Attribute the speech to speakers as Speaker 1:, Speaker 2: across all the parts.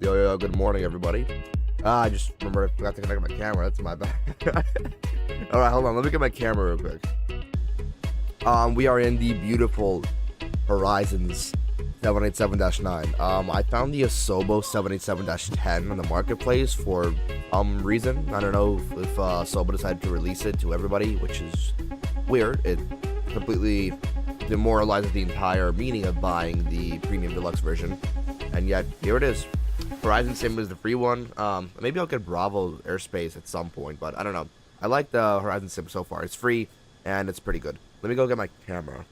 Speaker 1: Yo, good morning, everybody. I just remember I forgot to connect my camera. That's my bad. Alright, hold on. Let me get my camera real quick. We are in the beautiful Horizons 787-9. I found the Asobo 787-10 on the marketplace for reason. I don't know if Asobo decided to release it to everybody, which is weird. It completely demoralizes the entire meaning of buying the premium deluxe version. And yet, here it is. Horizon Sim is the free one. Maybe I'll get Bravo Airspace at some point, but I don't know. I like the Horizon Sim so far. It's free, and it's pretty good. Let me go get my camera.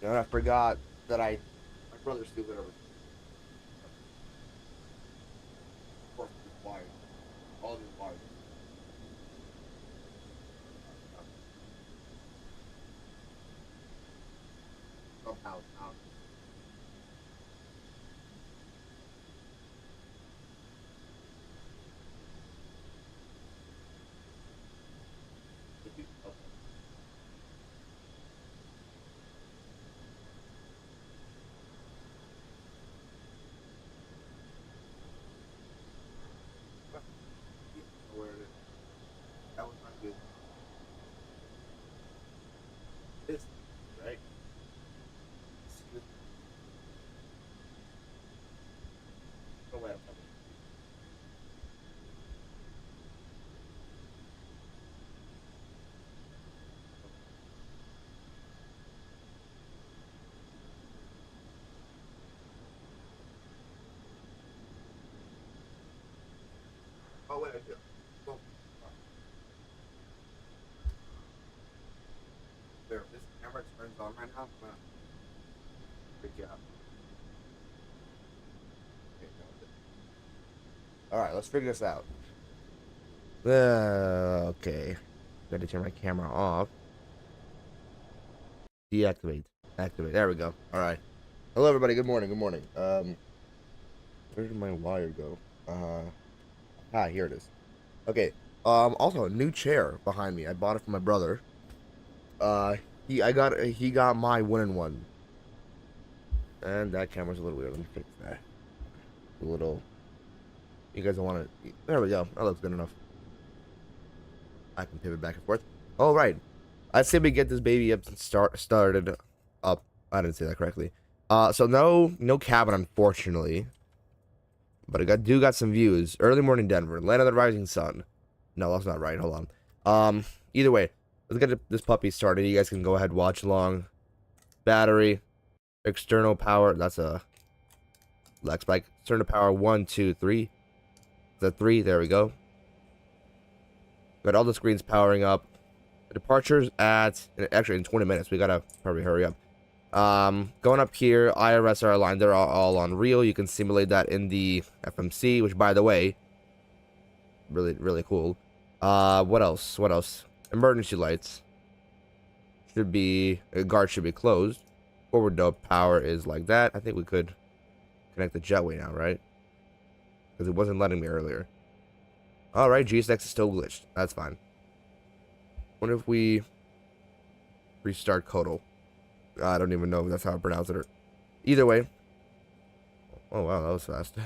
Speaker 1: You know, I forgot that my brother's stupid over. Of course, it's wired. All these wired. Out. Where it is. That was not good. This, right? Oh, wait, oh, wait, I do. Oh, there, this camera turns on right now. Good job. Alright, let's figure this out. Okay. Gotta turn my camera off. Deactivate. Activate. There we go. Alright. Hello, everybody. Good morning. Good morning. Where did my wire go? Here it is. Okay. Also, a new chair behind me. I bought it for my brother. He got my one-in-one. And that camera's a little weird. Let me fix that. A little. You guys don't want to. There we go. That looks good enough. I can pivot back and forth. All right. I'd say we get this baby up and started up. I didn't say that correctly. So no cabin, unfortunately. But I got some views. Early morning Denver, land of the rising sun. No, that's not right. Hold on. Either way, let's get this puppy started. You guys can go ahead, watch along. Battery, external power. That's a Lex bike. External power 1, 2, 3. The 3. There we go. Got all the screens powering up. The departures actually in 20 minutes. We gotta probably hurry up. Going up here, IRS are aligned. They're all on real. You can simulate that in the FMC, which, by the way, really cool. What else? Emergency lights should be guard should be closed. Forward door power is like that. I think we could connect the jetway now, right? Because it wasn't letting me earlier. All right, GSX is still glitched. That's fine. What if we restart KSFO? I don't even know if that's how I pronounce it. Either way. Oh wow, that was fast.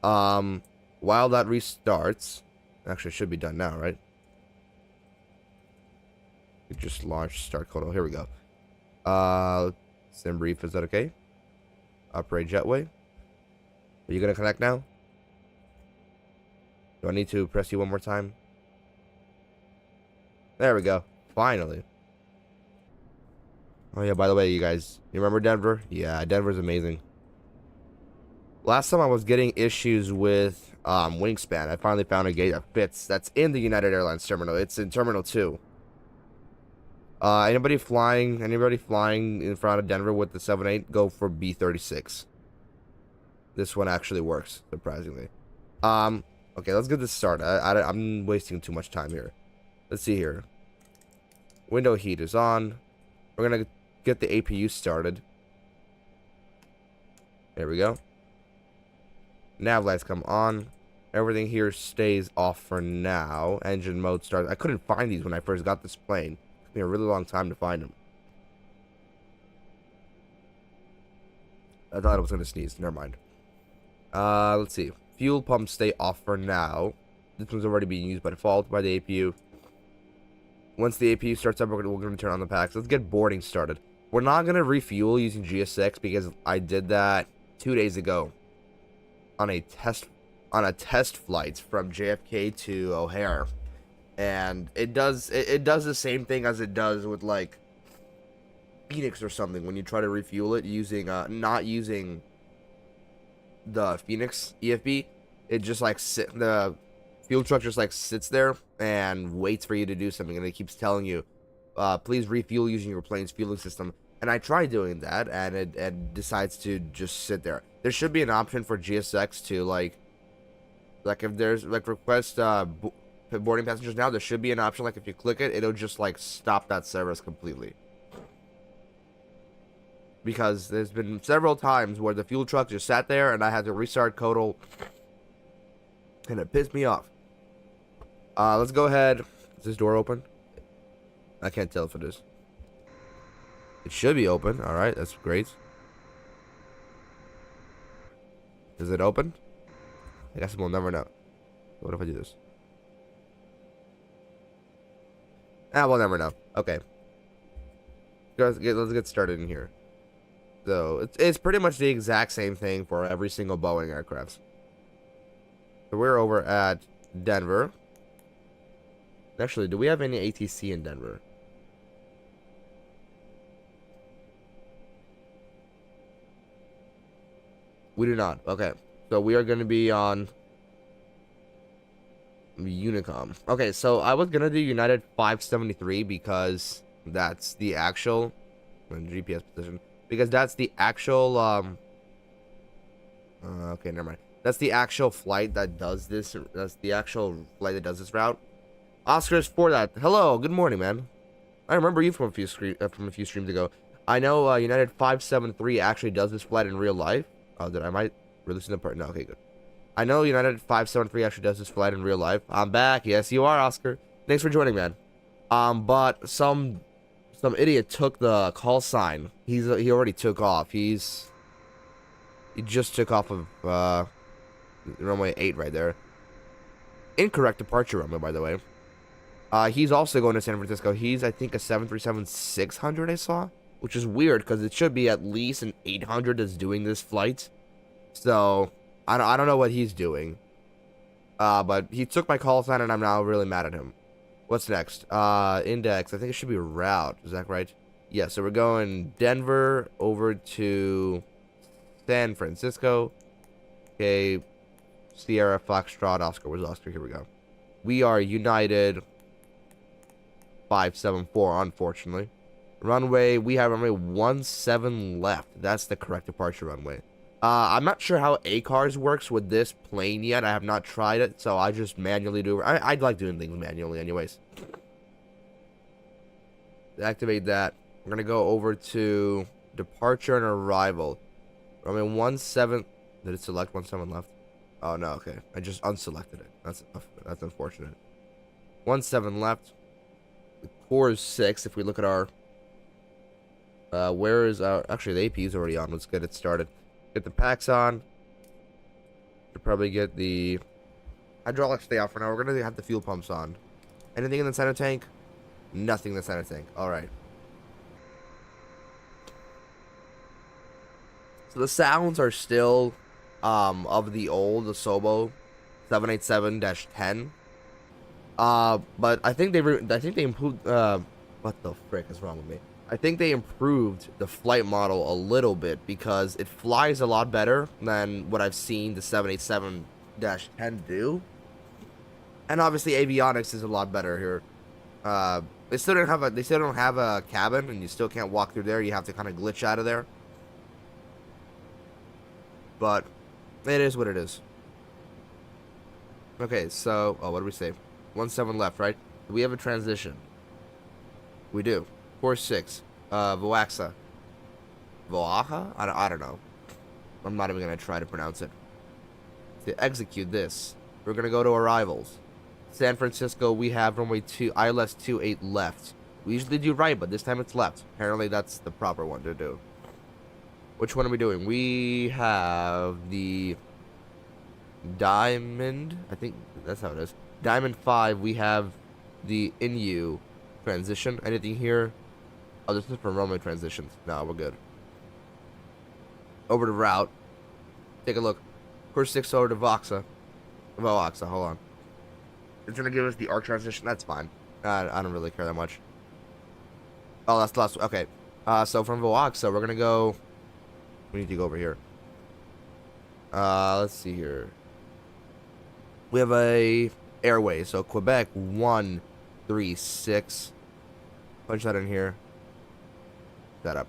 Speaker 1: While that restarts, actually it should be done now, right? We just launched start KSFO. Here we go. Sim brief, is that okay? Operate jetway. Are you gonna connect now? Do I need to press you one more time? There we go. Finally. Oh yeah, by the way, you guys, you remember Denver? Yeah, Denver's amazing. Last time I was getting issues with wingspan. I finally found a gate that fits. That's in the United Airlines terminal. It's in Terminal 2. Anybody flying in front of Denver with the 7.8, go for B36. This one actually works, surprisingly. Okay, let's get this started. I'm wasting too much time here. Let's see here. Window heat is on. We're gonna get the APU started. There we go. Nav lights come on. Everything here stays off for now. Engine mode starts. I couldn't find these when I first got this plane. It took me a really long time to find them. I thought I was gonna sneeze. Never mind. Let's see. Fuel pumps stay off for now. This one's already being used by default by the APU. Once the APU starts up, we're gonna turn on the packs. Let's get boarding started. We're not gonna refuel using GSX because I did that 2 days ago on a test flight from JFK to O'Hare, and it does the same thing as it does with like Phoenix or something when you try to refuel it using not using the Phoenix EFB. It just like the fuel truck just like sits there and waits for you to do something, and it keeps telling you, please refuel using your plane's fueling system. And I tried doing that, and it decides to just sit there. There should be an option for GSX to like if there's like request boarding passengers now, there should be an option like if you click it, it'll just like stop that service completely. Because there's been several times where the fuel truck just sat there and I had to restart KDEN, and it pissed me off. Let's go ahead. Is this door open? I can't tell if it is. It should be open. Alright, that's great. Is it open? I guess we'll never know. What if I do this? We'll never know. Okay. Let's get started in here. So, it's pretty much the exact same thing for every single Boeing aircraft. So, we're over at Denver. Actually, do we have any ATC in Denver? We do not. Okay. So, we are going to be on Unicom. Okay, so I was going to do United 573 because that's the actual GPS position. Because that's the actual, okay, never mind. That's the actual flight that does this. That's the actual flight that does this route. Oscars for that. Hello, good morning, man. I remember you from a few streams ago. I know United 573 actually does this flight in real life. Oh, I might release the part? No, okay, good. I know United 573 actually does this flight in real life. I'm back. Yes, you are, Oscar. Thanks for joining, man. But some idiot took the call sign. He already took off. He just took off of runway 8 right there. Incorrect departure runway, by the way. He's also going to San Francisco. He's, I think, a 737-600 I saw, which is weird because it should be at least an 800 that's doing this flight. So I don't know what he's doing. But he took my call sign, and I'm now really mad at him. What's next? Index. I think it should be route. Is that right? Yeah, so we're going Denver over to San Francisco. Okay. Sierra, Foxtrot, Oscar. Where's Oscar? Here we go. We are United 574, unfortunately. Runway, we have runway 17 left. That's the correct departure runway. I'm not sure how ACARS works with this plane yet. I have not tried it, so I just manually do it. I like doing things manually anyways. Activate that. We're going to go over to departure and arrival. Runway 17. Did it select 17 left? Oh, no, okay. I just unselected it. That's unfortunate. 17 left. The core is 6. If we look at our... where is our... Actually, the AP is already on. Let's get it started. Get the packs on. Should probably get the hydraulics stay off for now. We're going to have the fuel pumps on. Anything in the center tank? Nothing in the center tank. Alright. So the sounds are still... of the old Asobo 787-10. But I think they improved. What the frick is wrong with me? I think they improved the flight model a little bit because it flies a lot better than what I've seen the 787-10 do. And obviously avionics is a lot better here. They still don't have a cabin, and you still can't walk through there. You have to kind of glitch out of there. But it is what it is. Okay, so what do we say? 17 left, right? Do we have a transition? We do. Course 6. Voaxa. Voaxa? I don't know. I'm not even gonna try to pronounce it. To execute this, we're gonna go to arrivals. San Francisco, we have runway 2, ILS 28 left. We usually do right, but this time it's left. Apparently that's the proper one to do. Which one are we doing? We have the Diamond, I think that's how it is. Diamond 5, we have the INU transition. Anything here? Oh, this is from runway transitions. No, we're good. Over to route. Take a look. First 6 over to Voxa, hold on. It's gonna give us the arc transition. That's fine. I don't really care that much. Oh, that's the last one. Okay. So from Voxa, we're gonna go. We need to go over here. Let's see here. We have a airway. So Quebec 136. Punch that in here. That up.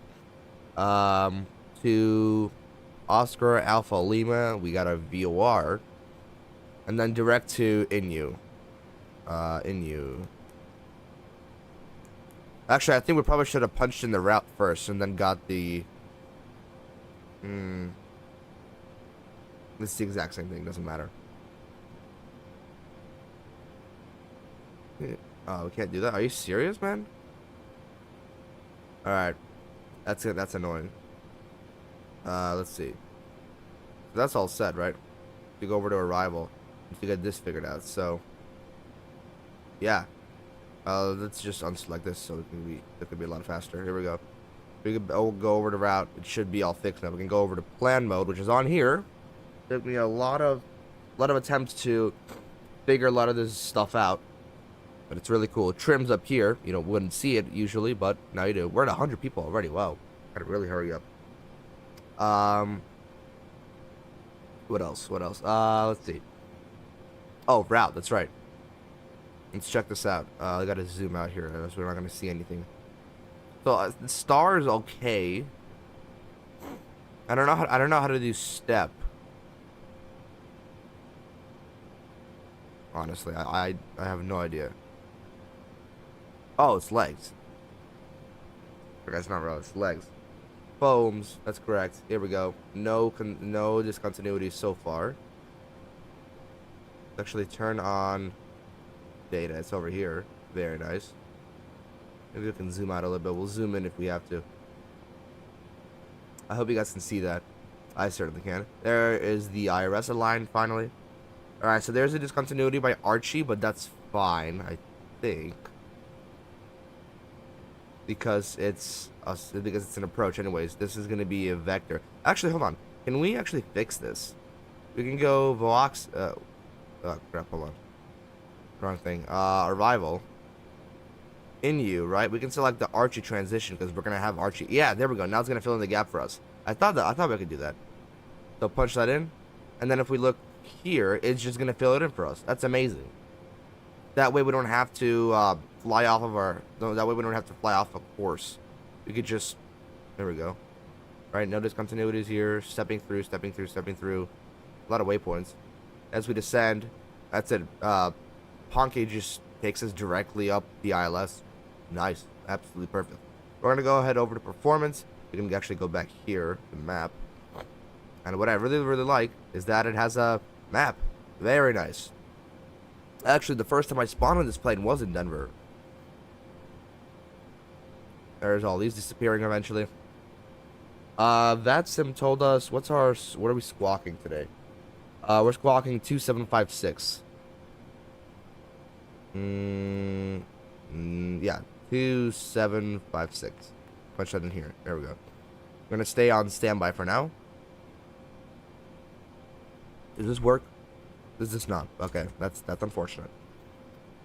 Speaker 1: To Oscar Alpha Lima, we got a VOR. And then direct to INU. INU. Actually, I think we probably should have punched in the route first and then got the... It's the exact same thing, doesn't matter. Oh, we can't do that? Are you serious, man? Alright. That's it, that's annoying. Let's see. That's all set, right? To go over to arrival. To get this figured out, so... Yeah. Let's just unselect this so it can be a lot faster. Here we go. We'll go over to route. It should be all fixed now. We can go over to plan mode, which is on here. Took me a lot of attempts to figure a lot of this stuff out, but it's really cool. It trims up here. You know, wouldn't see it usually, but now you do. We're at 100 people already. Wow, gotta really hurry up. What else? Let's see. Oh, route. That's right. Let's check this out. I gotta zoom out here, so we're not gonna see anything. So the star is okay. I don't know how to do step. Honestly, I have no idea. Oh, it's legs. That's not real. It's legs. Foams. That's correct. Here we go. No discontinuity so far. Actually, turn on data. It's over here. Very nice. Maybe we can zoom out a little bit. We'll zoom in if we have to. I hope you guys can see that. I certainly can. There is the IRS line finally. Alright, so there's a discontinuity by Archie, but that's fine, I think. Because it's an approach. Anyways, this is going to be a vector. Actually, hold on. Can we actually fix this? We can go Vox... oh, crap, hold on. Wrong thing. Arrival. INU, right? We can select the Archie transition because we're going to have Archie. Yeah, there we go. Now it's going to fill in the gap for us. I thought we could do that. So punch that in. And then if we look here, it's just going to fill it in for us. That's amazing. That way we don't have to fly off of our... No, that way we don't have to fly off a course. We could just... There we go. Right, no discontinuities here. Stepping through. A lot of waypoints. As we descend, that's it. Ponke just takes us directly up the ILS. Nice. Absolutely perfect. We're going to go ahead over to performance. We can actually go back here, the map. And what I really, really like is that it has a map. Very nice. Actually, the first time I spawned on this plane was in Denver. There's all these disappearing eventually. VATSIM told us, what are we squawking today? We're squawking 2756. Yeah, 2756. Punch that in here. There we go. We're gonna stay on standby for now. Does this work? Does this not? Okay, that's unfortunate.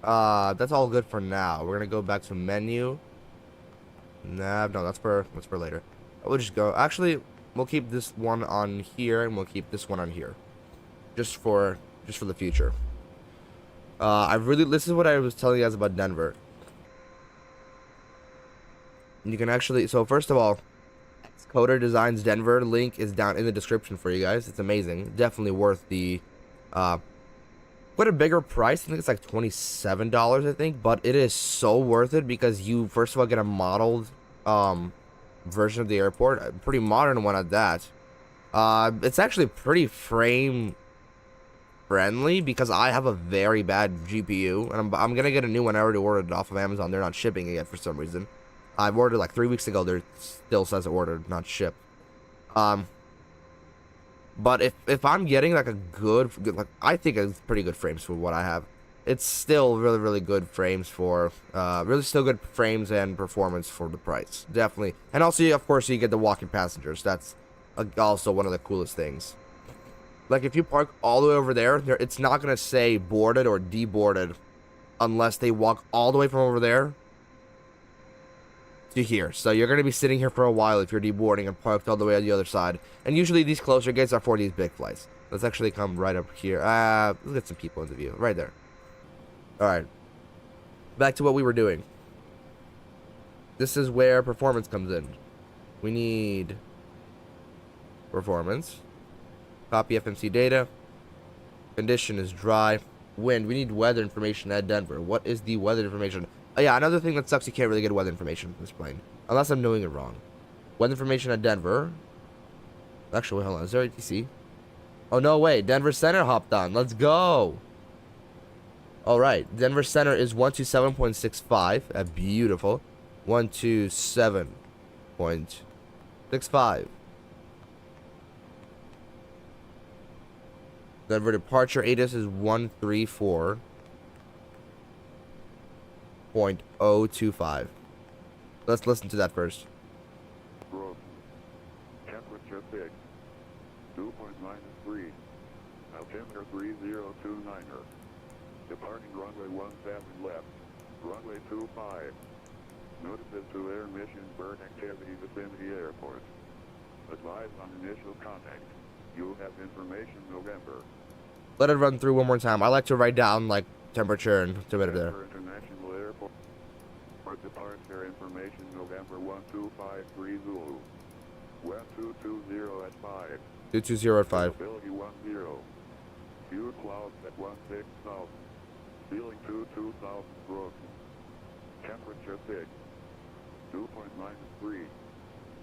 Speaker 1: That's all good for now. We're gonna go back to menu. Nah, no, that's for later. We'll just go. Actually, we'll keep this one on here, and we'll keep this one on here, just for the future. This is what I was telling you guys about Denver. You can actually, so first of all, X-codr Designs Denver link is down in the description for you guys. It's amazing. Definitely worth the, quite a bigger price. I think it's like $27, I think, but it is so worth it because you, first of all, get a modeled, version of the airport. A pretty modern one at that. It's actually pretty frame friendly because I have a very bad GPU, and I'm gonna get a new one. I already ordered it off of Amazon. They're not shipping it yet for some reason. I've ordered like 3 weeks ago. There still says ordered, not shipped. But But if I'm getting like a good like I think it's pretty good frames for what I have. It's still really good frames for really still good frames and performance for the price, definitely. And also, of course, you get the walking passengers. That's also one of the coolest things. Like if you park all the way over there, it's not gonna say boarded or deboarded unless they walk all the way from over there to here. So you're gonna be sitting here for a while if you're deboarding and parked all the way on the other side. And usually these closer gates are for these big flights. Let's actually come right up here. Let's get some people in the view right there. All right, back to what we were doing. This is where performance comes in. We need performance. Copy FMC data. Condition is dry. Wind. We need weather information at Denver. What is the weather information? Oh, yeah, another thing that sucks, you can't really get weather information from this plane. Unless I'm doing it wrong. Weather information at Denver. Actually, wait, hold on. Is there ATC? Oh, no way. Denver Center hopped on. Let's go. Alright. Denver Center is 127.65. Beautiful. 127.65. Denver departure ADDONS is 134.025. Let's listen to that first.
Speaker 2: Growth. Temperature 6. Dew point -3. Altimeter 3029er. Departing runway 17 left. Runway 25. Notices to air mission bird activity vicinity airport. Advise on initial contact. You'll have information November.
Speaker 1: Let it run through one more time. I like to write down like temperature and temperature there.
Speaker 2: International Airport. For departure information November 1253 Zulu. 1220 at 5.
Speaker 1: 220 at 5.
Speaker 2: Visibility 10. Few clouds at 16,000. Ceiling 22,000 broken. Temperature 6. Dew point -3.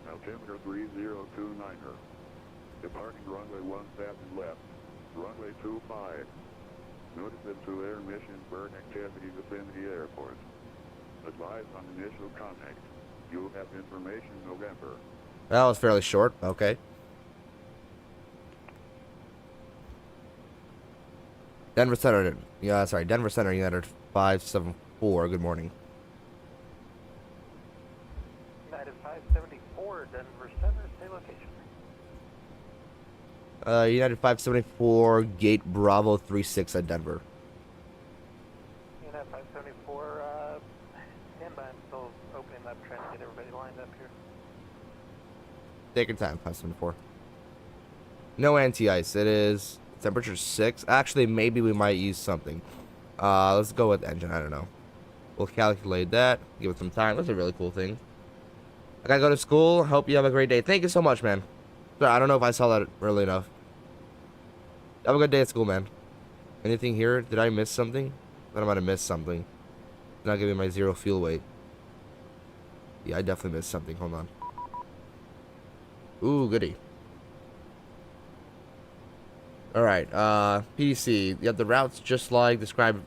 Speaker 2: Altimeter 3029er. Departing runway 17 left. Runway 25. Notices to air mission bird activity vicinity airport. Advise on initial contact. You'll have information November.
Speaker 1: That was fairly short. Okay. Denver Center. Yeah, sorry. Denver Center United 574. Good morning.
Speaker 3: United 574, Denver Center, stay location.
Speaker 1: United 574, Gate Bravo 36 at Denver.
Speaker 3: United 574, stand by. I'm still opening up, trying to get everybody lined up here.
Speaker 1: Take your time, 574. No anti-ice. It is temperature 6. Actually, maybe we might use something. Let's go with engine. I don't know. We'll calculate that. Give it some time. That's a really cool thing. I gotta go to school. Hope you have a great day. Thank you so much, man. Sorry, I don't know if I saw that early enough. Have a good day at school, man. Anything here? Did I miss something? I might have missed something. Not giving my 0 fuel weight. Yeah, I definitely missed something. Hold on. Ooh, goody. Alright, PC. You have the routes just like described.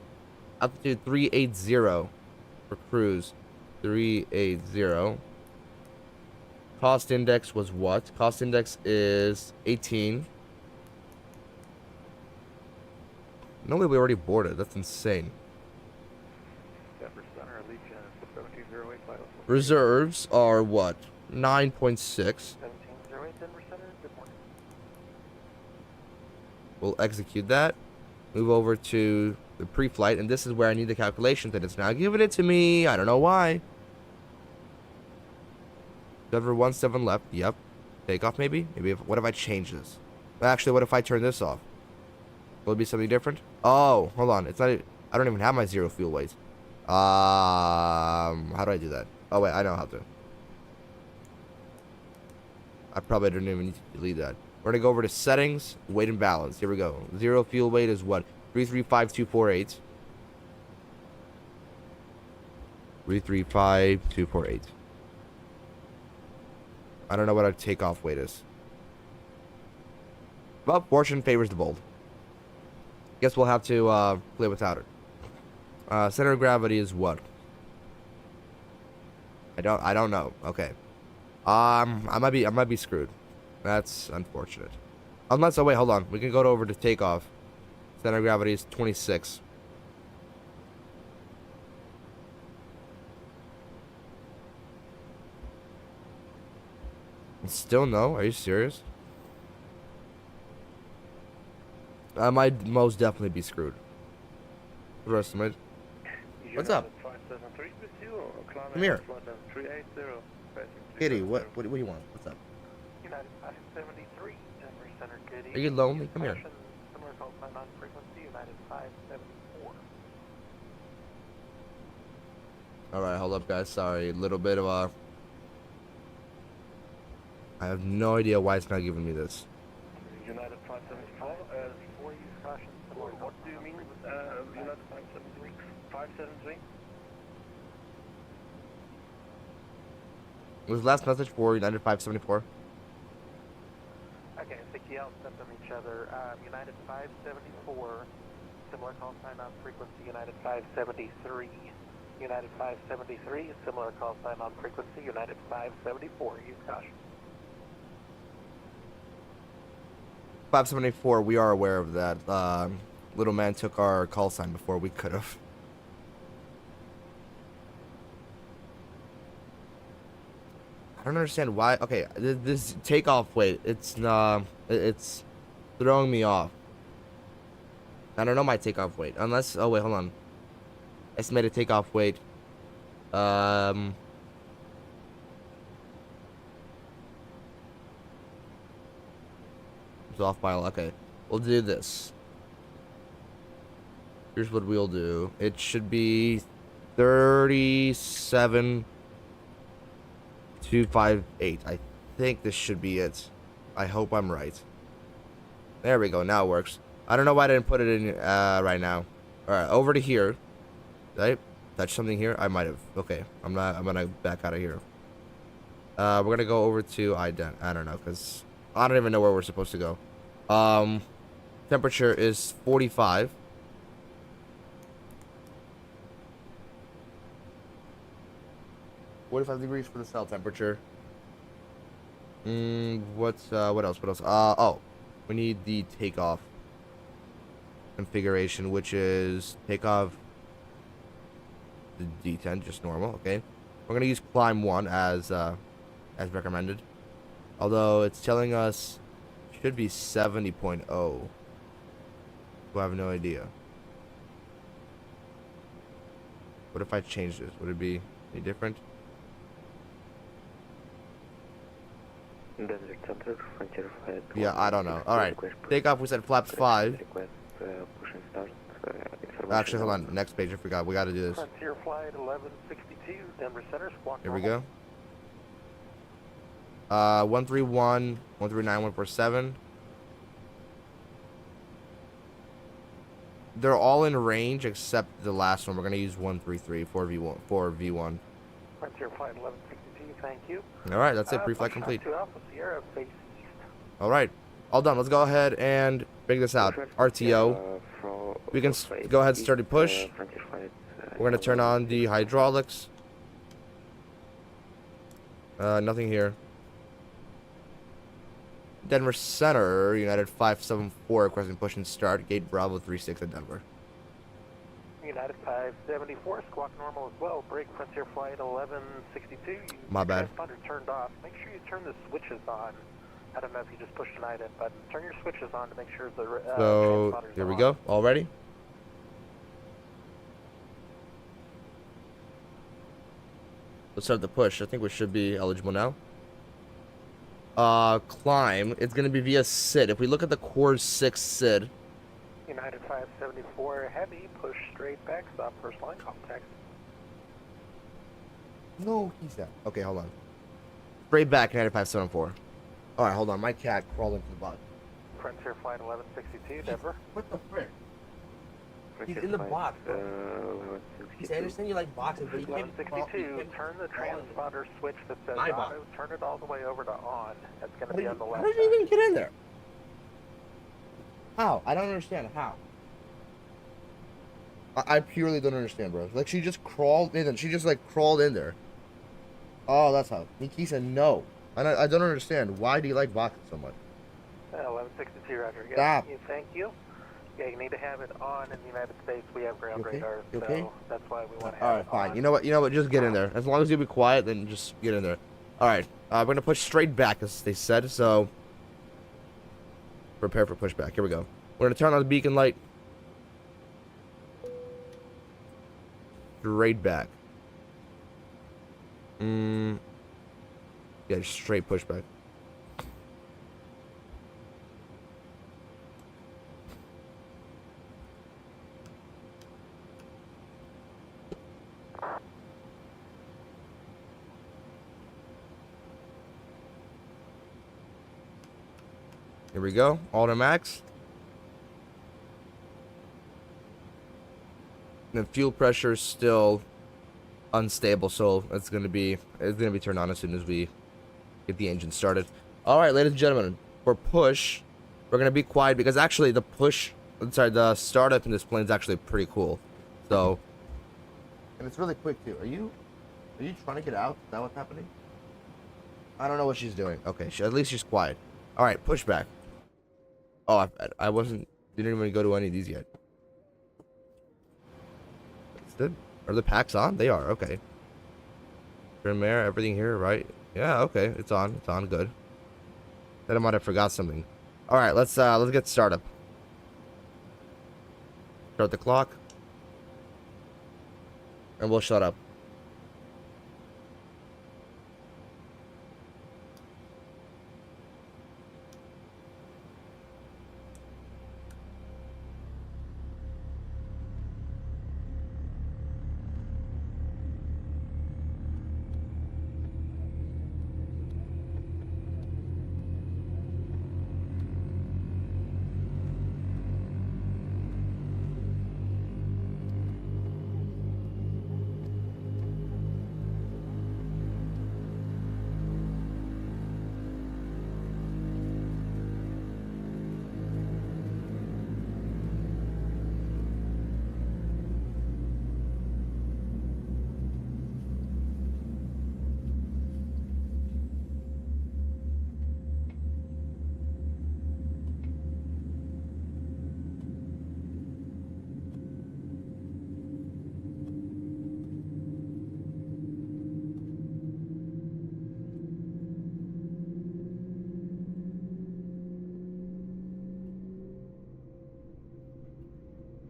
Speaker 1: Altitude 380 for cruise. 380. Cost index was what? Cost index is 18. No way, we already boarded. That's insane.
Speaker 3: Denver Center, Allegiant 1708, vital.
Speaker 1: Reserves are what? 9.6.
Speaker 3: 1708, Denver Center, good morning.
Speaker 1: We'll execute that. Move over to the pre-flight, and this is where I need the calculations, and it's not giving it to me. I don't know why. Denver 17 left. Yep. Takeoff maybe? What if I change this? Actually, what if I turn this off? Will it be something different? Oh, hold on. It's not. I don't even have my 0 fuel weight. How do I do that? Oh wait, I know how to. I probably didn't even need to delete that. We're gonna go over to settings, weight and balance. Here we go. 0 fuel weight is what? 335248. 335248. I don't know what our takeoff weight is. But fortune favors the bold. Guess we'll have to play without it. Center of gravity is what? I don't know. Okay. I might be screwed. That's unfortunate. Unless, oh wait, hold on. We can go over to takeoff. Center of gravity is 26. Still no? Are you serious? I might most definitely be screwed. The rest of it. What's up? Come here. Kitty, what do you want? What's up?
Speaker 3: United 573, Denver Center, KDEN.
Speaker 1: Are you lonely? Come here.
Speaker 3: Similar call sign on frequency, United 574.
Speaker 1: Alright, hold up, guys. Sorry. A little bit of a... I have no idea why it's not giving me this.
Speaker 3: United 574, before you caution, similar call
Speaker 4: What do you mean, United 573? 573?
Speaker 1: Was the last message for United 574?
Speaker 3: Okay, I think you all stepped on each other. United 574, similar call sign on frequency, United 573. United 573, similar call sign on frequency, United 574, use caution.
Speaker 1: 574, we are aware of that. Little man took our call sign before we could have. I don't understand why. Okay, this takeoff weight, it's throwing me off. I don't know my takeoff weight. Unless, oh wait, hold on. Estimated takeoff weight. It's off by, okay. We'll do this. Here's what we'll do. It should be 37,258. I think this should be it. I hope I'm right. There we go. Now it works. I don't know why I didn't put it in right now. All right, over to here. Did I touch something here? I might have. Okay, I'm gonna back out of here. We're gonna go over to I don't know, because I don't even know where we're supposed to go. Temperature is 45. degrees for the cell temperature. What else? Oh, we need the takeoff configuration, which is takeoff the D10, just normal. Okay, we're gonna use climb 1 as recommended. Although it's telling us it should be 70.0. So I have no idea. What if I change this? Would it be any different? Yeah, I don't know. Alright. Takeoff, we said flaps 5. Actually, hold on. Next page, I forgot. We gotta do this.
Speaker 3: Frontier flight 1162, Denver Center, squawk.
Speaker 1: Here we go. 131, 139, 147. They're all in range except the last one. We're gonna use 133 for V1.
Speaker 3: Frontier flight 1162, thank you.
Speaker 1: All right, that's it. Pre-flight complete.
Speaker 3: To Alpha Sierra, face east.
Speaker 1: All right, all done. Let's go ahead and figure this out. RTO. We can go ahead and start a push. We're gonna turn on the hydraulics. Nothing here. Denver Center, United 574, requesting push and start. Gate Bravo 36 at Denver.
Speaker 3: United 574, squawk normal as well. Break Frontier flight 1162.
Speaker 1: My bad.
Speaker 3: Transponder turned off. Make sure you turn the switches on. I don't know if you just pushed an item, but turn your switches on to make sure the
Speaker 1: so
Speaker 3: transponders
Speaker 1: here we
Speaker 3: on.
Speaker 1: go. All ready? Let's start the push. I think we should be eligible now. Climb. It's gonna be via SID. If we look at the core 6 SID.
Speaker 3: United 574 heavy, push straight back, stop first line contact.
Speaker 1: No, he's that. Okay, hold on. Straight back, United 574. All right, hold on. My cat crawled into the box.
Speaker 3: Frontier flight 1162, Denver.
Speaker 1: What the frick? He's in the box. I understand you like boxes, but you can't.
Speaker 3: 1162, turn the transponder switch that says
Speaker 1: My
Speaker 3: auto,
Speaker 1: box.
Speaker 3: turn it all the way over to on. That's going to be on the left
Speaker 1: How did you even get in there? How? I don't understand. How? I purely don't understand, bro. Like, she just crawled in, and she just, like, crawled in there. Oh, that's how. He said no. And I don't understand. Why do you like boxes so much?
Speaker 3: 1162, Roger. Yeah,
Speaker 1: Stop.
Speaker 3: thank you. Yeah, you need to have it on in the United States. We have ground
Speaker 1: Okay?
Speaker 3: radar,
Speaker 1: You okay?
Speaker 3: so that's why we want to
Speaker 1: All
Speaker 3: have
Speaker 1: right,
Speaker 3: it
Speaker 1: fine.
Speaker 3: on.
Speaker 1: You know what? You know what? Just get in there. As long as you be quiet, then just get in there. All right. We're gonna push straight back, as they said. So prepare for pushback. Here we go. We're gonna turn on the beacon light. Straight back. Yeah, just straight pushback. Here we go. Auto max. The fuel pressure is still unstable, so it's gonna be turned on as soon as we get the engine started. All right, ladies and gentlemen, for push, we're gonna be quiet because actually the startup in this plane is actually pretty cool. So, and it's really quick too. Are you trying to get out? Is that what's happening? I don't know what she's doing. Okay, at least she's quiet. All right, push back. Oh, didn't even go to any of these yet. Are the packs on? They are. Okay. Trim air, everything here, right? Yeah. Okay, it's on. It's on. Good. Then I might have forgot something. All right, let's get started. Start the clock, and we'll shut up.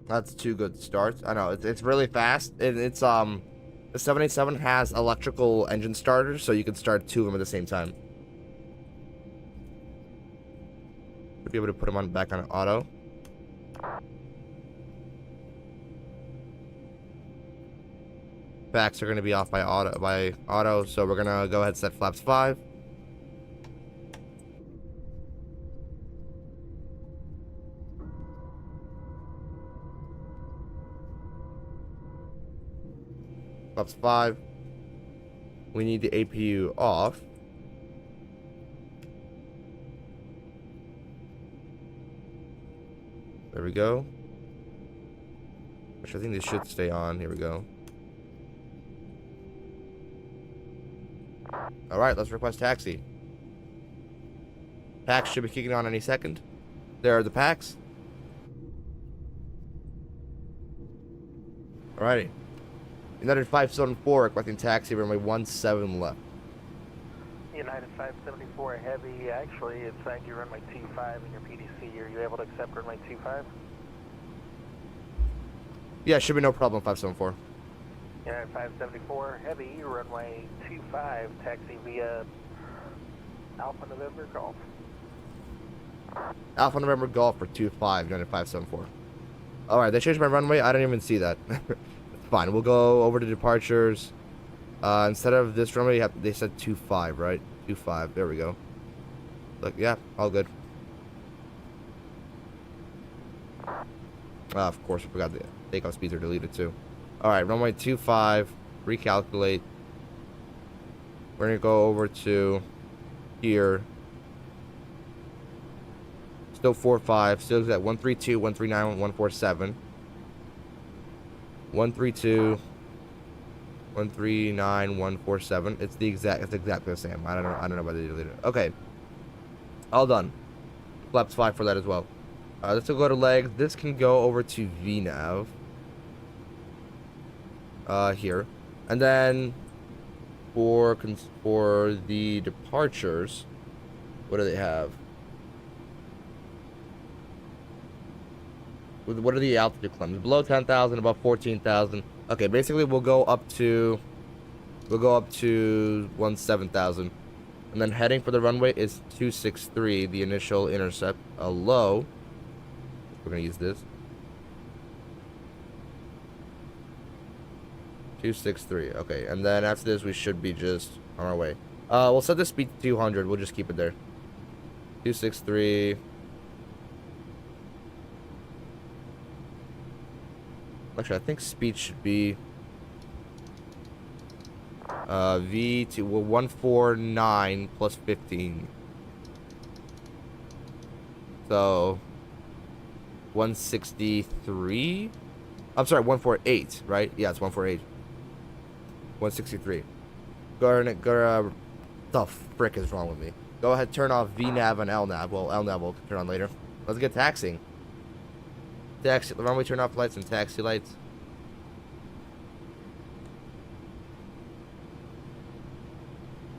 Speaker 1: That's two good starts. I know it's really fast. The 787 has electrical engine starters, so you can start two of them at the same time. Should be able to put them back on auto. Backs are going to be off by auto, so we're gonna go ahead and set flaps 5. Flaps 5. We need the APU off. There we go. Which I think this should stay on. Here we go. Alright, let's request taxi. Packs should be kicking on any second. There are the packs. Alrighty. United 574 requesting taxi, runway 17 left.
Speaker 3: United 574 Heavy, actually, it's saying you runway 25 in your PDC. Are you able to accept runway 25?
Speaker 1: Yeah, should be no problem, 574.
Speaker 3: United 574 Heavy, runway 25, taxi via Alpha November Golf.
Speaker 1: Alpha November Golf for 25, United 574. Alright, they changed my runway. I didn't even see that. Fine, we'll go over to departures. Instead of this runway, they said 25, right? 25, there we go. Look, yeah, all good. Of course, I forgot the takeoff speeds are deleted too. Alright, runway 25, recalculate. We're gonna go over to here. Still 45, still at 132, 139, 147. 132, 139, 147. It's exactly the same. I don't know why they deleted it. Okay. All done. flaps 5 for that as well. This will go to legs. This can go over to VNAV. Here. And then for the departures, what do they have? What are the altitude climbs? Below 10,000, above 14,000. Okay, basically we'll go up to 17,000. And then heading for the runway is 263, the initial intercept. A low. We're gonna use this. 263. Okay, and then after this we should be just on our way. We'll set the speed to 200. We'll just keep it there. 263. Actually, I think speed should be V2, well, 149 plus 15. So 163. I'm sorry, 148, right? Yeah, it's 148. 163. The frick is wrong with me? Go ahead, turn off VNAV and LNAV. Well, LNAV will turn on later. Let's get taxiing. Taxi. The runway turn off lights and taxi lights.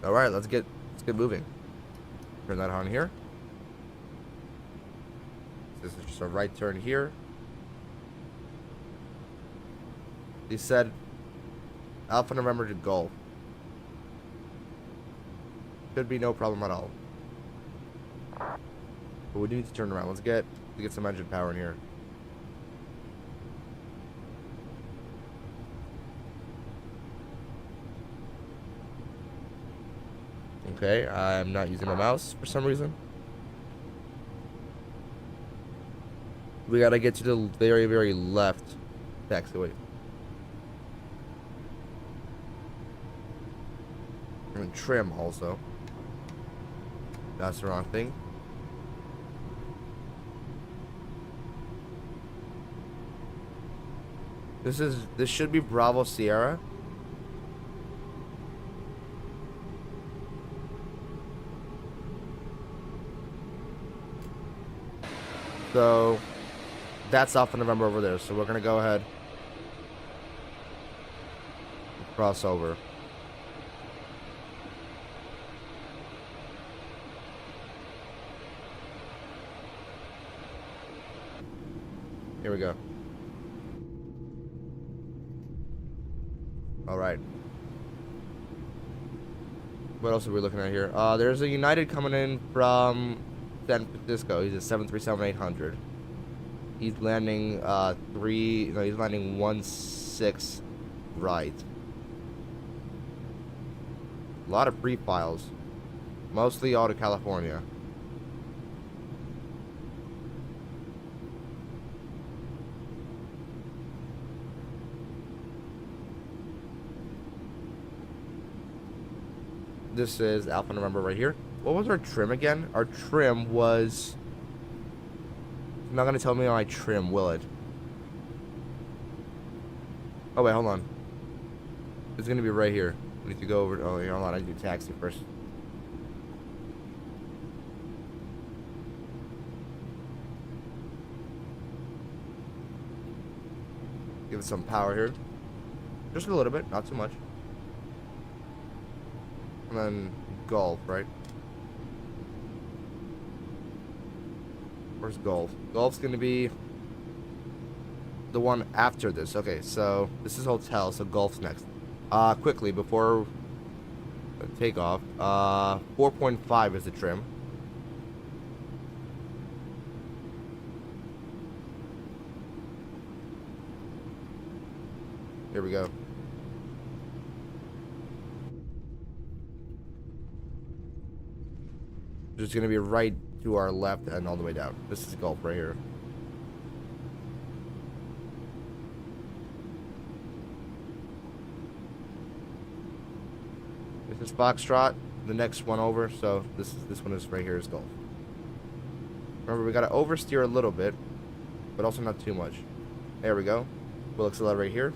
Speaker 1: All right, let's get moving. Turn that on here. This is just a right turn here. He said Alpha November to Golf. Should be no problem at all. But we do need to turn around. Let's get some engine power in here. Okay, I'm not using my mouse for some reason. We gotta get to the very, very left taxiway. And trim also. That's the wrong thing. This should be Bravo Sierra. So that's Alpha November over there. So we're gonna go ahead and cross over. Here we go. All right. What else are we looking at here? There's a United coming in from San Francisco. He's a 737-800. He's landing he's landing 16 right. A lot of pre-files. Mostly all to California. This is Alpha November right here. What was our trim again? Our trim was... It's not going to tell me my trim, will it? Oh, wait, hold on. It's going to be right here. We need to go over... Oh, hold on. I need to do taxi first. Give it some power here. Just a little bit, not too much. And then Golf, right? Where's Golf? Golf's gonna be the one after this. Okay, so this is hotel, so Golf's next. Quickly before takeoff, 4.5 is the trim. Here we go. It's going to be right to our left and all the way down. This is Gulf right here. This is Foxtrot, the next one over, so this one is right here is Gulf. Remember, we got to oversteer a little bit, but also not too much. There we go. We'll accelerate here.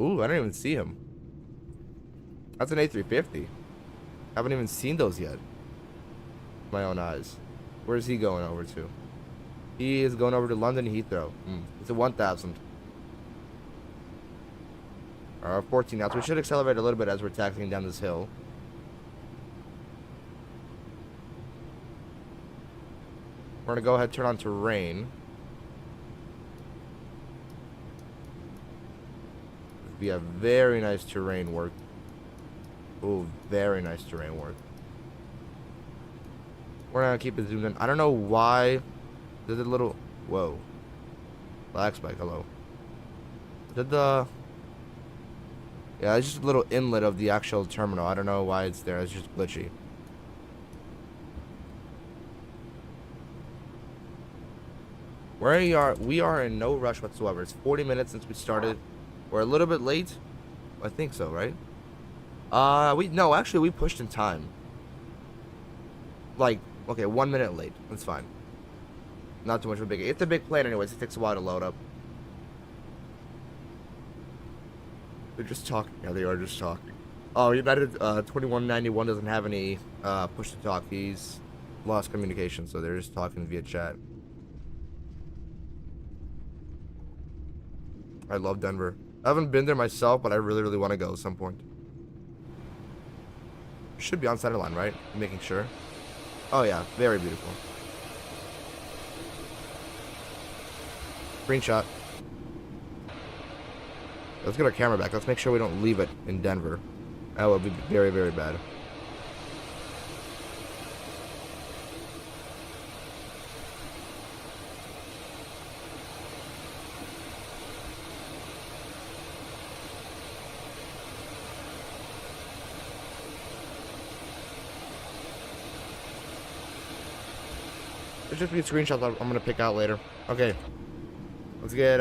Speaker 1: Ooh, I didn't even see him. That's an A350. Haven't even seen those yet. My own eyes. Where's he going over to? He is going over to London Heathrow. It's a 1000. 14 knots. We should accelerate a little bit as we're taxiing down this hill. We're gonna go ahead and turn on terrain. We have very nice terrain work. Ooh, very nice terrain work. We're gonna keep it zoomed in. I don't know why. There's a little. Whoa. Black spike, hello. Yeah, it's just a little inlet of the actual terminal. I don't know why it's there. It's just glitchy. We are in no rush whatsoever. It's 40 minutes since we started. We're a little bit late. I think so, right? No, actually, we pushed in time. Like, okay, 1 minute late. That's fine. Not too much of a big. It's a big plane, anyways. It takes a while to load up. They're just talking. Yeah, they are just talking. Oh, United 2191 doesn't have any push to talk. He's lost communication, so they're just talking via chat. I love Denver. I haven't been there myself, but I really, really want to go at some point. Should be on center line, right? I'm making sure. Oh yeah, very beautiful. Screenshot. Let's get our camera back. Let's make sure we don't leave it in Denver. That would be very, very bad. There's just be screenshots I'm gonna pick out later. Okay. Let's get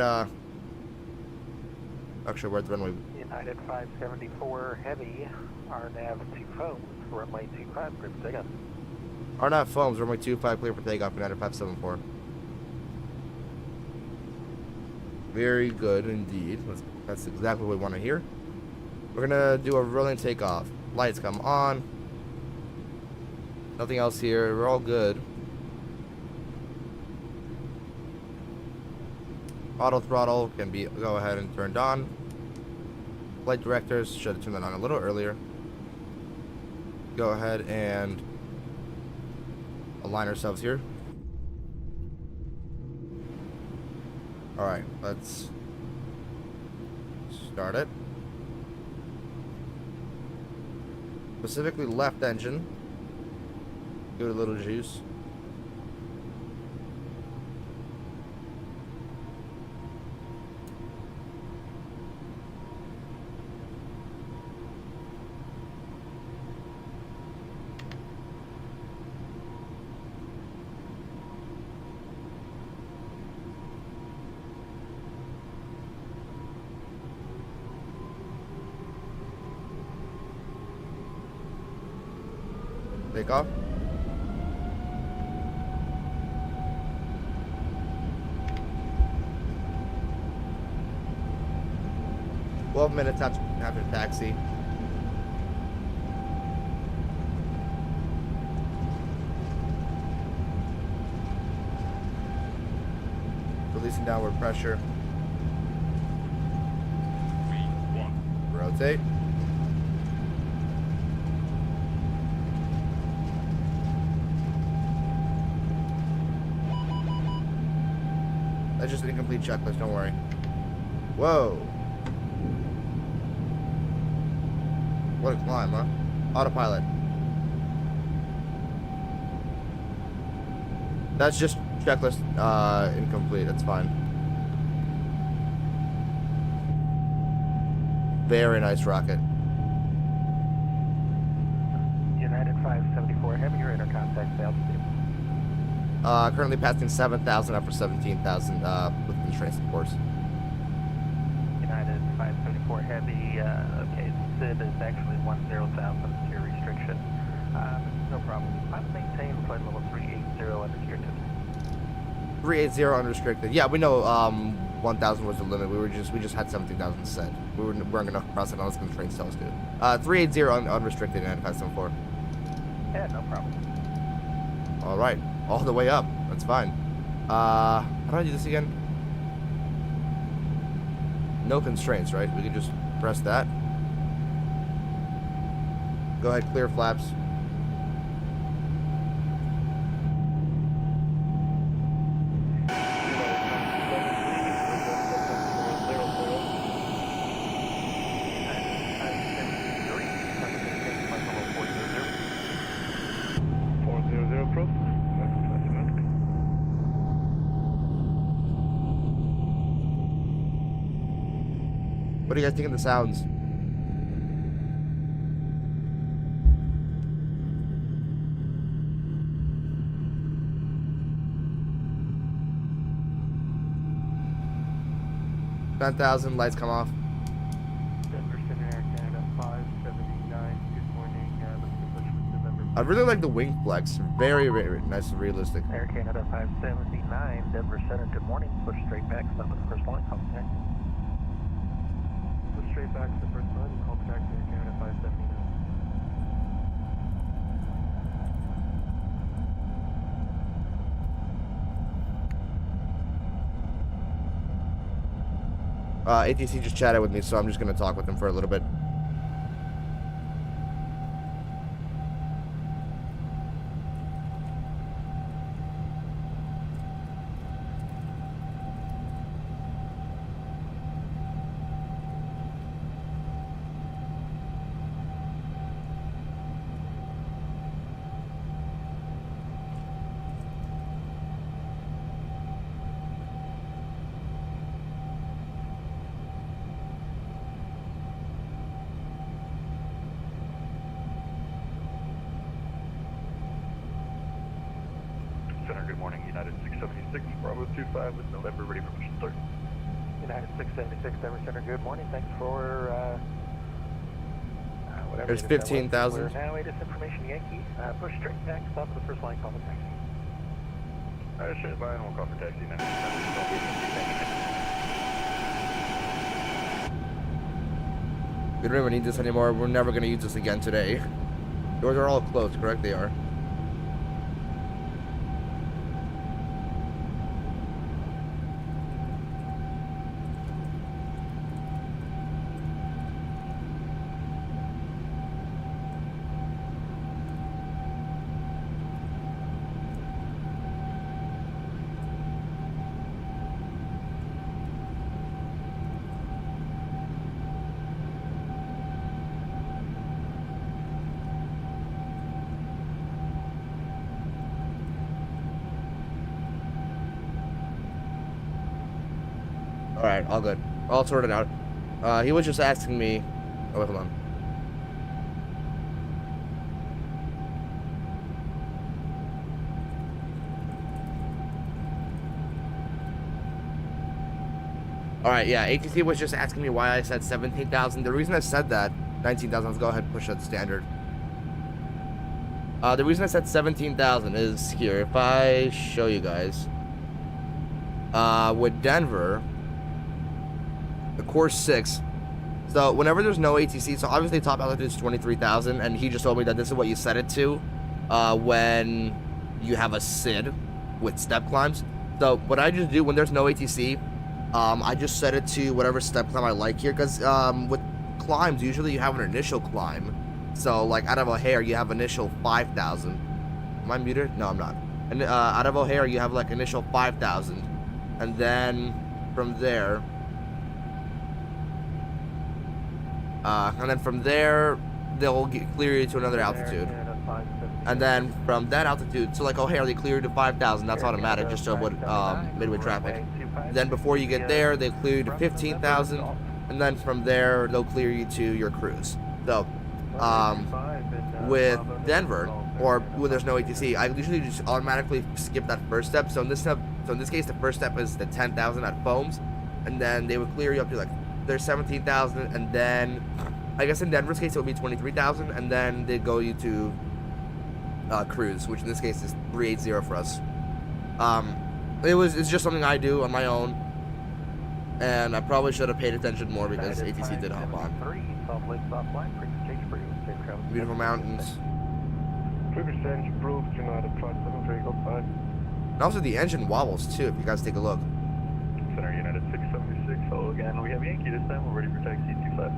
Speaker 1: actually, we're at the runway.
Speaker 3: United 574 Heavy, RNAV 2 foams, runway 25, clear for takeoff.
Speaker 1: RNAV foams, runway 25, clear for takeoff, United 574. Very good indeed. That's exactly what we want to hear. We're gonna do a rolling takeoff. Lights come on. Nothing else here. We're all good. Auto throttle can be go ahead and turned on. Flight directors should have turned that on a little earlier. Go ahead and align ourselves here. Alright, let's start it. Specifically left engine. Give it a little juice. Take off. "12 minutes after taxi." Releasing downward pressure. Rotate. That's just an incomplete checklist, don't worry. Whoa. What a climb, huh? Autopilot. That's just checklist incomplete, that's fine. Very nice rocket.
Speaker 3: United 574 Heavy, your intercontact altitude.
Speaker 1: Currently passing 7,000 up for 17,000 with constraints, of course.
Speaker 3: United 574 Heavy, okay, SID is actually 10,000 to your restriction. No problem. I've maintained flight level 380 unrestricted.
Speaker 1: 380 unrestricted. Yeah, we know 1,000 was the limit. We just had 17,000 set. We weren't gonna cross it unless constraints tell us to. 380 unrestricted and 574.
Speaker 3: Yeah, no problem.
Speaker 1: All right, all the way up. That's fine. How do I do this again? No constraints, right? We can just press that. Go ahead, clear flaps. What do you guys think of the sounds? $10,000, lights come off.
Speaker 4: Denver Center Air Canada 579. Good morning. November.
Speaker 1: I really like the wing flex. Very, very nice and realistic.
Speaker 3: Air Canada 579, Denver Center, good morning. Push straight back, stop at the first line, contact.
Speaker 4: Push straight back to the first line and contact Air Canada 579.
Speaker 1: ATC just chatted with me, so I'm just going to talk with him for a little bit.
Speaker 2: Center, good morning. United 676, Bravo 25 with November, ready for mission start.
Speaker 3: United 676, Denver Center, good morning. Thanks for whatever.
Speaker 1: There's 15,000.
Speaker 3: We're now a disinformation Yankee. Push straight back, stop at the first line, call for taxi.
Speaker 2: Straight line, we'll call for taxi now.
Speaker 1: We don't even need this anymore. We're never going to use this again today. Doors are all closed, correct? They are. Alright, all good. All sorted out. He was just asking me... Oh, wait, hold on. Alright, yeah, ATC was just asking me why I said 17,000. The reason I said that... 19,000, let's go ahead and push that standard. The reason I said 17,000 is here. If I show you guys... with Denver... the course 6. So whenever there's no ATC, so obviously top altitude is 23,000, and he just told me that this is what you set it to when you have a SID with step climbs. So what I just do when there's no ATC, I just set it to whatever step climb I like here, because with climbs usually you have an initial climb. So like out of O'Hare you have initial 5,000. Am I muted? No, I'm not. And out of O'Hare you have like initial 5,000, and then from there. They'll clear you to another altitude. And then from that altitude, so like O'Hare, they clear you to 5,000. That's automatic, just to avoid midway traffic. Then before you get there, they clear you to 15,000. And then from there, they'll clear you to your cruise. So, with Denver, or when there's no ATC, I usually just automatically skip that first step. So in this case, the first step is the 10,000 at foams. And then they would clear you up to like there's 17,000, and then I guess in Denver's case it would be 23,000, and then they go you to cruise, which in this case is 380 for us. It's just something I do on my own. And I probably should have paid attention more because ATC did hop on.
Speaker 3: Salt Lake offline, frequency change for you. Safe travels.
Speaker 1: Beautiful mountains.
Speaker 4: Frequency change approved, United 573, goodbye.
Speaker 1: And also the engine wobbles too, if you guys take a look.
Speaker 2: Center United 676, hello again. We have Yankee this time. We're ready for taxi 25.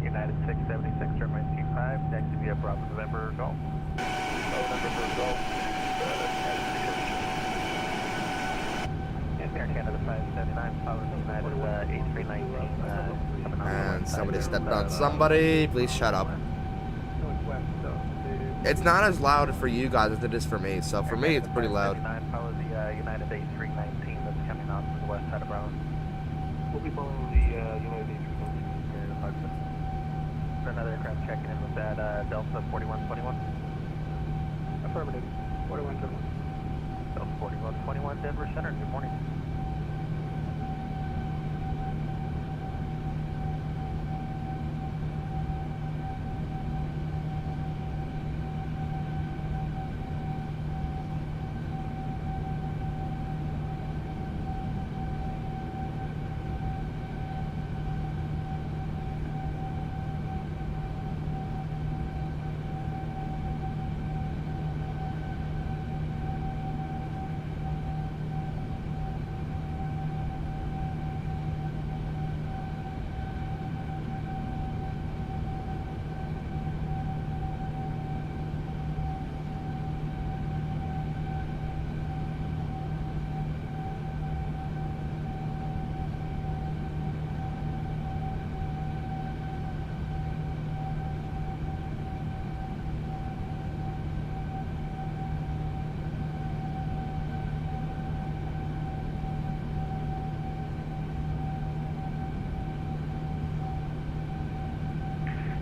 Speaker 3: United 676, runway 25, taxi via Bravo November Golf.
Speaker 2: November Golf.
Speaker 3: Air Canada 579, following United A319, coming on.
Speaker 1: And somebody stepped on somebody. Please shut up. It's not as loud for you guys as it is for me. So for me, it's pretty loud.
Speaker 3: Follow the United A319 that's coming off to the west side of Broward.
Speaker 4: We'll be following the United A319.
Speaker 3: Another aircraft checking in with that Delta 4121.
Speaker 4: Affirmative, 4121.
Speaker 3: Delta 4121, Denver Center, good morning.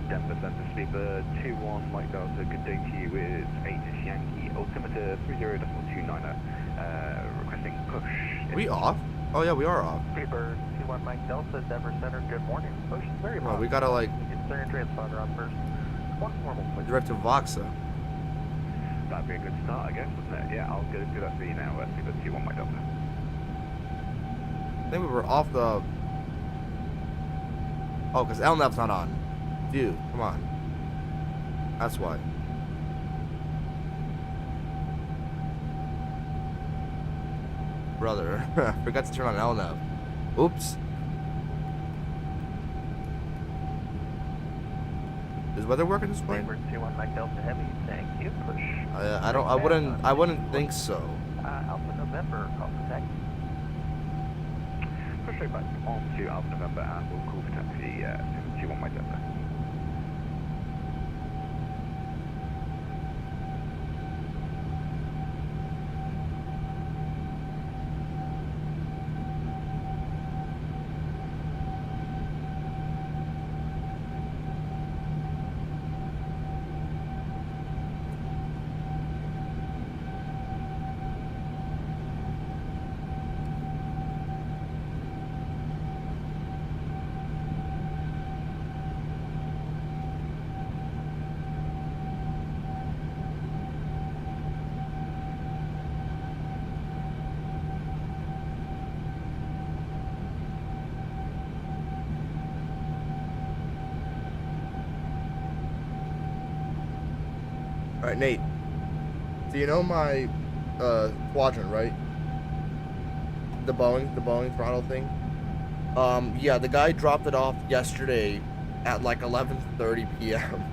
Speaker 2: Denver Center Sleeper 21, Mike Delta, good day to you with 8 Yankee, altimeter 30.29er, requesting push.
Speaker 1: We off? Oh yeah, we are off.
Speaker 3: Sleeper 21 Mike Delta, Denver Center, good morning. Ocean's very
Speaker 1: Well, we gotta like
Speaker 3: Turn your transponder on first. One formal please.
Speaker 1: direct to Voxa.
Speaker 2: That'd be a good start, I guess, wouldn't it? Yeah, I'll do that for you now, Sleeper 21 Mike Delta.
Speaker 1: I think we were off the. Oh, because LNAV's not on. Dude, come on. That's why. Brother, I forgot to turn on LNAV. Oops. Is weather working this plane?
Speaker 3: Sleeper 21 Mike Delta Heavy, thank you. Push.
Speaker 1: I wouldn't think so.
Speaker 3: Alpha November, call for taxi.
Speaker 2: Push straight back on to Alpha November and we'll call for taxi 21 Mike Delta.
Speaker 1: Alright, Nate. So you know my quadrant, right? The Boeing throttle thing? Yeah, the guy dropped it off yesterday at like 11:30 p.m.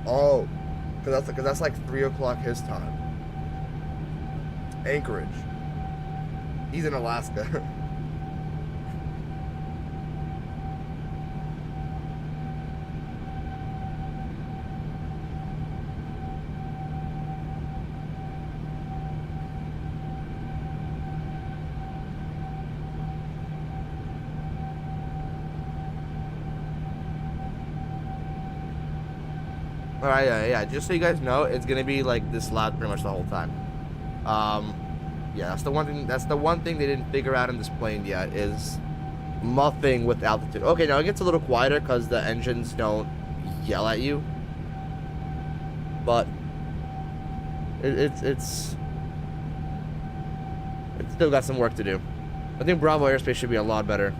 Speaker 1: Oh, cause that's like 3 o'clock his time. Anchorage. He's in Alaska. Alright, yeah, just so you guys know, it's gonna be like this loud pretty much the whole time. Yeah, that's the one thing they didn't figure out in this plane yet is muffing with altitude. Okay, now it gets a little quieter because the engines don't yell at you. But it's still got some work to do. I think Bravo airspace should be a lot better.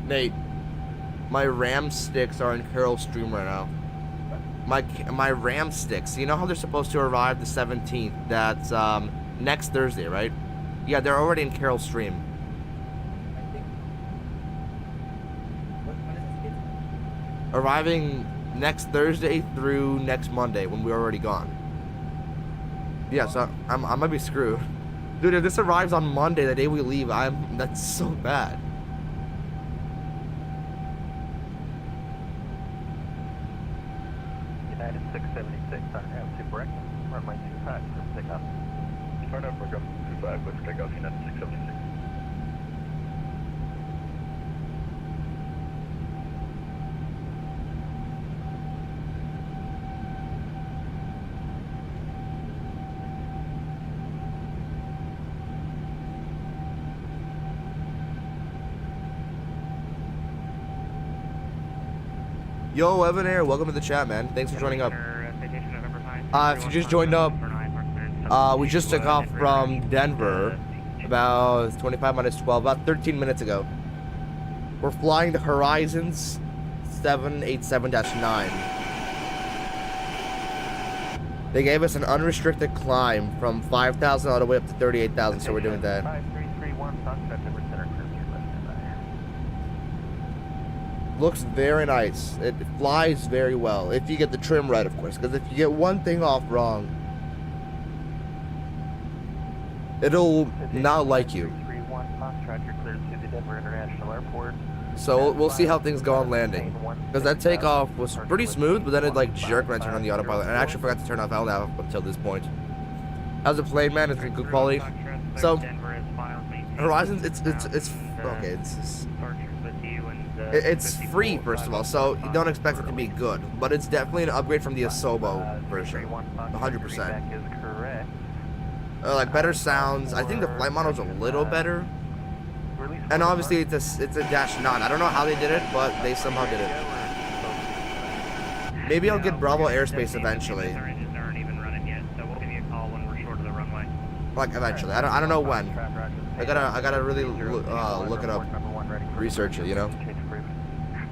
Speaker 1: Nate, my RAM sticks are in Carol Stream right now. My RAM sticks, you know how they're supposed to arrive the 17th? That's next Thursday, right? Yeah, they're already in Carol Stream. Arriving next Thursday through next Monday when we're already gone. Yeah, so I might be screwed. Dude, if this arrives on Monday, the day we leave, that's so bad.
Speaker 3: United 676 on route to Brecken, runway 25 for pickup.
Speaker 4: Turn up, Brecken 25, let's take off United 676.
Speaker 1: Yo, Evan Air, welcome to the chat, man. Thanks for joining up. If you just joined up, we just took off from Denver about 25 minus 12, about 13 minutes ago. We're flying the Horizons 787-9. They gave us an unrestricted climb from 5,000 all the way up to 38,000, so we're doing that.
Speaker 3: 5331, Sunset Denver Center, clear to left standby.
Speaker 1: Looks very nice. It flies very well if you get the trim right, of course, because if you get one thing off wrong, it'll not like you.
Speaker 3: 331, Foxtrot, you're cleared to the Denver International Airport.
Speaker 1: So we'll see how things go on landing, because that takeoff was pretty smooth, but then it like jerked when I turned on the autopilot, and I actually forgot to turn off LNAV until this point. How's the plane, man? It's in good quality. So Horizons, it's okay. It's free, first of all, so you don't expect it to be good, but it's definitely an upgrade from the Asobo version, 100%. Like better sounds. I think the flight model's a little better, and obviously it's a dash 9. I don't know how they did it, but they somehow did it. Maybe I'll get Bravo airspace eventually. Like eventually. I don't know when. I gotta really look it up, research it, you know.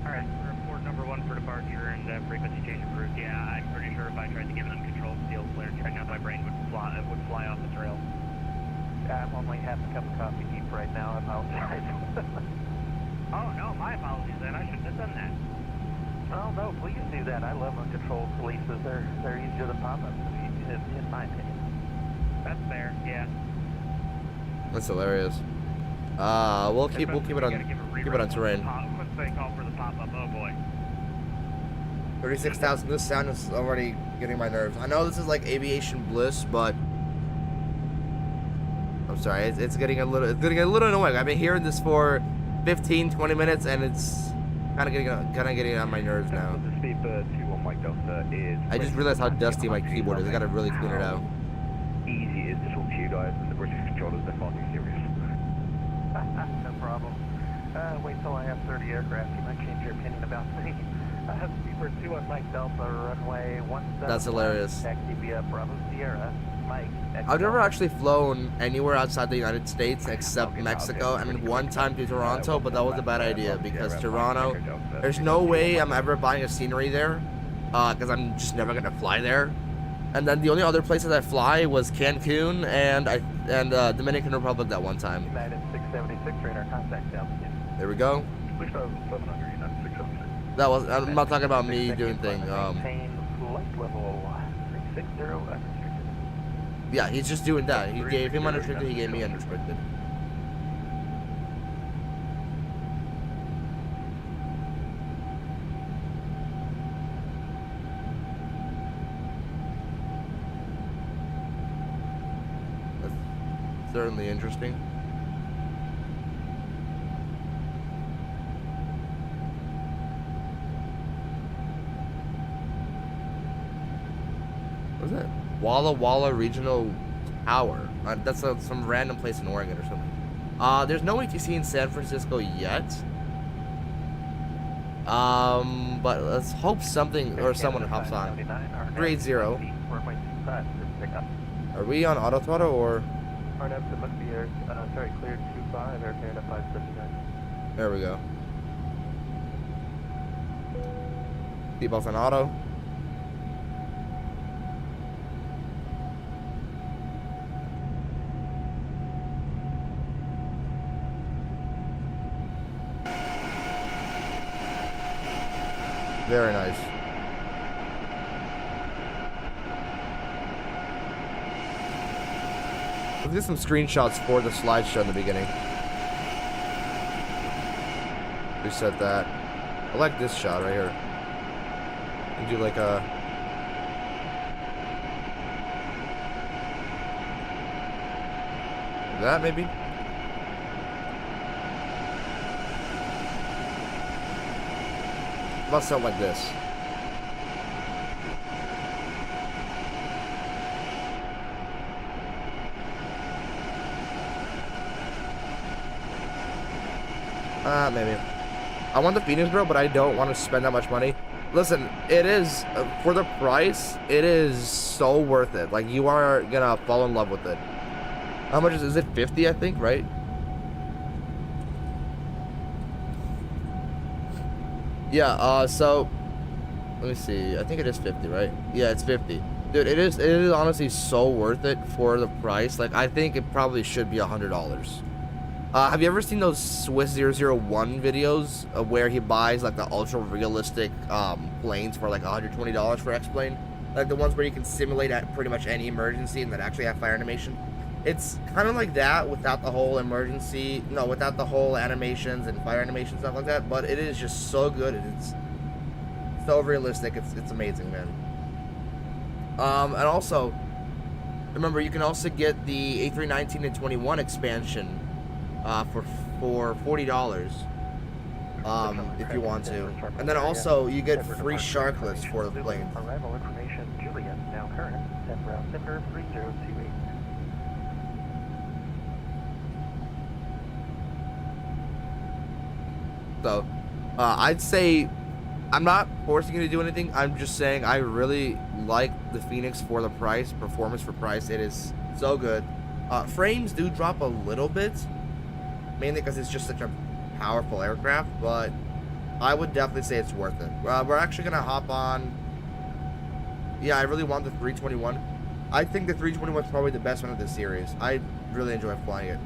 Speaker 5: Alright, report number 1 for departure and frequency change approved. Yeah, I'm pretty sure if I tried to give it uncontrolled field clearance right now, my brain would fly off the trail.
Speaker 3: I'm only half a cup of coffee deep right now, I apologize.
Speaker 5: Oh no, my apologies then, I shouldn't have done that.
Speaker 3: Oh no, please do that. I love uncontrolled releases. They're easier to pop up, in my opinion.
Speaker 5: That's fair, yeah.
Speaker 1: That's hilarious. We'll keep it on terrain.
Speaker 5: Quick thing call for the pop-up, oh boy.
Speaker 1: 36,000. This sound is already getting my nerves. I know this is like aviation bliss, but I'm sorry, it's getting a little annoying. I've been hearing this for 15-20 minutes, and it's kind of getting on my nerves now. I just realized how dusty my keyboard is. I gotta really clean it out.
Speaker 2: Easy is to talk to you guys, and the British controllers, they're far too serious.
Speaker 3: No problem. Wait till I have 30 aircraft. You might change your opinion about me. Speedbird 2 on Mike Delta, runway 17.
Speaker 1: That's hilarious.
Speaker 3: Taxi via Bravo Sierra, Mike.
Speaker 1: I've never actually flown anywhere outside the United States except Mexico, and one time to Toronto, but that was a bad idea because Toronto, there's no way I'm ever buying a scenery there, because I'm just never gonna fly there. And then the only other places I fly was Cancun and Dominican Republic that one time.
Speaker 3: United 676, radar contact altitude.
Speaker 1: There we go. That was. I'm not talking about me doing thing.
Speaker 3: Maintain flight level 360 unrestricted.
Speaker 1: Yeah, he's just doing that. He gave him unrestricted. He gave me unrestricted. That's certainly interesting. What's that? Walla Walla Regional Tower. That's some random place in Oregon or something. There's no ATC in San Francisco yet. But let's hope something or someone hops on. 380. Are we on auto throttle or?
Speaker 3: RNF, it must be air, sorry, cleared 25, Air Canada 579.
Speaker 1: There we go. Seatbelts on auto. Very nice. Let's get some screenshots for the slideshow in the beginning. Reset that. I like this shot right here. And do like a... that maybe? About something like this. Maybe. I want the Phoenix, bro, but I don't want to spend that much money. Listen, it is, for the price, it is so worth it. Like, you are gonna fall in love with it. How much is it? 50, I think, right? Yeah, so, let me see. I think it is 50, right? Yeah, it's 50. Dude, it is honestly so worth it for the price. Like, I think it probably should be $100. Have you ever seen those Swiss 001 videos where he buys like the ultra realistic planes for like $120 for X-plane? Like the ones where you can simulate at pretty much any emergency and that actually have fire animation. It's kind of like that without the whole emergency, no, without the whole animations and fire animation stuff like that. But it is just so good. It's so realistic. It's amazing, man. And also, remember you can also get the A319 and 21 expansion. For $40, if you want to, and then also you get free sharklets for the plane.
Speaker 3: Arrival information, Juliet, now current, send route center 3028.
Speaker 1: So, I'd say I'm not forcing you to do anything. I'm just saying I really like the Phoenix for the price, performance for price. It is so good. Frames do drop a little bit. Mainly because it's just such a powerful aircraft, but I would definitely say it's worth it. We're actually going to hop on... Yeah, I really want the 321. I think the 321 is probably the best one of this series. I really enjoy flying it.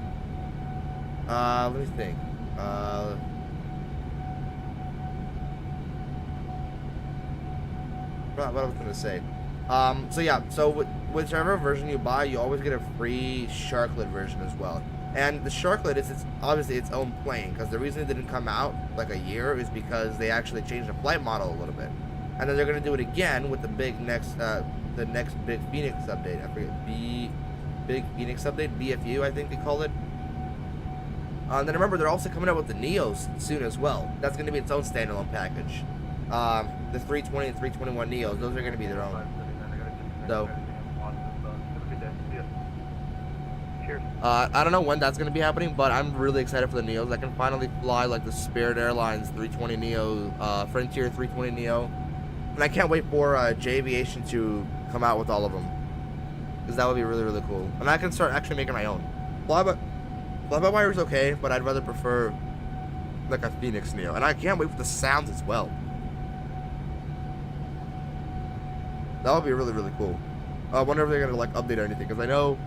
Speaker 1: Let me think. What I was going to say. So yeah, so whichever version you buy, you always get a free sharklet version as well. And the sharklet is obviously its own plane, because the reason it didn't come out like a year is because they actually changed the flight model a little bit, and then they're gonna do it again with the next big Phoenix update. I forget, big Phoenix update, BFU I think they call it. And then remember they're also coming out with the Neos soon as well. That's gonna be its own standalone package. The 320 and 321 Neos, those are gonna be their own. So. I don't know when that's going to be happening, but I'm really excited for the Neos. I can finally fly like the Spirit Airlines 320 Neo, Frontier 320 Neo. And I can't wait for J Aviation to come out with all of them, because that would be really, really cool. And I can start actually making my own. Fly-by-wire is okay, but I'd rather prefer like a Phoenix Neo. And I can't wait for the sounds as well. That would be really, really cool. I wonder if they're going to like update or anything, because I know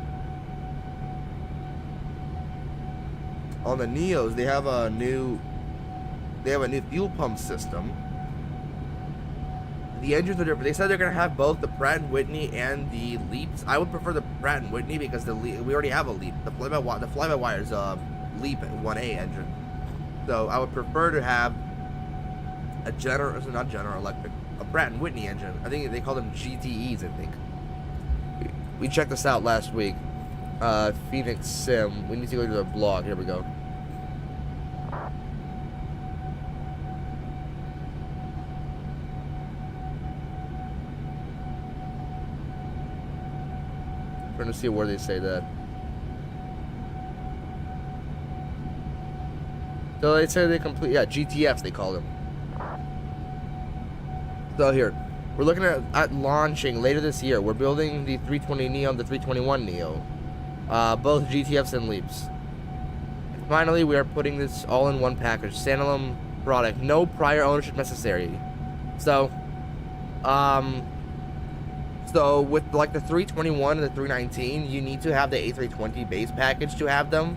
Speaker 1: on the Neos, they have a new fuel pump system. The engines are different. They said they're gonna have both the Pratt & Whitney and the Leaps. I would prefer the Pratt & Whitney because we already have a Leap. The fly-by-wire is a Leap 1A engine. So I would prefer to have a General Electric, a Pratt & Whitney engine. I think they call them GTEs. I think we checked this out last week. Phoenix Sim. We need to go to the blog. Here we go. Trying to see where they say that. So they say they complete, yeah, GTFs they call them. So here, we're looking at launching later this year. We're building the 320 Neo and the 321 Neo, both GTFs and LEAPs. And finally, we are putting this all in one package, standalone product, no prior ownership necessary. So, so with like the 321 and the 319, you need to have the A320 base package to have them.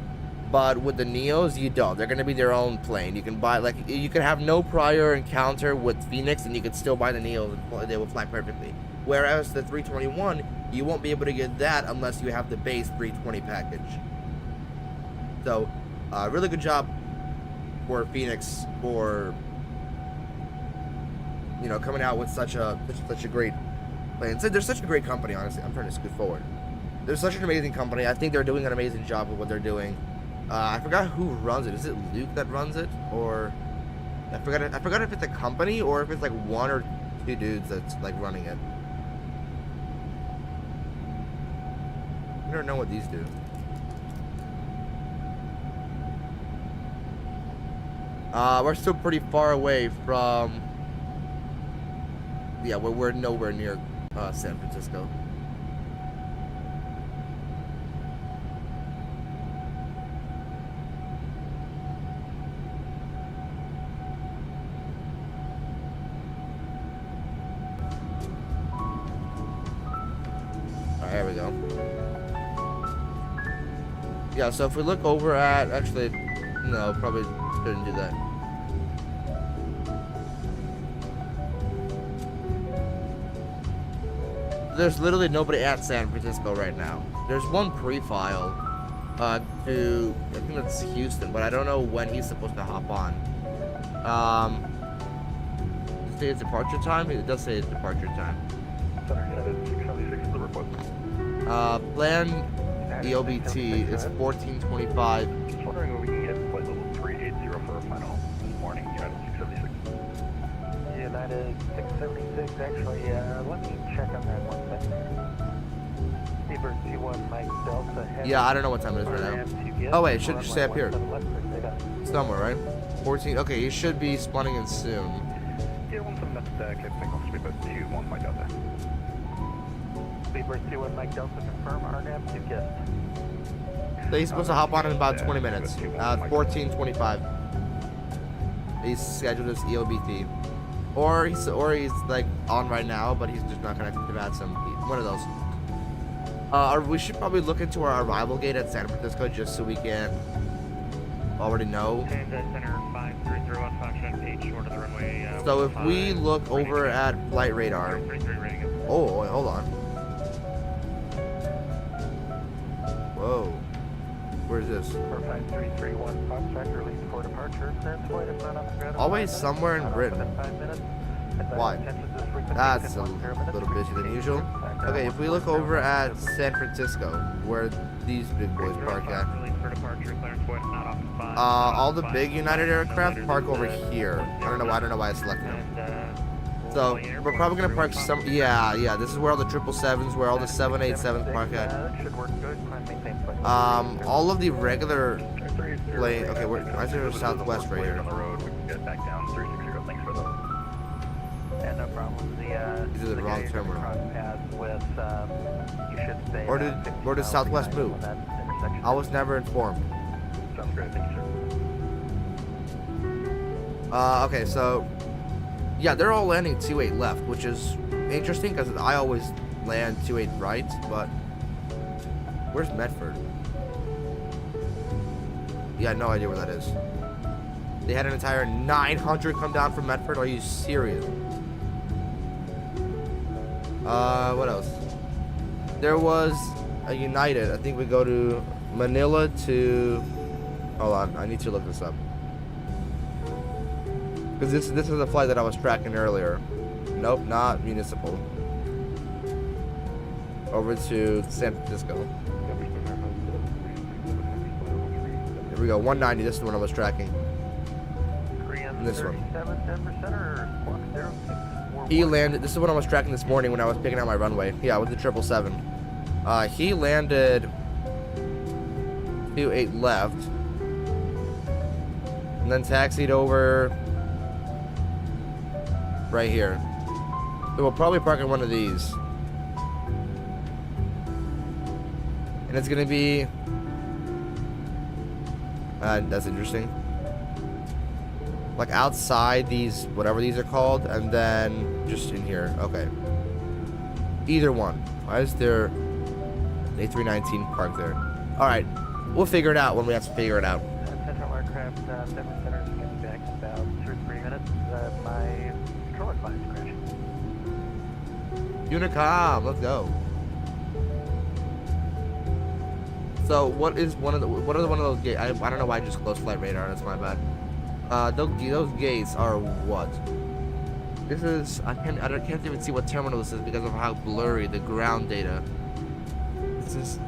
Speaker 1: But with the Neos, you don't. They're gonna be their own plane. You can buy, like, you can have no prior encounter with Phoenix, and you can still buy the Neos, and they will fly perfectly. Whereas the 321, you won't be able to get that unless you have the base 320 package. So, really good job for Phoenix for, you know, coming out with such a great plane. So they're such a great company, honestly. I'm trying to scoot forward. They're such an amazing company. I think they're doing an amazing job of what they're doing. I forgot who runs it. Is it Luke that runs it, or I forgot if it's a company or if it's like one or two dudes that's like running it. I don't know what these do. We're still pretty far away from. Yeah, we're nowhere near San Francisco. There we go. Yeah, so if we look over at, actually, no, probably shouldn't do that. There's literally nobody at San Francisco right now. There's one pre-file to, I think that's Houston, but I don't know when he's supposed to hop on. Does it say it's departure time? It does say it's departure time. Planned EOBT is 1425.
Speaker 2: Just wondering if we can get flight level 380 for a final this morning, United 676.
Speaker 3: United 676, actually, let me check on that one second. Beaver 21 Mike Delta.
Speaker 1: Yeah, I don't know what time it is right now. Oh wait, it should just stay up here. Somewhere, right? 14, okay, he should be spawning in soon.
Speaker 2: Yeah, 17 that's clip signal, Beaver 21 Mike Delta.
Speaker 3: Beaver 21 Mike Delta, confirm RNAV to guest.
Speaker 1: So he's supposed to hop on in about 20 minutes. 14:25. He's scheduled as EOBT. Or he's like on right now, but he's just not connected to VATSIM. One of those. We should probably look into our arrival gate at San Francisco just so we can already know. So if we look over at flight radar. Oh, wait, hold on. Whoa. Where's this?
Speaker 3: 45331 Foxtrot, release for departure.
Speaker 1: Always somewhere in Britain. Why? That's a little busy than usual. Okay, if we look over at San Francisco, where these big boys park at, all the big United aircraft park over here. I don't know why I selected them. So we're probably gonna park some. Yeah. This is where all the 777s, where all the 787s park at. All of the regular plane. Okay, I think we're southwest right here.
Speaker 3: No problem.
Speaker 1: These are the wrong terminal. Or did Southwest move? I was never informed.
Speaker 2: Sounds great, thank you,
Speaker 1: sir. Okay, so yeah, they're all landing 28 left, which is interesting because I always land 28 right, but where's Medford? Yeah, no idea where that is. They had an entire 900 come down from Medford. Are you serious? What else? There was a United. I think we go to Manila to. Hold on, I need to look this up. Because this is the flight that I was tracking earlier. Nope, not municipal. Over to San Francisco. Here we go, 190. This is the one I was tracking. And this one. He landed. This is what I was tracking this morning when I was picking out my runway. Yeah, with the 777. He landed 28 left, and then taxied over right here. So we'll probably park in one of these, and it's gonna be that's interesting. Like outside these, whatever these are called, and then just in here. Okay. Either one. Why is there A319 parked there? Alright. We'll figure it out when we have to figure it out.
Speaker 3: Central Aircraft, Denver Center is getting back in about 2 or 3 minutes. My controller client's crashing.
Speaker 1: Unicom, let's go. So what is one of those gates? I don't know why I just closed flight radar. That's my bad. Those gates are what? This is I can't even see what terminal this is because of how blurry the ground data. This is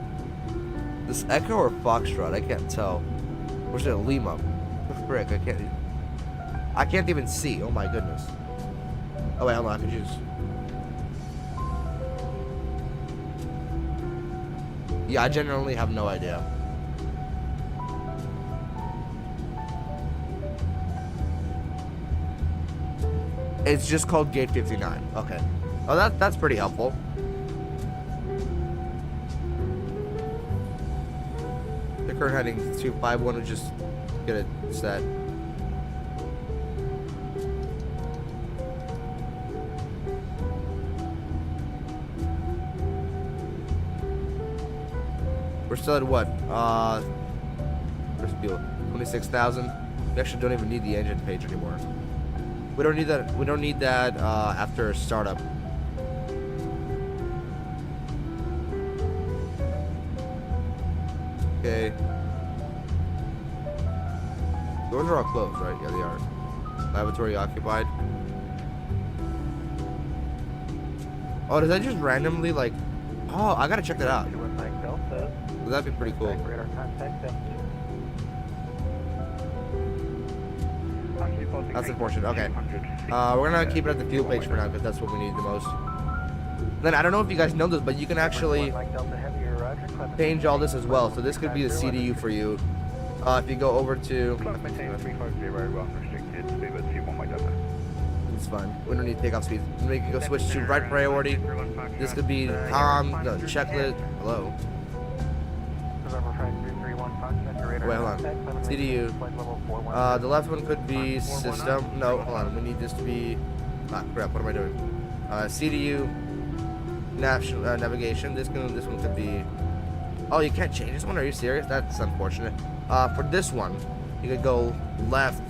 Speaker 1: this Echo or Foxtrot? I can't tell. Or is it a Lima? The frick? I can't even see. Oh my goodness. Oh wait, hold on. I can choose. Yeah, I genuinely have no idea. It's just called Gate 59. Okay. Oh, that's pretty helpful. The current heading 251 would just get it set. We're still at what? First deal, 26,000. We actually don't even need the engine page anymore. We don't need that. We don't need that after startup. Okay. Doors are all closed, right? Yeah, they are. Lavatory occupied. Oh, does that just randomly like? Oh, I gotta check that out. That'd be pretty cool. That's unfortunate. Okay. We're gonna keep it at the fuel page for now because that's what we need the most. Then I don't know if you guys know this, but you can actually change all this as well. So this could be the CDU for you. If you go over to. It's fine. We don't need takeoff speed. We can go switch to right priority. This could be no checklist. Hello. Wait, hold on. CDU. The left one could be system. No, hold on. We need this to be. Ah, crap. What am I doing? CDU. Navigation. This one could be. Oh, you can't change this one? Are you serious? That's unfortunate. For this one, you could go left.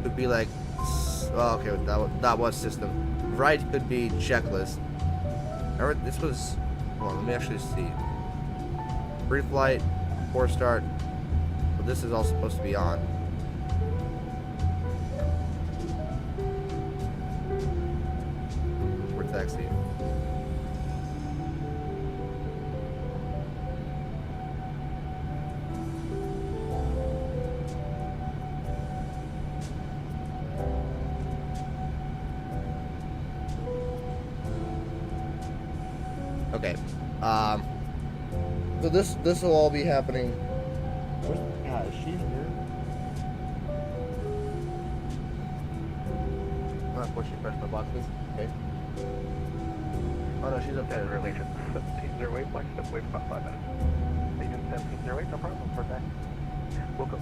Speaker 1: Could be like. Oh, okay. That was system. Right could be checklist. This was. Hold on. Let me actually see. Pre-flight. 4-start. This is all supposed to be on. We're taxiing. Okay. So this will all be happening. Is she here? Not before she pressed my boxes. Okay. Oh no, she's up there.
Speaker 3: Relation 1708, flight step away for about 5 minutes. Agent 1708, no problem. We're back. We'll go.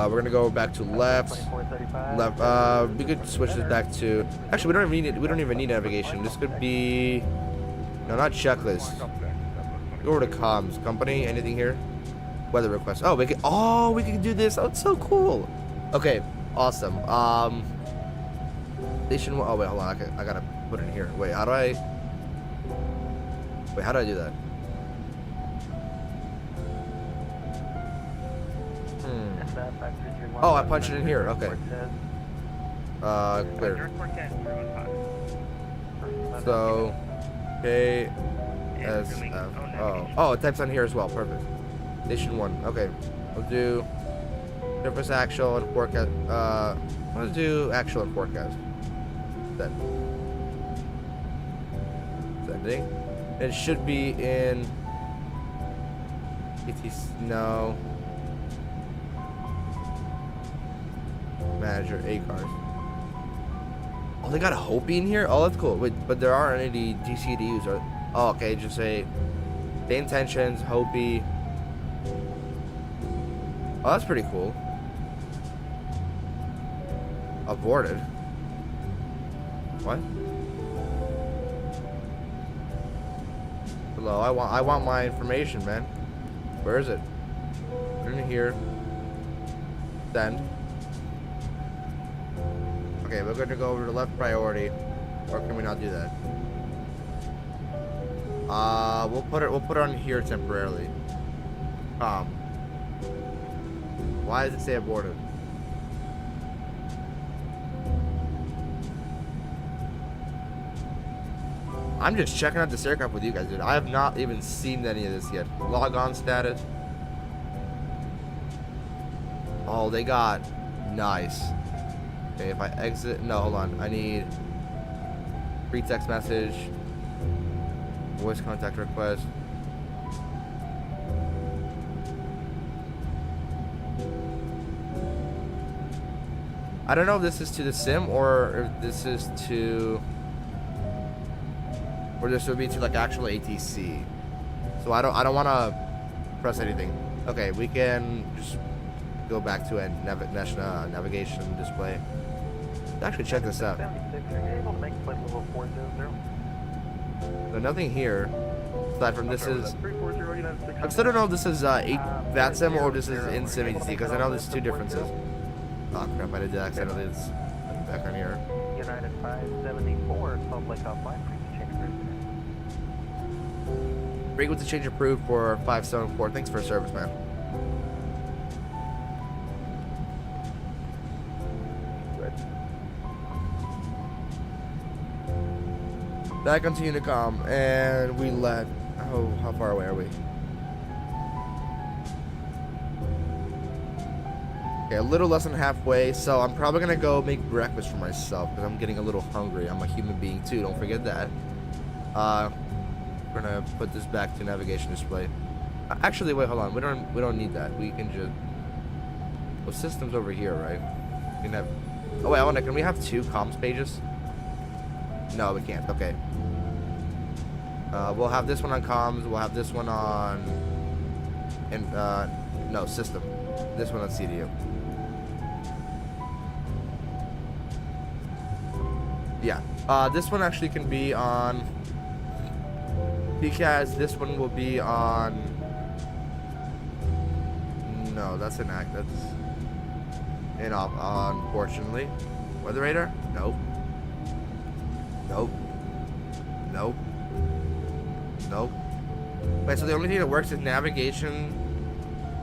Speaker 1: We're gonna go back to left. We could switch this back to. Actually, we don't even need it. We don't even need navigation. This could be. No, not checklist. Go over to comms. Company. Anything here? Weather request. Oh, we can. Oh, we can do this. Oh, it's so cool. Okay, awesome. Station. Oh wait, hold on. I gotta put it in here. Wait, how do I? Wait, how do I do that? Oh, I punched it in here. Okay. Clear. So, KSFO. Oh, it types on here as well. Perfect. Station 1. Okay. We'll do surface actual and forecast. I'm gonna do actual and forecast. Sending. It should be in no. Manager ACARS. Oh, they got a Hopi in here? Oh, that's cool. Wait, but there aren't any GCDUs. Or, oh, okay, just say same tensions, Hopi. Oh, that's pretty cool. Aborted. What? Hello, I want my information, man. Where is it? Put it in here. Send. Okay, we're gonna go over to left priority, or can we not do that? We'll put it on here temporarily. Why does it say aborted? I'm just checking out this aircraft with you guys, dude. I have not even seen any of this yet. Log on status. Oh, they got nice. Okay, if I exit, no, hold on. I need free text message, voice contact request. I don't know if this is to the sim or if this is to, or this would be to like actual ATC. So I don't want to press anything. Okay, we can just go back to a navigation display. Actually, check this out. So nothing here aside from this is. I still don't know if this is VATSIM or if this is in sim ATC because I know there's two differences. Oh crap! I did that accidentally. It's back on here.
Speaker 3: United 574, Salt Lake offline.
Speaker 1: Frequency change approved for 574. Thanks for service, man. Good. Back onto Unicom, and we let. Oh, how far away are we? Okay, a little less than halfway. So I'm probably gonna go make breakfast for myself because I'm getting a little hungry. I'm a human being too. Don't forget that. We're gonna put this back to navigation display. Actually, wait, hold on. We don't need that. We can just. Well, systems over here, right? We can have. Oh wait, I wonder. Can we have two comms pages? No, we can't. Okay. We'll have this one on comms. We'll have this one on. And no system. This one on CDU. Yeah. This one actually can be on. Because this one will be on. No, that's an act. That's an off. Unfortunately, weather radar. Nope. Nope. Nope. Nope. Wait. So the only thing that works is navigation,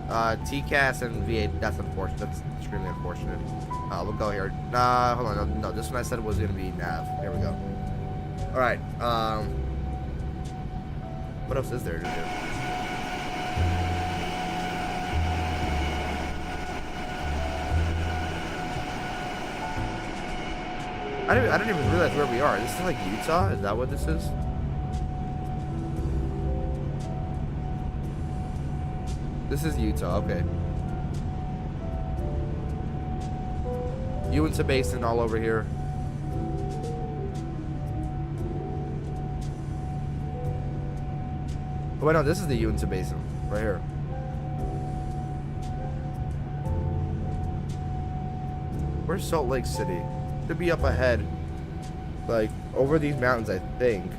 Speaker 1: TCAS, and V8. That's unfortunate. That's extremely unfortunate. We'll go here. Hold on. No, this one I said was gonna be nav. Here we go. All right. What else is there to do? I didn't even realize where we are. This is like Utah? Is that what this is? This is Utah, okay. Uinta Basin all over here. Oh, wait, no, this is the Uinta Basin, right here. Where's Salt Lake City? Should be up ahead. Like, over these mountains, I think.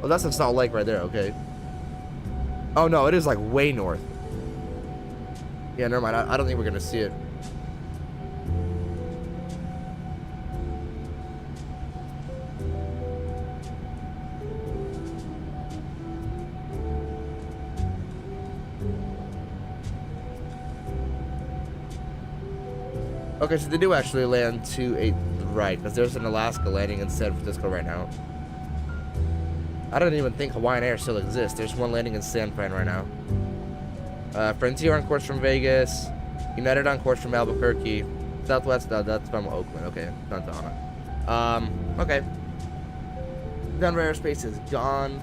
Speaker 1: Oh, that's in Salt Lake right there, okay. Oh, no, it is, like, way north. Yeah, never mind. I don't think we're gonna see it. Okay, so they do actually land to a right, because there's an Alaska landing in San Francisco right now. I don't even think Hawaiian Air still exists. There's one landing in San Fran right now. Frontier on course from Vegas. United on course from Albuquerque. Southwest, that's from Oakland. Okay, Santa Ana. Okay. Denver airspace is gone.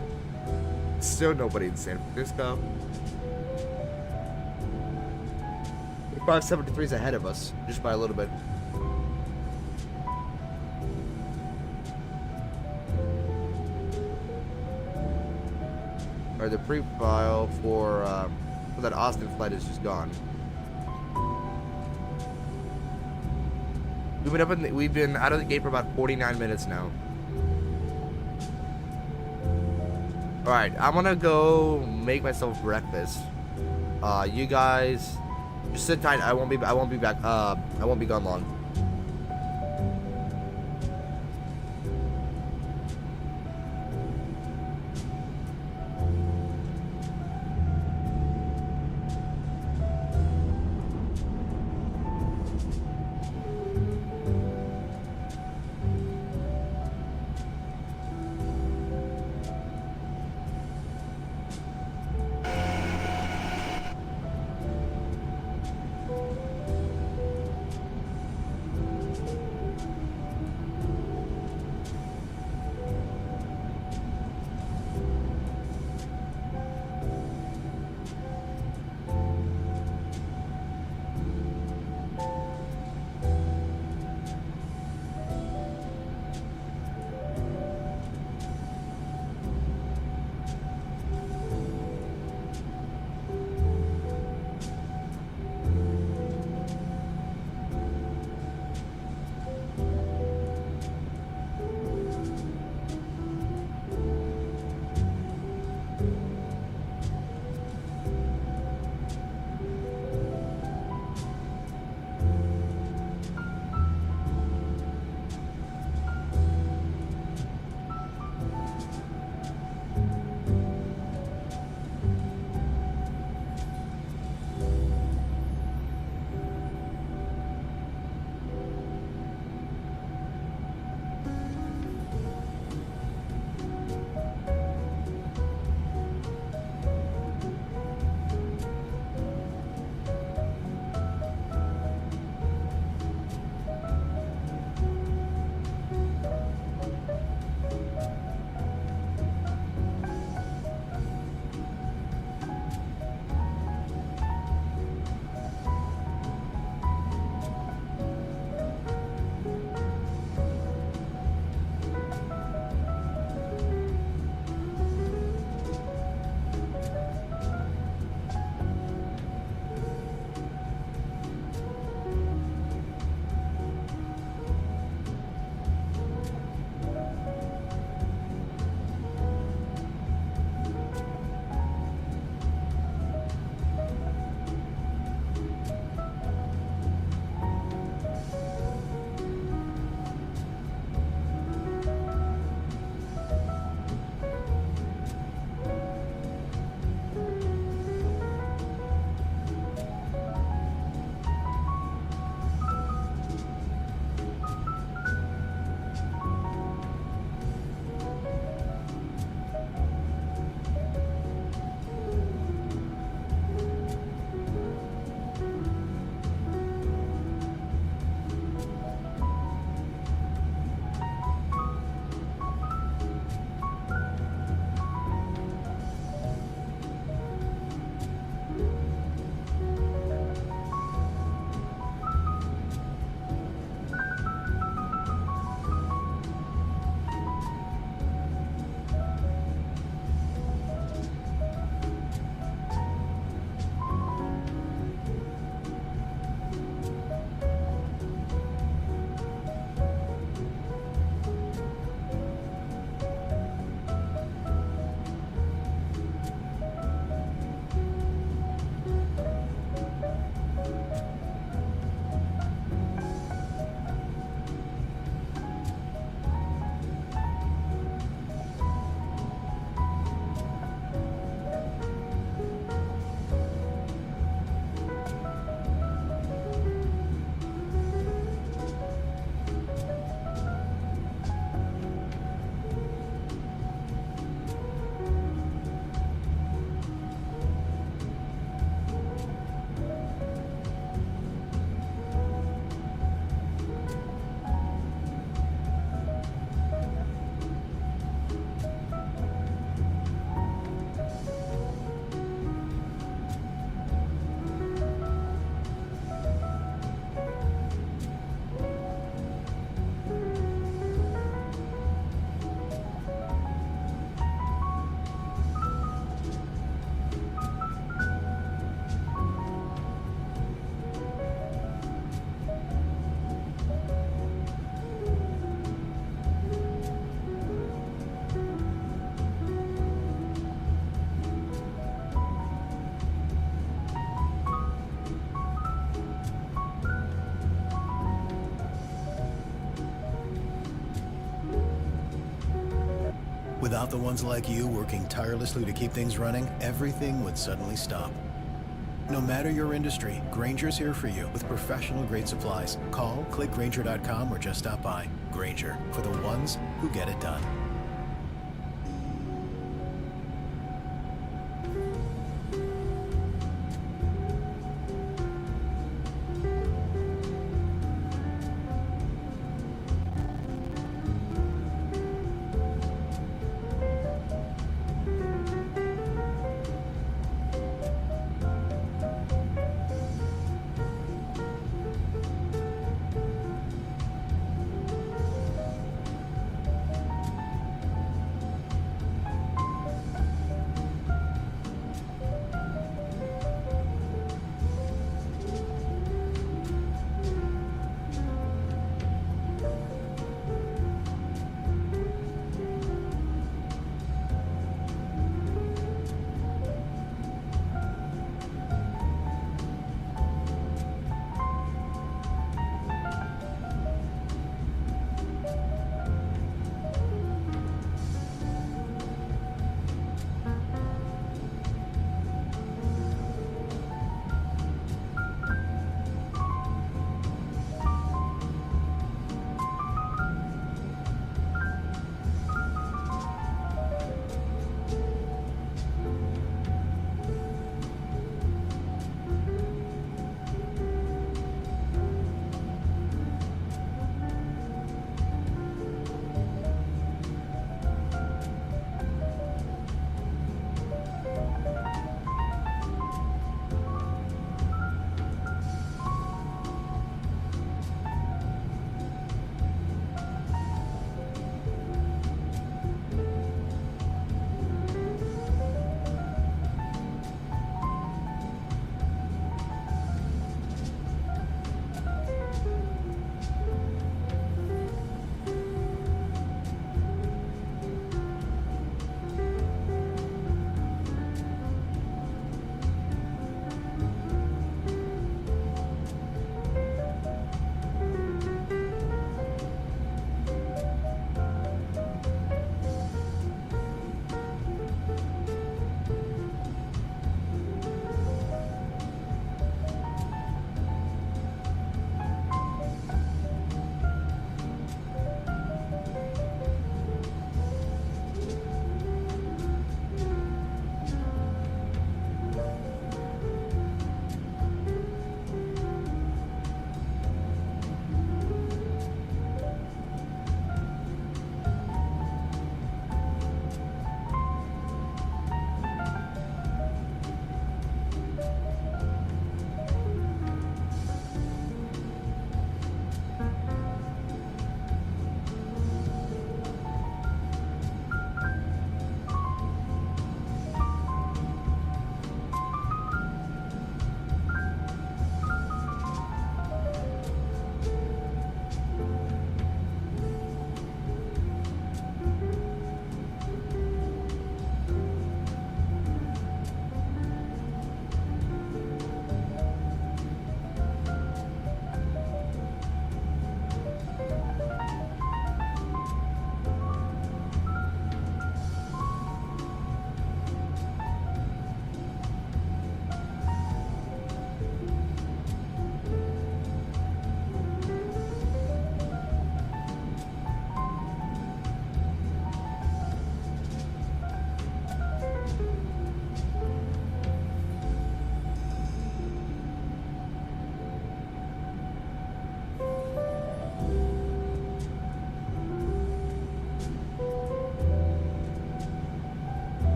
Speaker 1: Still nobody in San Francisco. 573 is ahead of us, just by a little bit. Or the pre-file for that Austin flight is just gone. We've been out of the gate for about 49 minutes now. All right, I'm gonna go make myself breakfast. You guys just sit tight. I won't be back. I won't be gone long.
Speaker 6: Without the ones like you working tirelessly to keep things running, everything would suddenly stop. No matter your industry, Grainger's here for you with professional-grade supplies. Call, click Grainger.com, or just stop by. Grainger, for the ones who get it done.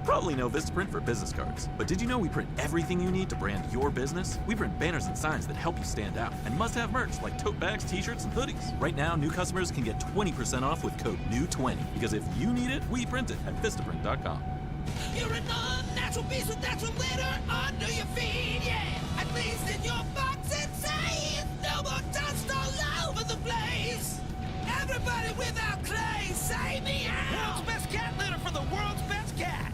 Speaker 7: probably know Vistaprint for business cards. But did you know we print everything you need to brand your business? We print banners and signs that help you stand out, and must-have merch like tote bags, t-shirts, and hoodies. Right now, new customers can get 20% off with code NEW20, because if you need it, we print it at Vistaprint.com.
Speaker 8: You're an unnatural beast with natural litter under your feet, yeah. At least in your box inside, no more dust all over the place. Everybody without clay, say me out. World's best cat litter for the world's best cat.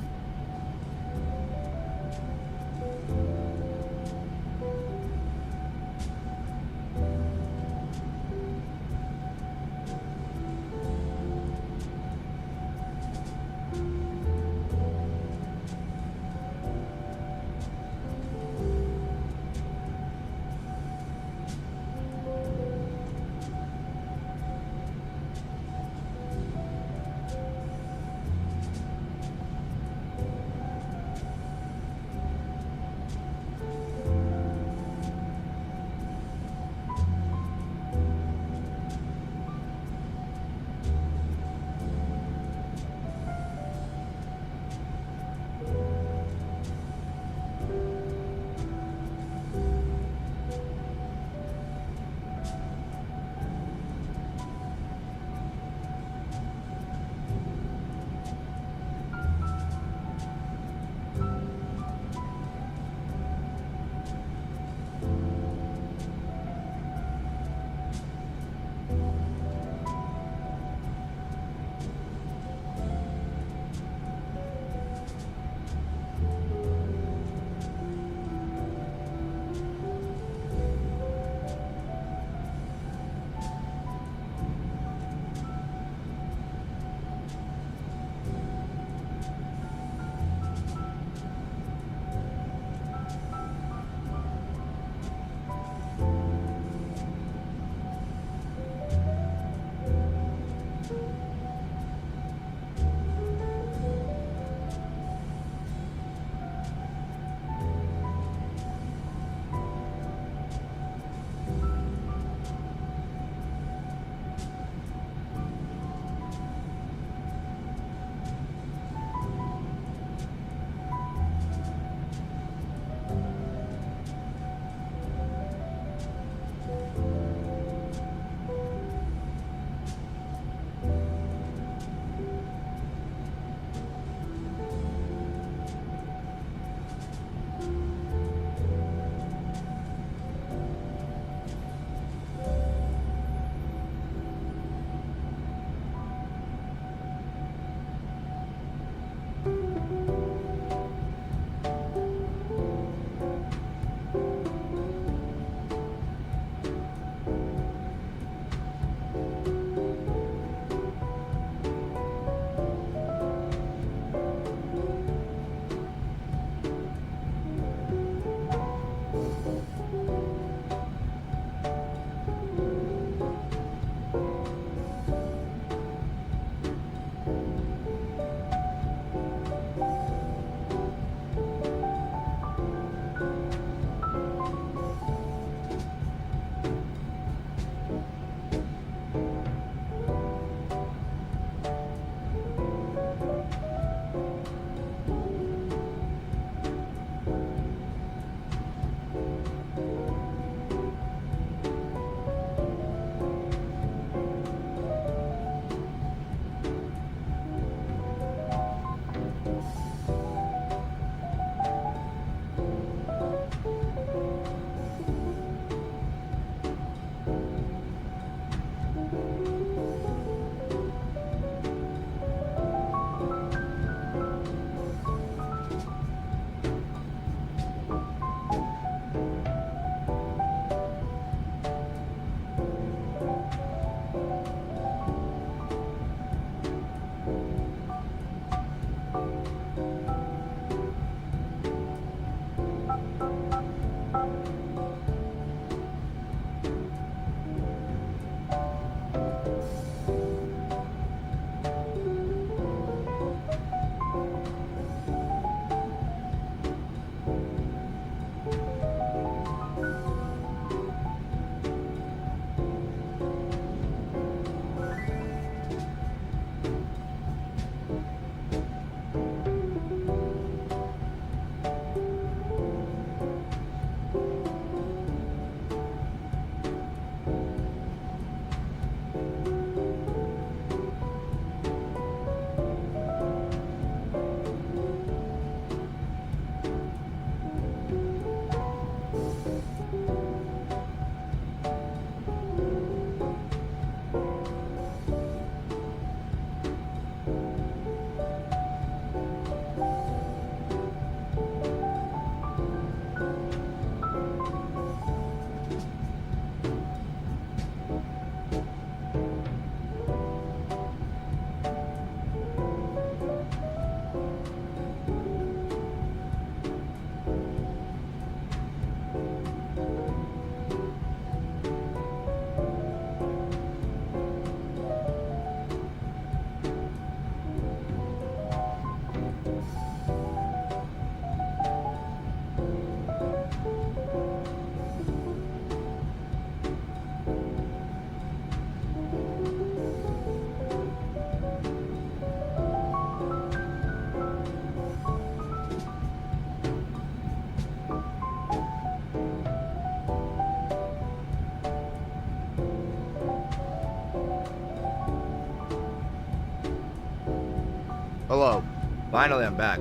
Speaker 1: Hello. Finally, I'm back.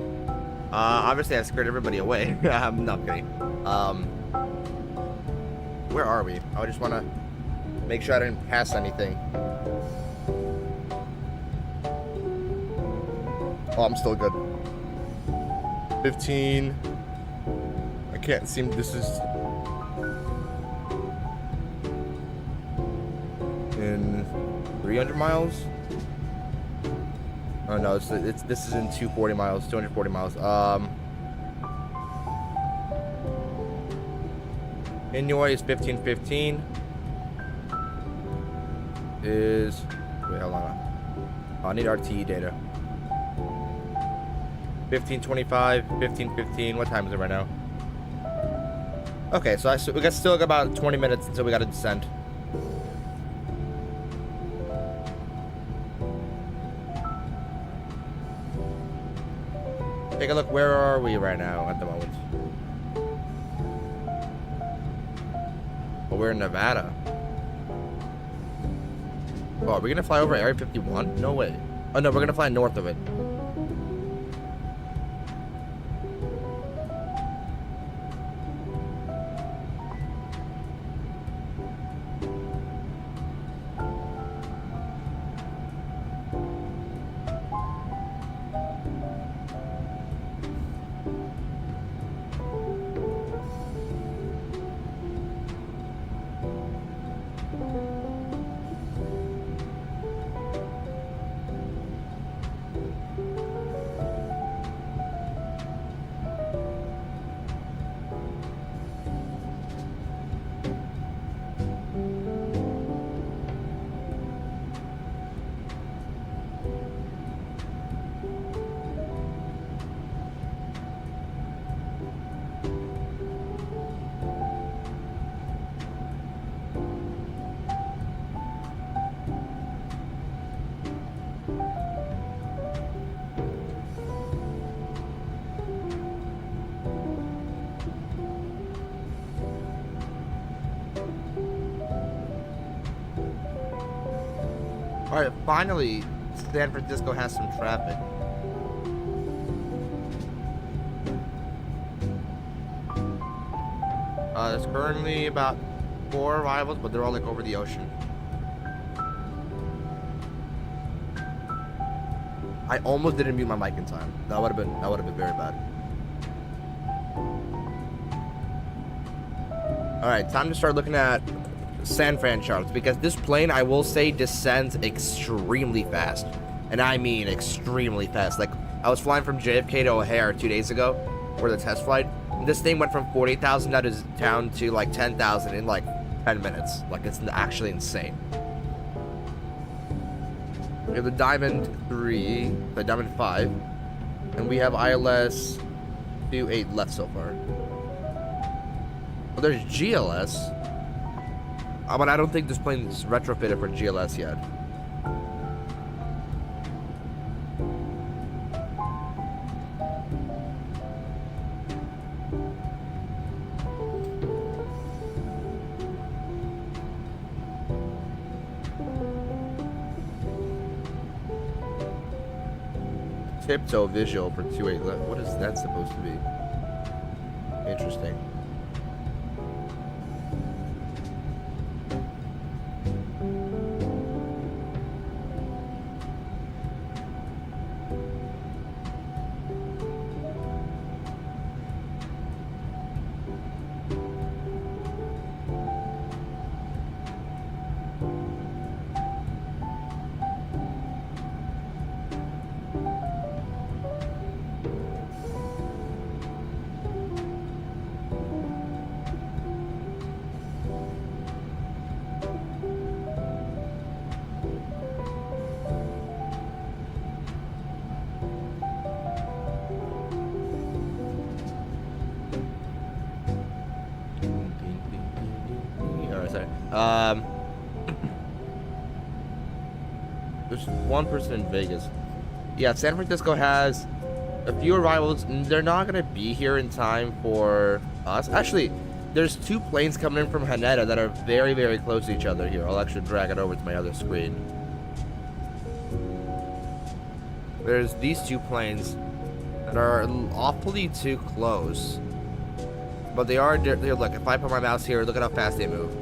Speaker 1: Obviously, I scared everybody away. I'm not kidding. Where are we? I just want to make sure I didn't pass anything. Oh, I'm still good. 15. I can't seem. This is in 300 miles. Oh no, this is in 240 miles, 240 miles. Inouye is 1515. Is wait, hold on. I need RTE data. 1525, 1515. What time is it right now? Okay, so we got still got about 20 minutes until we got to descend. Take a look. Where are we right now at the moment? Well, we're in Nevada. Oh, are we gonna fly over Area 51? No way. Oh no, we're gonna fly north of it. Alright, finally, San Francisco has some traffic. There's currently about 4 arrivals, but they're all like over the ocean. I almost didn't mute my mic in time. That would have been very bad. Alright, time to start looking at San Fran charts, because this plane, I will say, descends extremely fast. And I mean extremely fast. Like, I was flying from JFK to O'Hare 2 days ago for the test flight. This thing went from 40,000 down to like 10,000 in like 10 minutes. Like, it's actually insane. We have the Diamond 3, the Diamond 5, and we have ILS 28 left so far. Well, there's GLS. But I don't think this plane is retrofitted for GLS yet. Tiptoe visual for 28 left. What is that supposed to be? Interesting. There's one person in Vegas. Yeah, San Francisco has a few arrivals. They're not gonna be here in time for us. Actually, there's 2 planes coming in from Haneda that are very, very close to each other here. I'll actually drag it over to my other screen. there's these two planes that are awfully too close. But they're look, if I put my mouse here, look at how fast they move.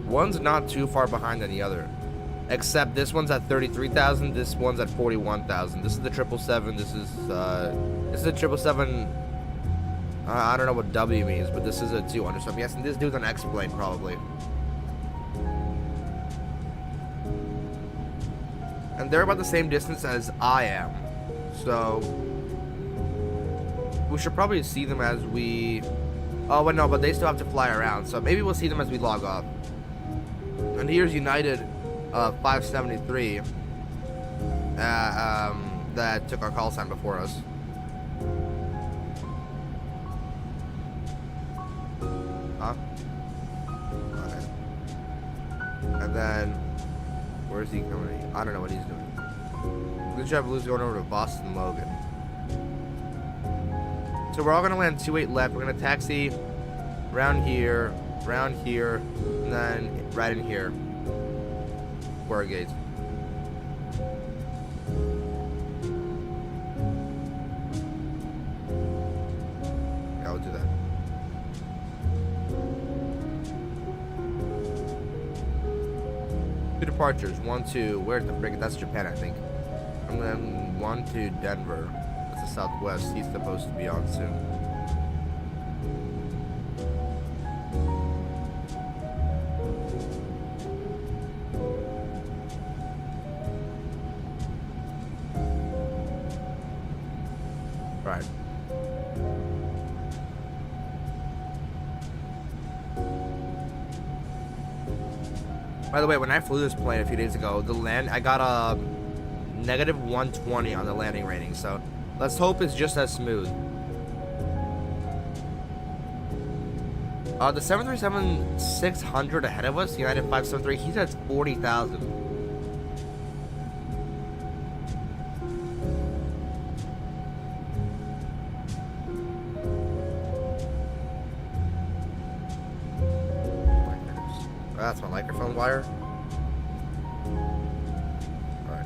Speaker 1: One's not too far behind than the other. Except this one's at 33,000, this one's at 41,000. This is the 777, this is a 777, I don't know what W means, but this is a 200, so I'm guessing this dude's an X-plane, probably. And they're about the same distance as I am, so we should probably see them as we... Oh, but no, but they still have to fly around, so maybe we'll see them as we log off. And here's United 573 that took our call sign before us. Huh? Okay. And then, where's he coming? I don't know what he's doing. Blue JetBlue's going over to Boston Logan. So we're all gonna land 28 left. We're gonna taxi around here, and then right in here. Where our gates. Yeah, I'll do that. Two departures. 1 to where's the friggin'? That's Japan, I think. And then 1 to Denver. That's the Southwest. He's supposed to be on soon. Right. By the way, when I flew this plane a few days ago, I got a negative 120 on the landing rating, so let's hope it's just as smooth. The 737-600 ahead of us, United 573, he's at 40,000. That's my microphone wire. Alright.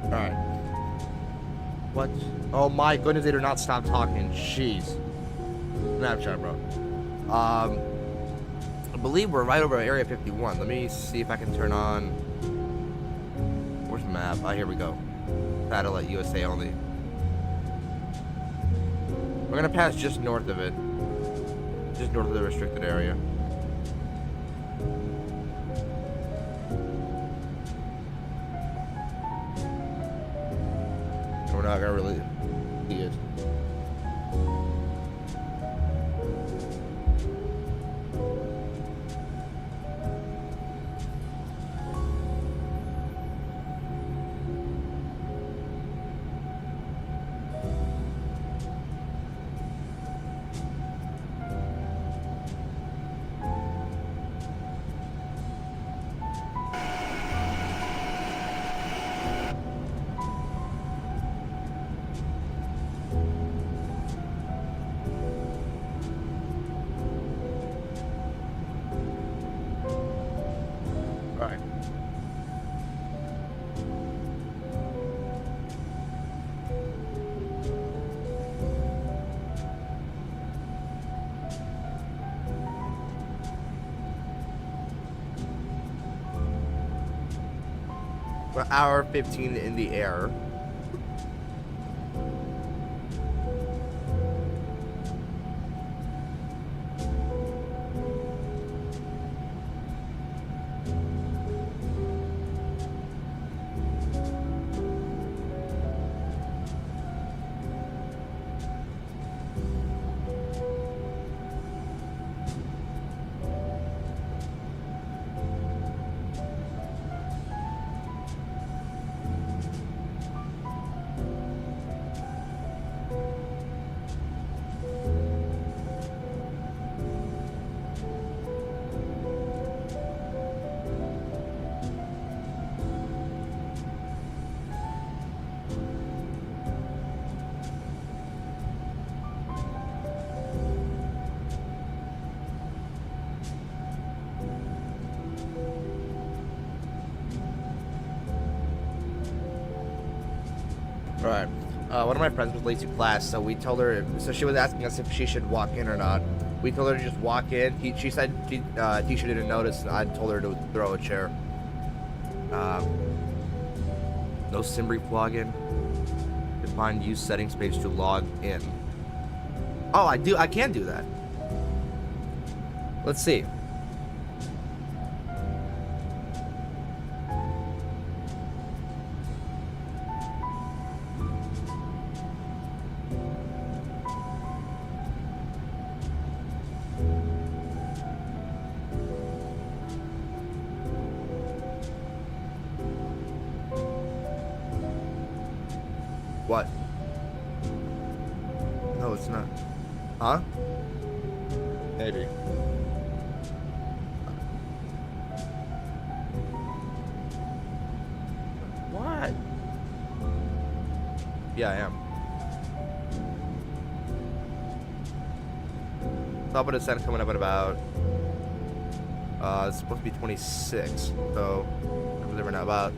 Speaker 1: Alright. What? Oh my goodness, they do not stop talking. Jeez. Snapchat, bro. I believe we're right over Area 51. Let me see if I can turn on... Where's the map? Ah, here we go. Satellite USA only. We're gonna pass just north of it. Just north of the restricted area. We're not gonna really see it. Right. We're hour 15 in the air. Alright. One of my friends was late to class, so we told her, so she was asking us if she should walk in or not. We told her to just walk in. She said Tisha didn't notice, and I told her to throw a chair. No Simbrief login. Define use settings page to log in. Oh, I can do that. Let's see. What? No, it's not. Huh? Maybe. What? Yeah, I am. Top of the descent coming up at about it's supposed to be 26. So I'm delivering now about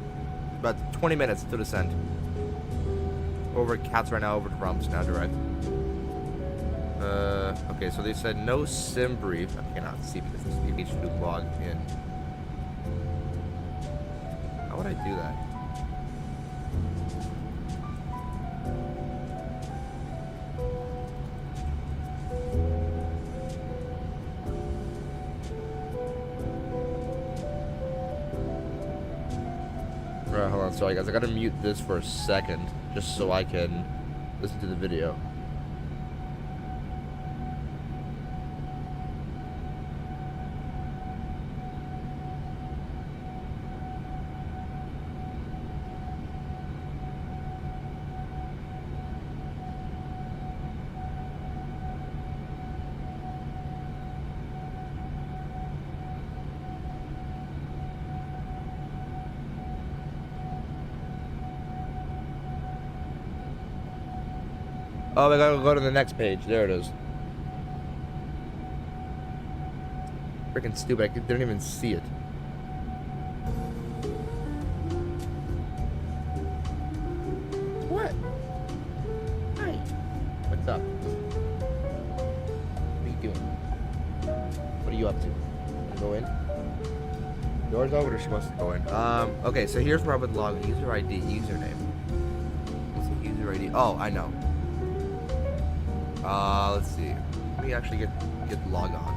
Speaker 1: 20 minutes to descent. Over Cats right now, over to Rumps now, direct. Okay, so they said no sim brief. I cannot see because this is page to log in. How would I do that? Alright, hold on. Sorry, guys. I gotta mute this for a second just so I can listen to the video. Oh, I gotta go to the next page. There it is. Freaking stupid. I didn't even see it. What? Hi. What's up? What are you doing? What are you up to? Go in? Doors over or she wants to go in? Okay, so here's where I would log user ID, username. What's the user ID? Oh, I know. Let's see. Let me actually get log on.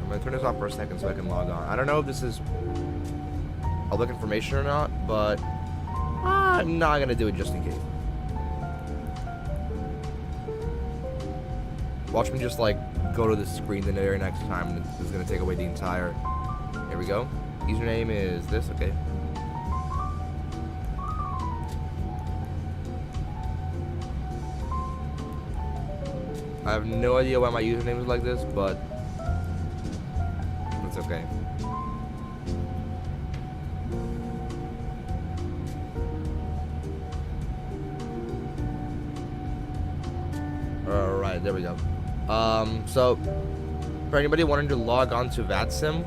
Speaker 1: I'm gonna turn this off for a second so I can log on. I don't know if this is public information or not, but I'm not gonna do it just in case. Watch me just like go to the screen the very next time, and this is gonna take away the entire. Here we go. Username is this, okay. I have no idea why my username is like this, but it's okay. Alright, there we go. So for anybody wanting to log on to VATSIM,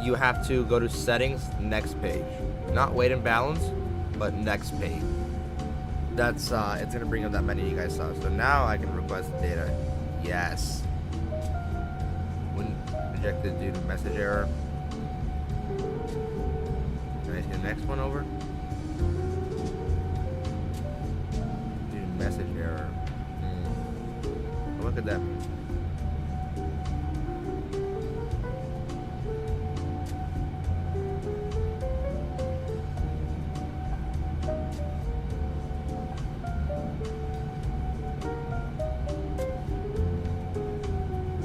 Speaker 1: you have to go to settings, next page. Not weight and balance, but next page. That's it's gonna bring up that menu you guys saw. So now I can request data. Yes. When rejected due to message error. Can I see the next one over? Due to message error. What could that mean?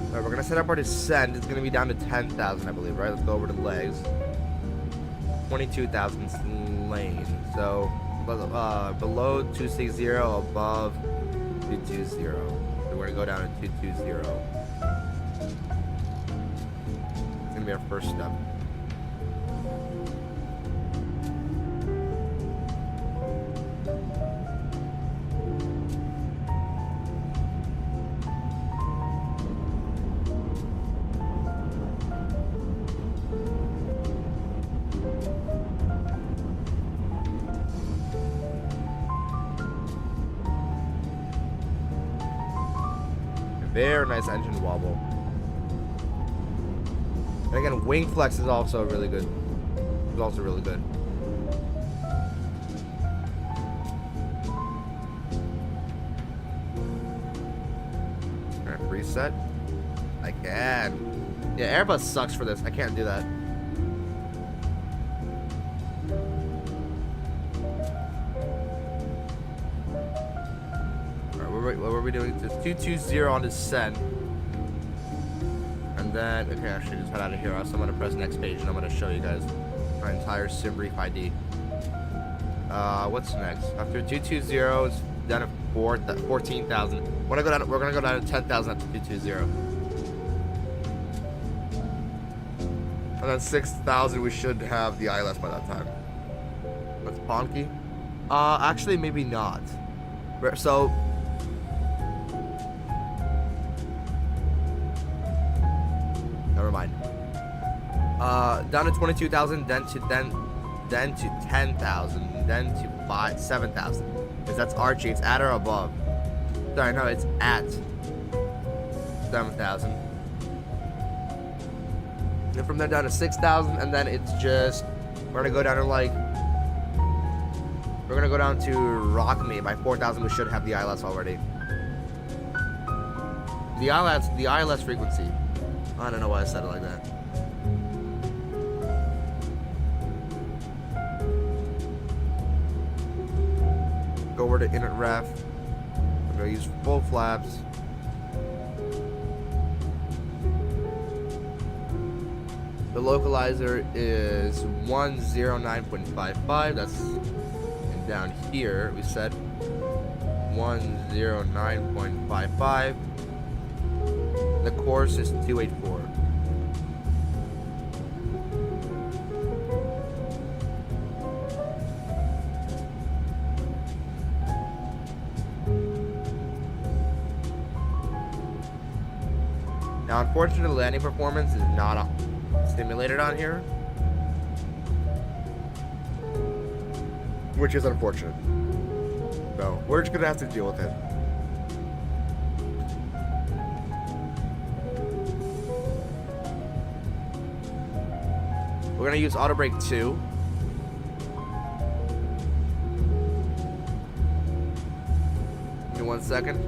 Speaker 1: Alright, we're gonna set up our descent. It's gonna be down to 10,000, I believe, right? Let's go over to legs. 22,000 lane. So below 260, above 220. We're gonna go down to 220. It's gonna be our first step. Very nice engine wobble. And again, wing flex is also really good. It's also really good. Alright, reset. I can. Yeah, Airbus sucks for this. I can't do that. Alright, what were we doing? It's 220 on descent. And then, okay, actually, just head out of here. So I'm going to press next page, and I'm going to show you guys my entire sim brief ID. What's next? After 220, it's down to 14,000. We're going to go down to 10,000 after 220. And then 6,000, we should have the ILS by that time. What's Ponky? Actually, maybe not. So, never mind. Down to 22,000, then to 10,000, then to 7,000. Because that's Archie. It's at or above. Sorry, no, it's at 7,000. And from there down to 6,000, and then it's just we're gonna go down to Rock Me by 4,000. We should have the ILS already. The ILS frequency. I don't know why I said it like that. Go over to inlet ref. I'm gonna use full flaps. The localizer is 109.55. That's and down here we said 109.55. The course is 284. Now, unfortunately, landing performance is not simulated on here, which is unfortunate. So we're just gonna have to deal with it. We're gonna use auto brake 2. Give me 1 second.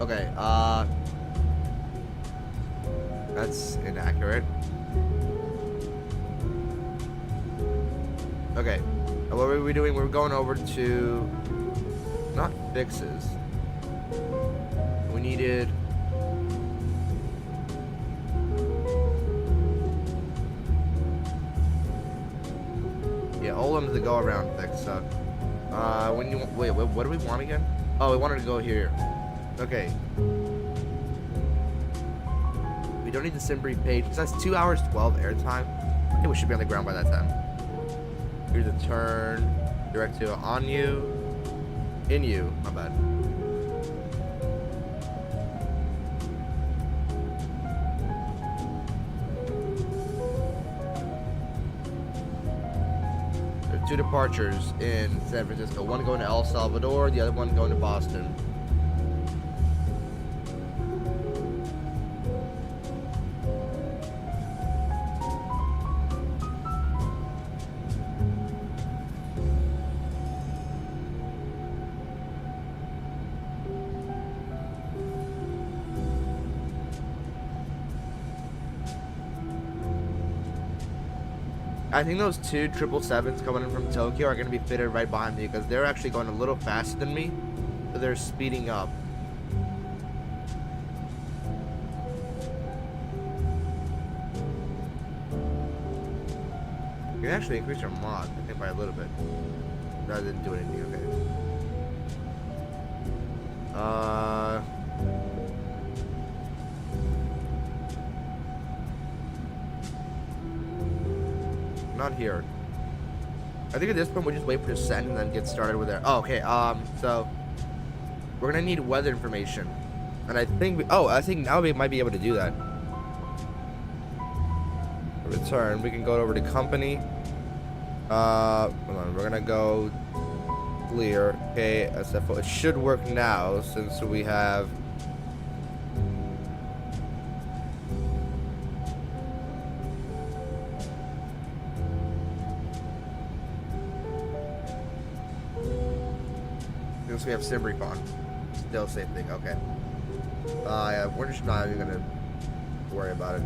Speaker 1: Okay, that's inaccurate. Okay, what were we doing? We're going over to, not fixes. We needed, yeah, Olam's the go around fix. So, when you wait, what do we want again? Oh, we wanted to go here. Okay. We don't need the sim brief page. It says 2 hours 12 airtime. I think we should be on the ground by that time. Here's a turn. Direct to on you. In you. My bad. There are 2 departures in San Francisco. One going to El Salvador, the other one going to Boston. I think those two 777s coming in from Tokyo are going to be fitted right behind me because they're actually going a little faster than me. So they're speeding up. You can actually increase your mod, I think, by a little bit. That didn't do anything, okay. Not here. I think at this point we'll just wait for descent and then get started with it. Oh, okay. So we're gonna need weather information, and I think I think now we might be able to do that. Return. We can go over to company. Hold on. We're gonna go clear KSFO. It should work now since we have. We have sim recon. Still same thing. Okay. Yeah, we're just not even gonna worry about it.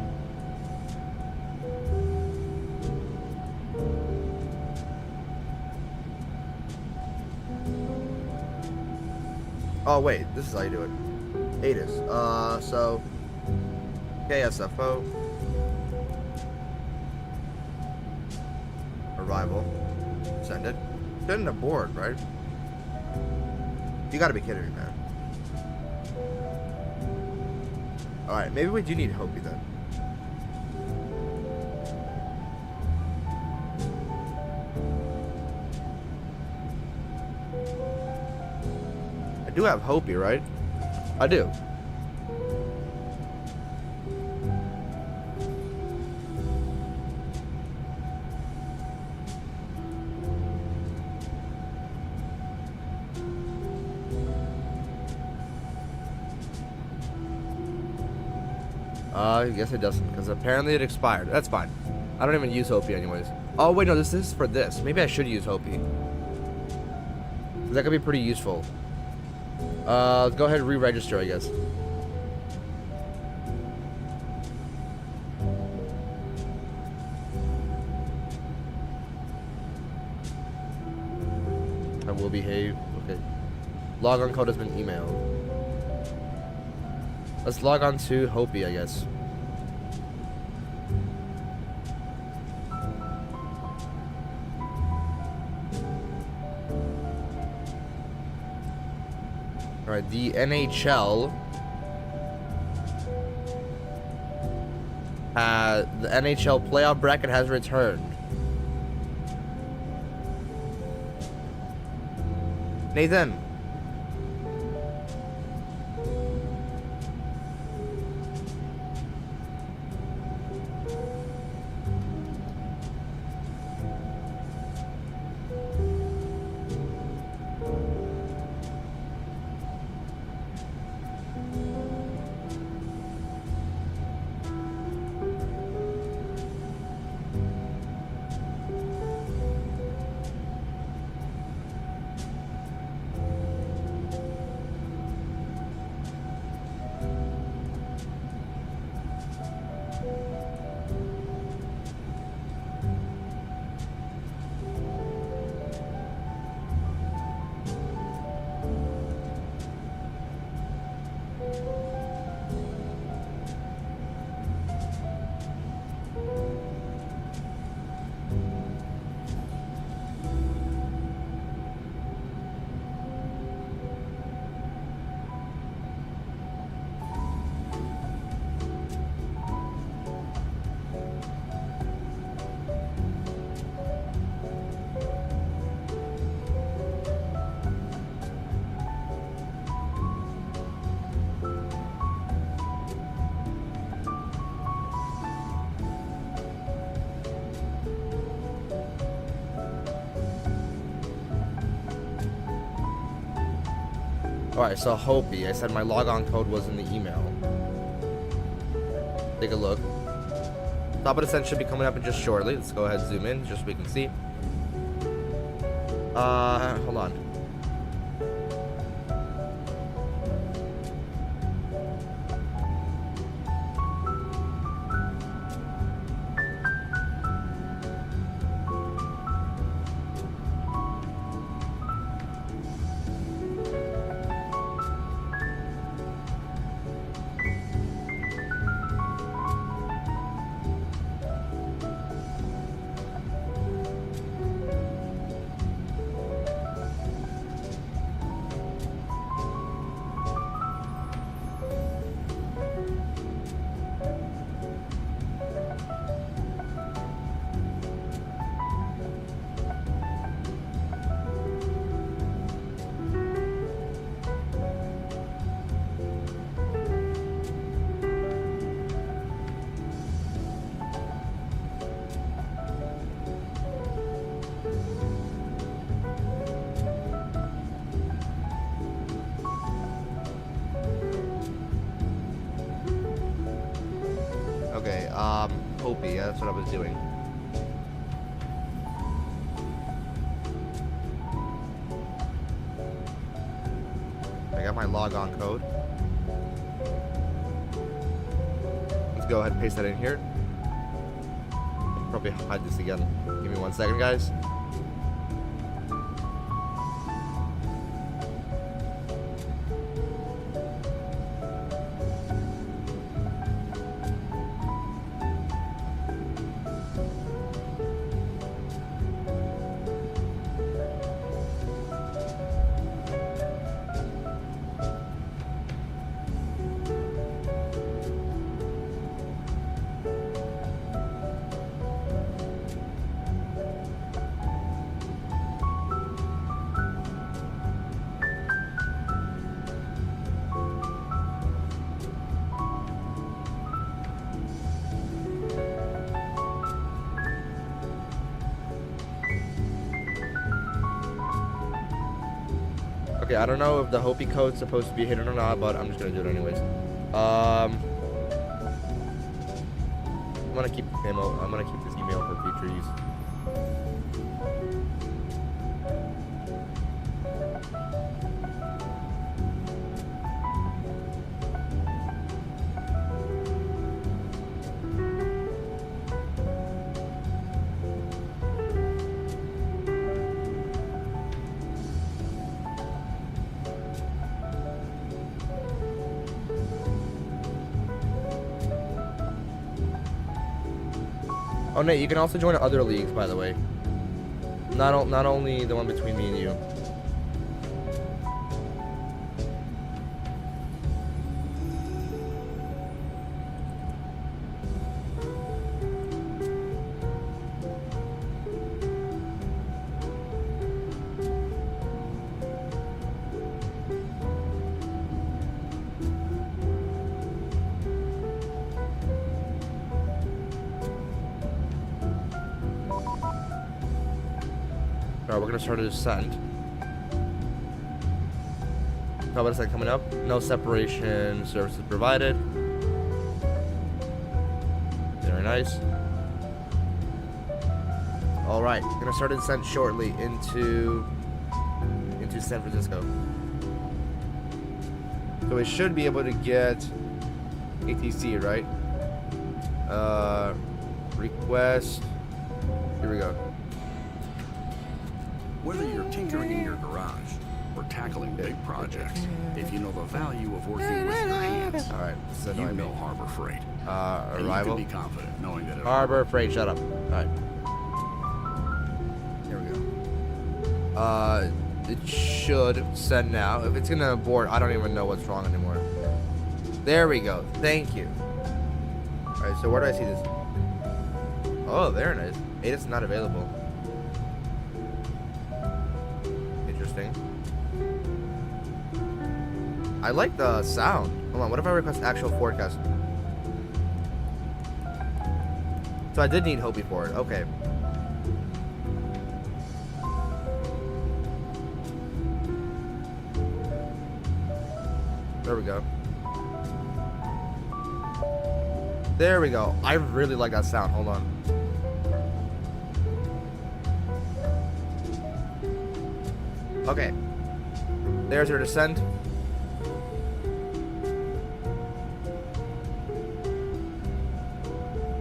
Speaker 1: Oh wait, this is how you do it. ADDONS. So KSFO. Arrival. Send it. Send it aboard, right? You gotta be kidding me, man. Alright, maybe we do need Hopi then. I do have Hopi, right? I do. I guess it doesn't, because apparently it expired. That's fine. I don't even use Hopi anyways. Oh, wait, no, this is for this. Maybe I should use Hopi. That could be pretty useful. Let's go ahead and re-register, I guess. I will behave. Okay. Logon code has been emailed. Let's log on to Hopi, I guess. Alright, the NHL the NHL playoff bracket has returned. Nathan. Alright, so Hopi. I said my logon code was in the email. Take a look. Top of the descent should be coming up in just shortly. Let's go ahead and zoom in just so we can see. Hold on. Okay, Hopi, yeah, that's what I was doing. I got my logon code. Let's go ahead and paste that in here. Probably hide this again. Give me 1 second, guys. Okay, I don't know if the Hopi code's supposed to be hidden or not, but I'm just gonna do it anyways. I'm gonna keep this email for future use. Oh, Nate, you can also join other leagues, by the way. Not only the one between me and you. Alright, we're gonna start a descent. How about descent coming up? No separation services provided. Very nice. Alright, gonna start a descent shortly into San Francisco. So we should be able to get ATC, right? Request. Here we go.
Speaker 9: Whether you're tinkering in your garage or tackling big projects, if you know the value of working with your hands,
Speaker 1: All right, so
Speaker 9: you know Harbor Freight. And
Speaker 1: arrival.
Speaker 9: you can be confident knowing that
Speaker 1: Harbor Freight, shut up. All right. Here we go. It should send now. If it's gonna abort, I don't even know what's wrong anymore. There we go. Thank you. All right, so where do I see this? Oh, very nice. ADDONS not available. Interesting. I like the sound. Hold on, what if I request actual forecast? So I did need Hopi for it. Okay. There we go. There we go. I really like that sound. Hold on. Okay. There's your descent.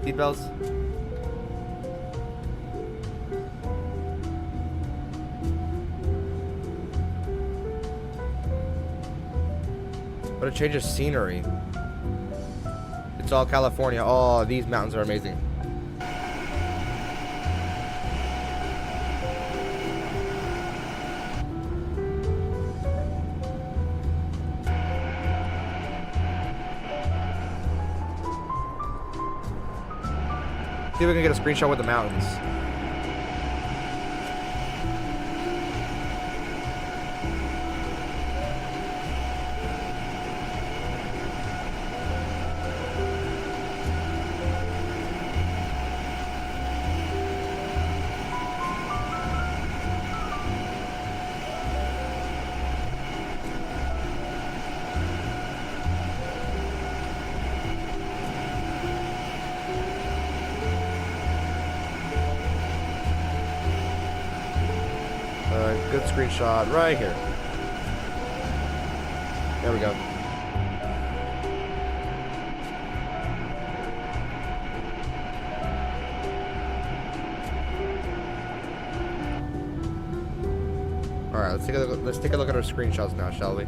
Speaker 1: Seatbelts. What a change of scenery. It's all California. Oh, these mountains are amazing. See if we can get a screenshot with the mountains. screenshot right here. There we go. All right, let's take a look at our screenshots now, shall we?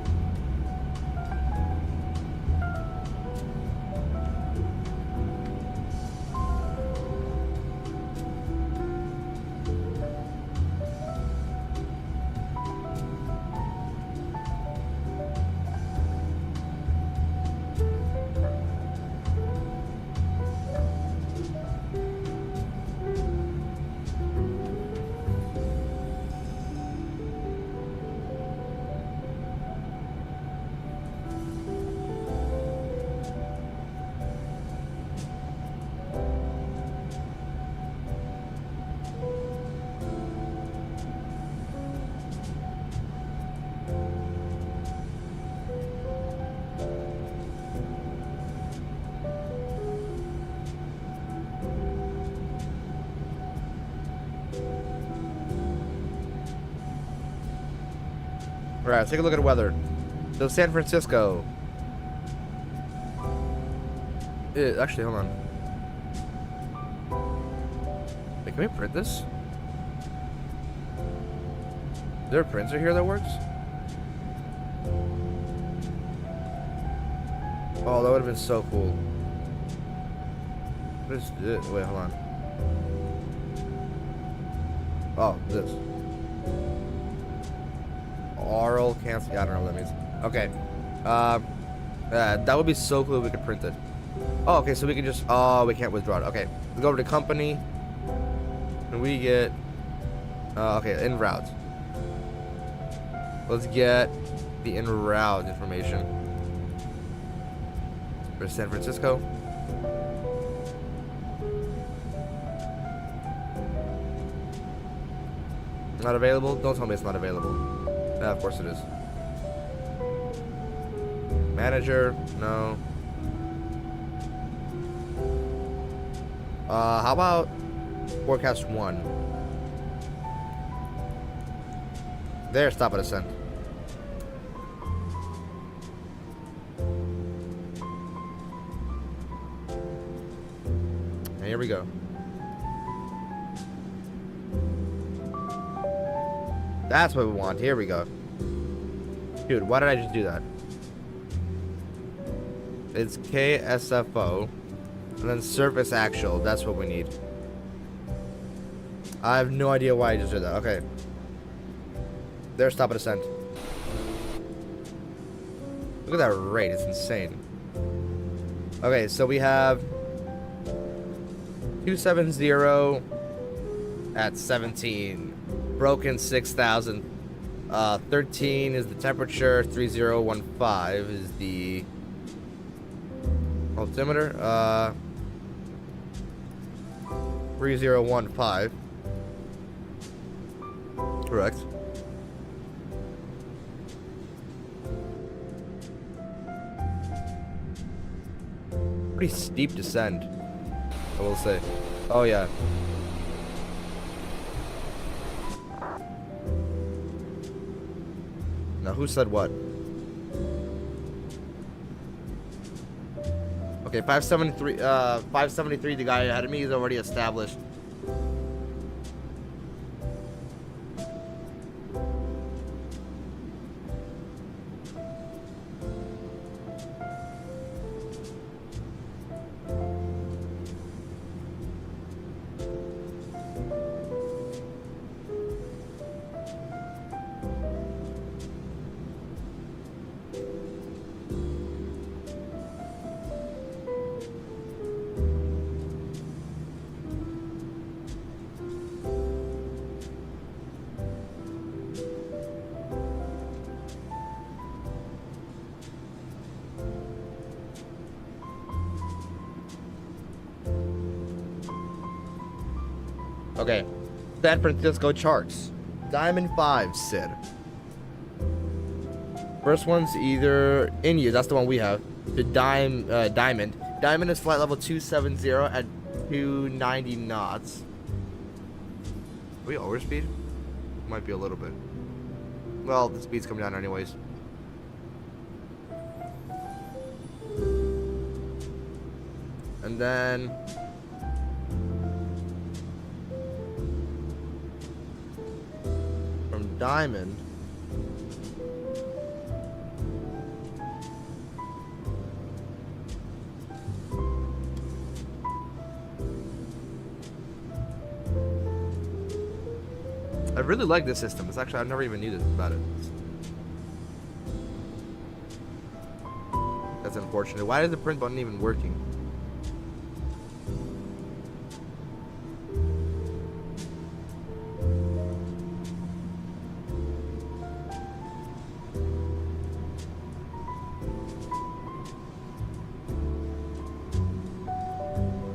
Speaker 1: All right, let's take a look at the weather. So San Francisco. Actually, hold on. Wait, can we print this? Is there a printer here that works? Oh, that would have been so cool. What is it? Wait, hold on. Oh, this. Oral cancel. Yeah, I don't know what that means. Okay. That would be so cool if we could print it. Oh, okay, so we can just. Oh, we can't withdraw it. Okay. We go over to company. And we get. Okay, en route. Let's get the en route information. For San Francisco. Not available? Don't tell me it's not available. Yeah, of course it is. Manager, no. How about forecast 1? There, stop at ascent. And here we go. That's what we want. Here we go. Dude, why did I just do that? It's KSFO. And then surface actual. That's what we need. I have no idea why I just did that. Okay. There's stop at ascent. Look at that rate. It's insane. Okay, so we have 270 at 17. Broken 6,000. 13 is the temperature. 3015 is the altimeter. 3015. Correct. Pretty steep descent, I will say. Oh yeah. Now who said what? Okay, 573. 573. The guy ahead of me is already established. Okay, San Francisco charts. Diamond 5, Sid. First one's either India, that's the one we have. The Diamond. Diamond is flight level 270 at 290 knots. Are we overspeed? Might be a little bit. Well, the speed's coming down anyways. And then from Diamond, I really like this system. It's actually, I've never even knew this about it. That's unfortunate. Why is the print button even working?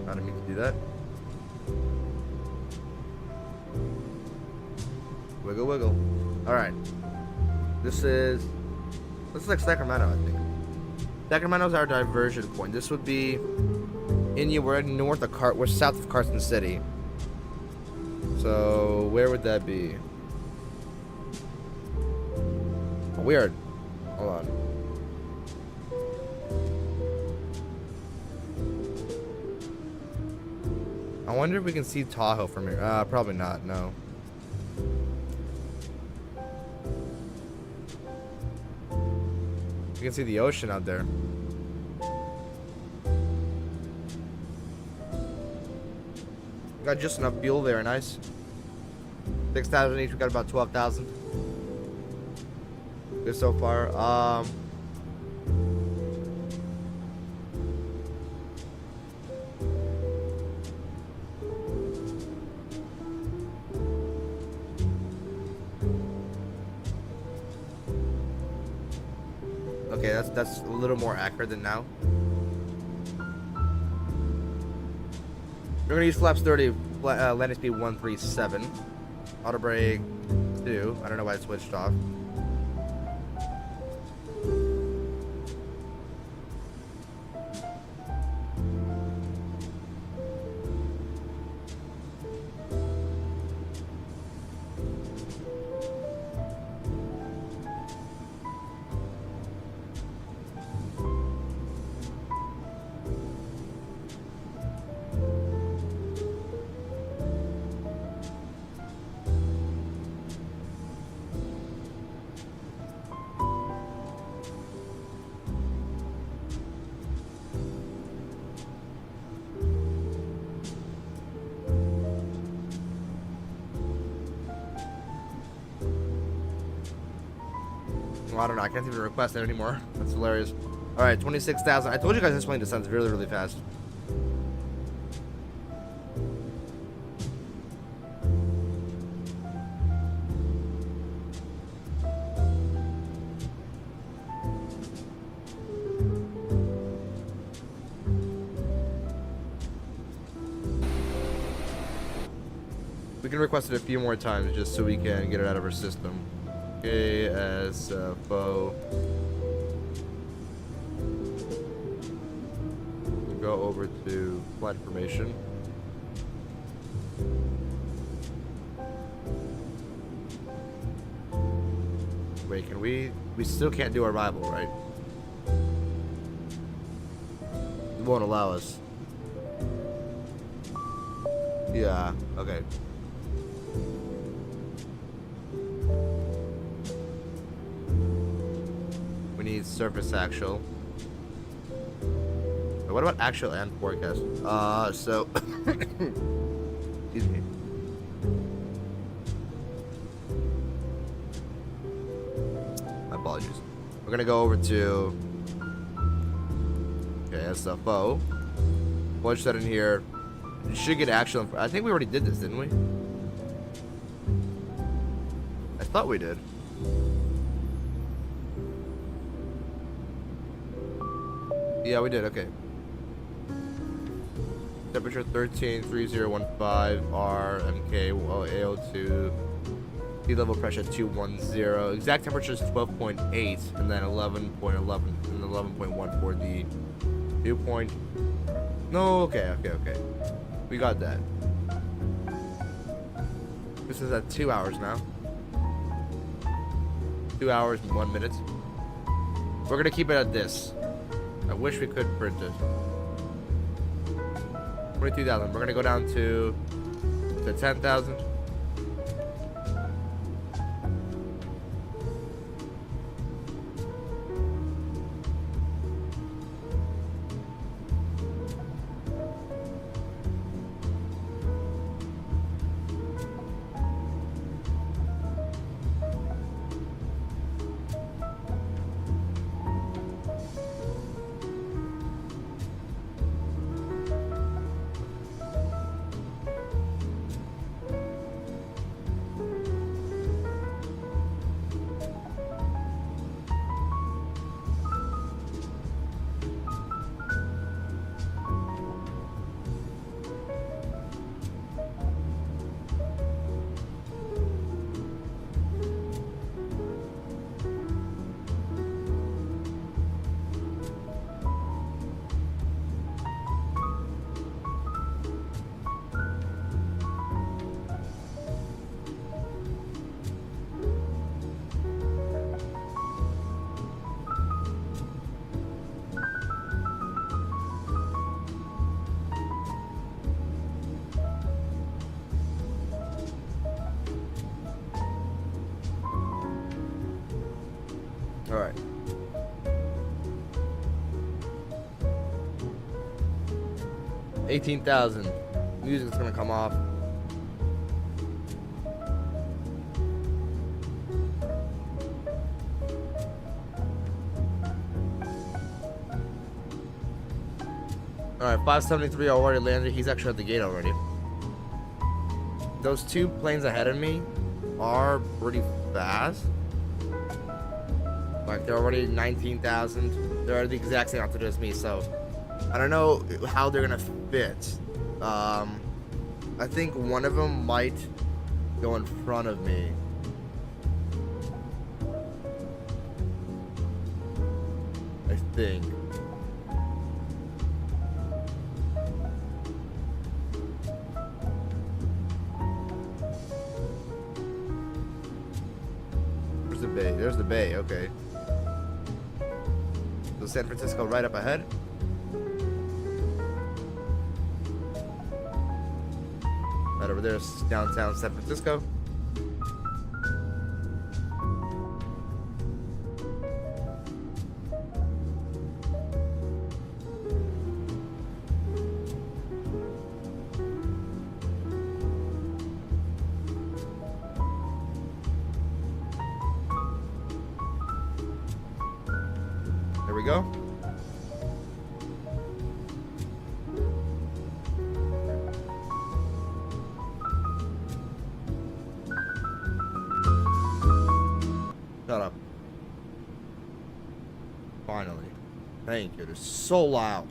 Speaker 1: I didn't mean to do that. Wiggle, wiggle. Alright. This is like Sacramento, I think. Sacramento's our diversion point. This would be we're north of we're south of Carson City. So where would that be? Oh, weird. Hold on. I wonder if we can see Tahoe from here. Probably not, no. You can see the ocean out there. Got just enough fuel there, nice. 6,000 each, we got about 12,000. Good so far. Okay, that's a little more accurate than now. We're gonna use flaps 30, landing speed 137, auto brake 2. I don't know why it switched off. Well, I don't know. I can't even request it anymore. That's hilarious. All right, 26,000. I told you guys this plane descends really, really fast. We can request it a few more times just so we can get it out of our system. KSFO. Go over to flight information. Wait, can we still can't do arrival, right? It won't allow us. Yeah, okay. Need surface actual. What about actual and forecast? So excuse me. My apologies. We're gonna go over to KSFO. Punch that in here. You should get actual. I think we already did this, didn't we? I thought we did. Yeah, we did, okay. Temperature 133015, R, MK, AO2, sea level pressure 210. Exact temperature is 12.8, and then 11.11, and 11.1 for the dew point. No, okay. We got that. This is at 2 hours now. 2 hours and 1 minute. We're gonna keep it at this. I wish we could print it. 22,000. We're gonna go down to 10,000. All right. $18,000. Music's gonna come off. All right, 573 already landed. He's actually at the gate already. Those two planes ahead of me are pretty fast. Like, they're already 19,000. They're the exact same altitude as me, so I don't know how they're gonna fit. I think one of them might go in front of me. I think. Where's the bay? There's the bay, okay. So San Francisco right up ahead. Right over there is downtown San Francisco. There we go. Shut up. Finally. Thank you. They're so loud.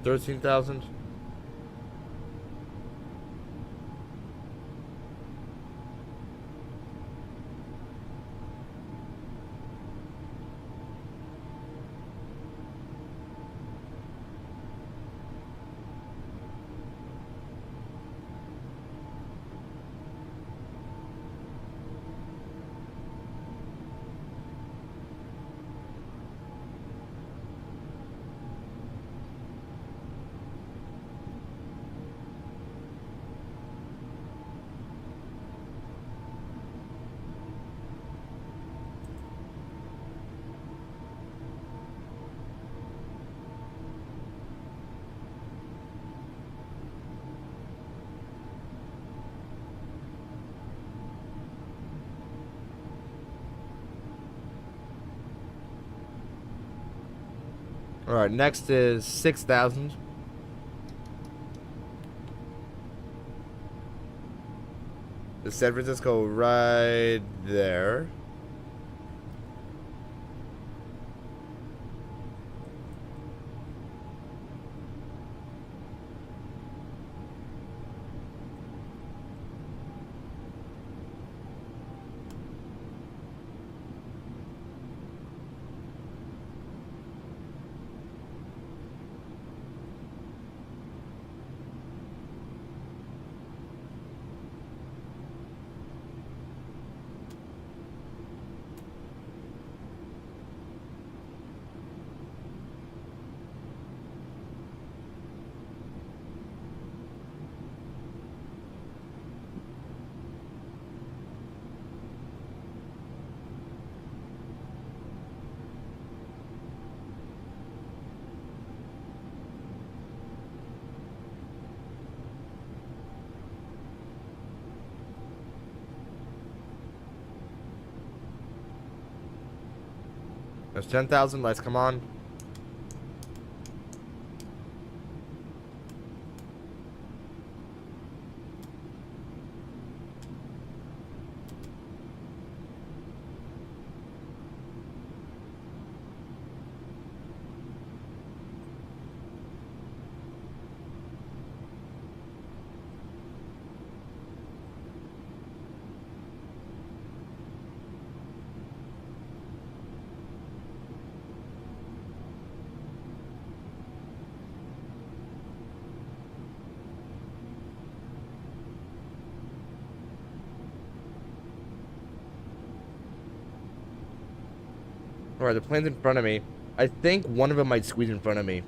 Speaker 1: 13,000. All right, next is 6,000. The San Francisco right there. There's 10,000. Let's come on. Alright, the plane's in front of me. I think one of them might squeeze in front of me.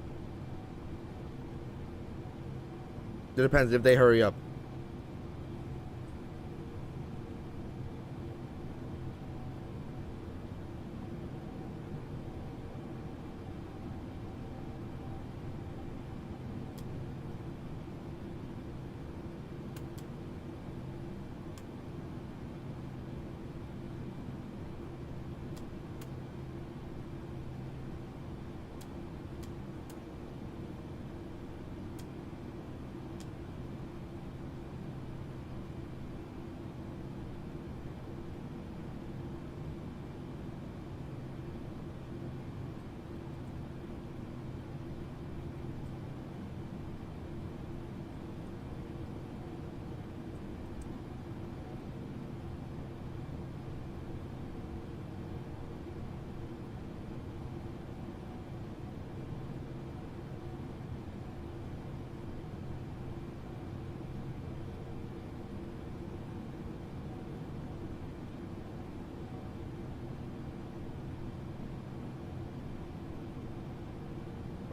Speaker 1: It depends if they hurry up.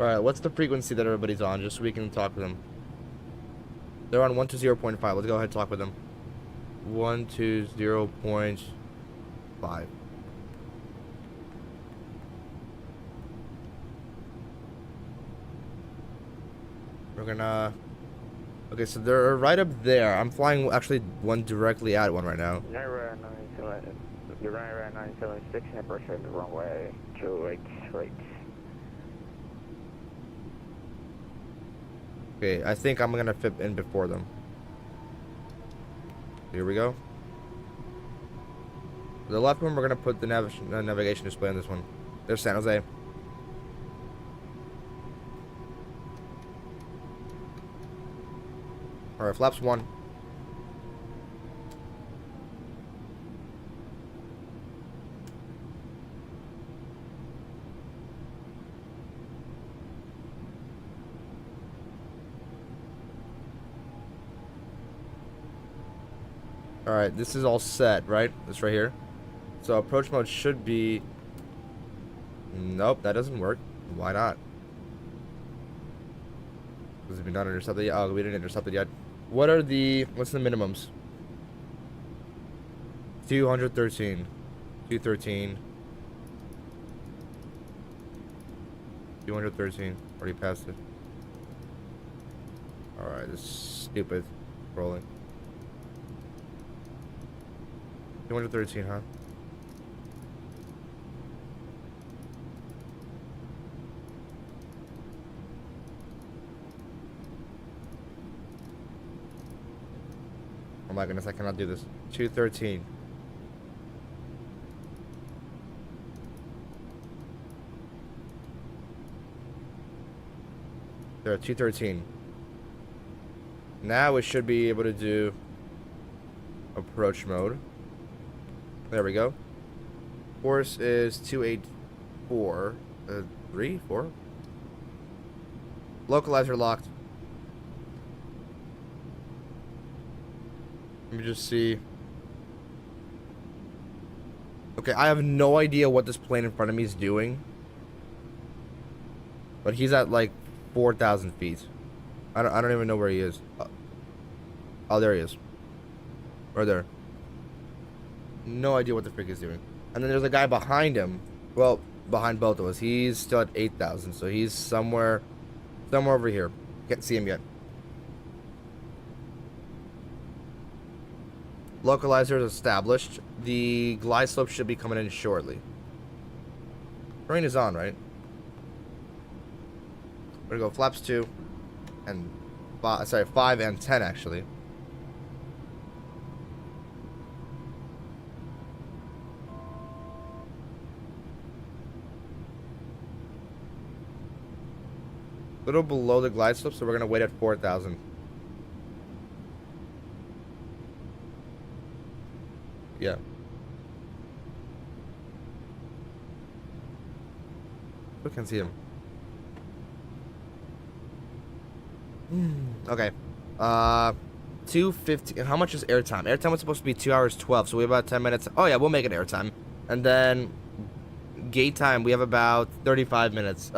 Speaker 1: Alright, what's the frequency that everybody's on, just so we can talk to them? They're on 120.5. Let's go ahead and talk with them. 120.5. We're gonna... Okay, so they're right up there. I'm flying actually one directly at one right now.
Speaker 10: You're running around 976 and approaching the wrong way. 2 right.
Speaker 1: Okay, I think I'm gonna fit in before them. Here we go. The left one, we're gonna put the navigation display on this one. There's San Jose. Alright, flaps 1. Alright, this is all set, right? This right here. So approach mode should be... Nope, that doesn't work. Why not? Because we not intercepted yet. Oh, we didn't intercept it yet. What are the... What's the minimums? 213. 213. 213. Already passed it. Alright, this is stupid. Rolling. 213, huh? Oh my goodness, I cannot do this. 213. There, 213. Now we should be able to do approach mode. There we go. Course is 284. 3? 4? Localizer locked. Let me just see. Okay, I have no idea what this plane in front of me is doing. But he's at like 4,000 feet. I don't even know where he is. Oh, there he is. Right there. No idea what the frick he's doing. And then there's a guy behind him. Well, behind both of us. He's still at 8,000. So he's somewhere over here. Can't see him yet. Localizer is established. The glide slope should be coming in shortly. Terrain is on, right? We're gonna go flaps 2 and 5 and 10 actually. A little below the glide slope, so we're gonna wait at 4,000. Yeah. Who can see him? Okay. 2:50. How much is airtime? Airtime was supposed to be 2 hours 12, so we have about 10 minutes. Oh yeah, we'll make it airtime. And then gate time, we have about 35 minutes.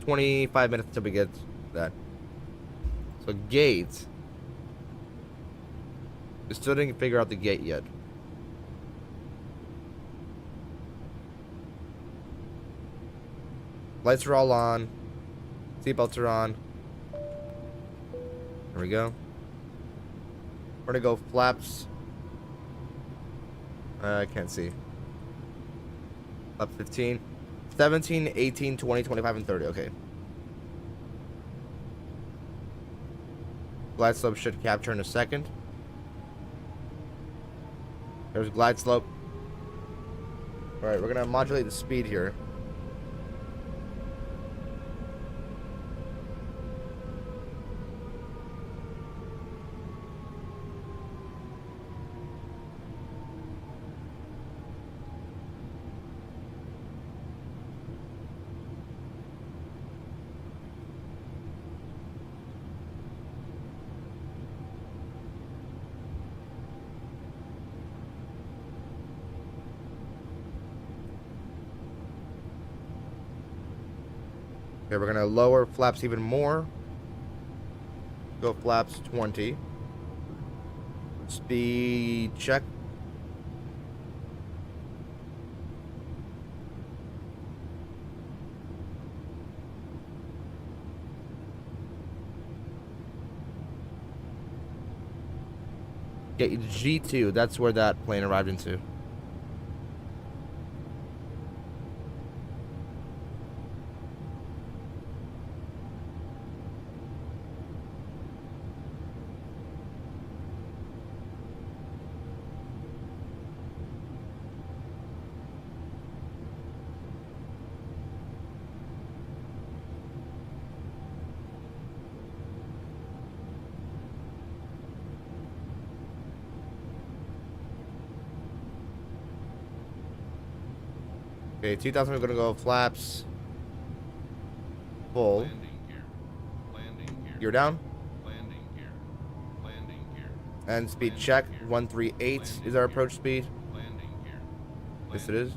Speaker 1: 25 minutes till we get that. So gate. We still didn't figure out the gate yet. Lights are all on. Seatbelts are on. There we go. We're gonna go flaps. I can't see. Flap 15. 17, 18, 20, 25, and 30. Okay. Glide slope should capture in a second. There's glide slope. Alright, we're gonna modulate the speed here. Okay, we're gonna lower flaps even more. Go flaps 20. Speed check. Okay, G2, that's where that plane arrived into. Okay, 2,000. We're gonna go flaps full. You're down. And speed check. 138 is our approach speed. Yes, it is.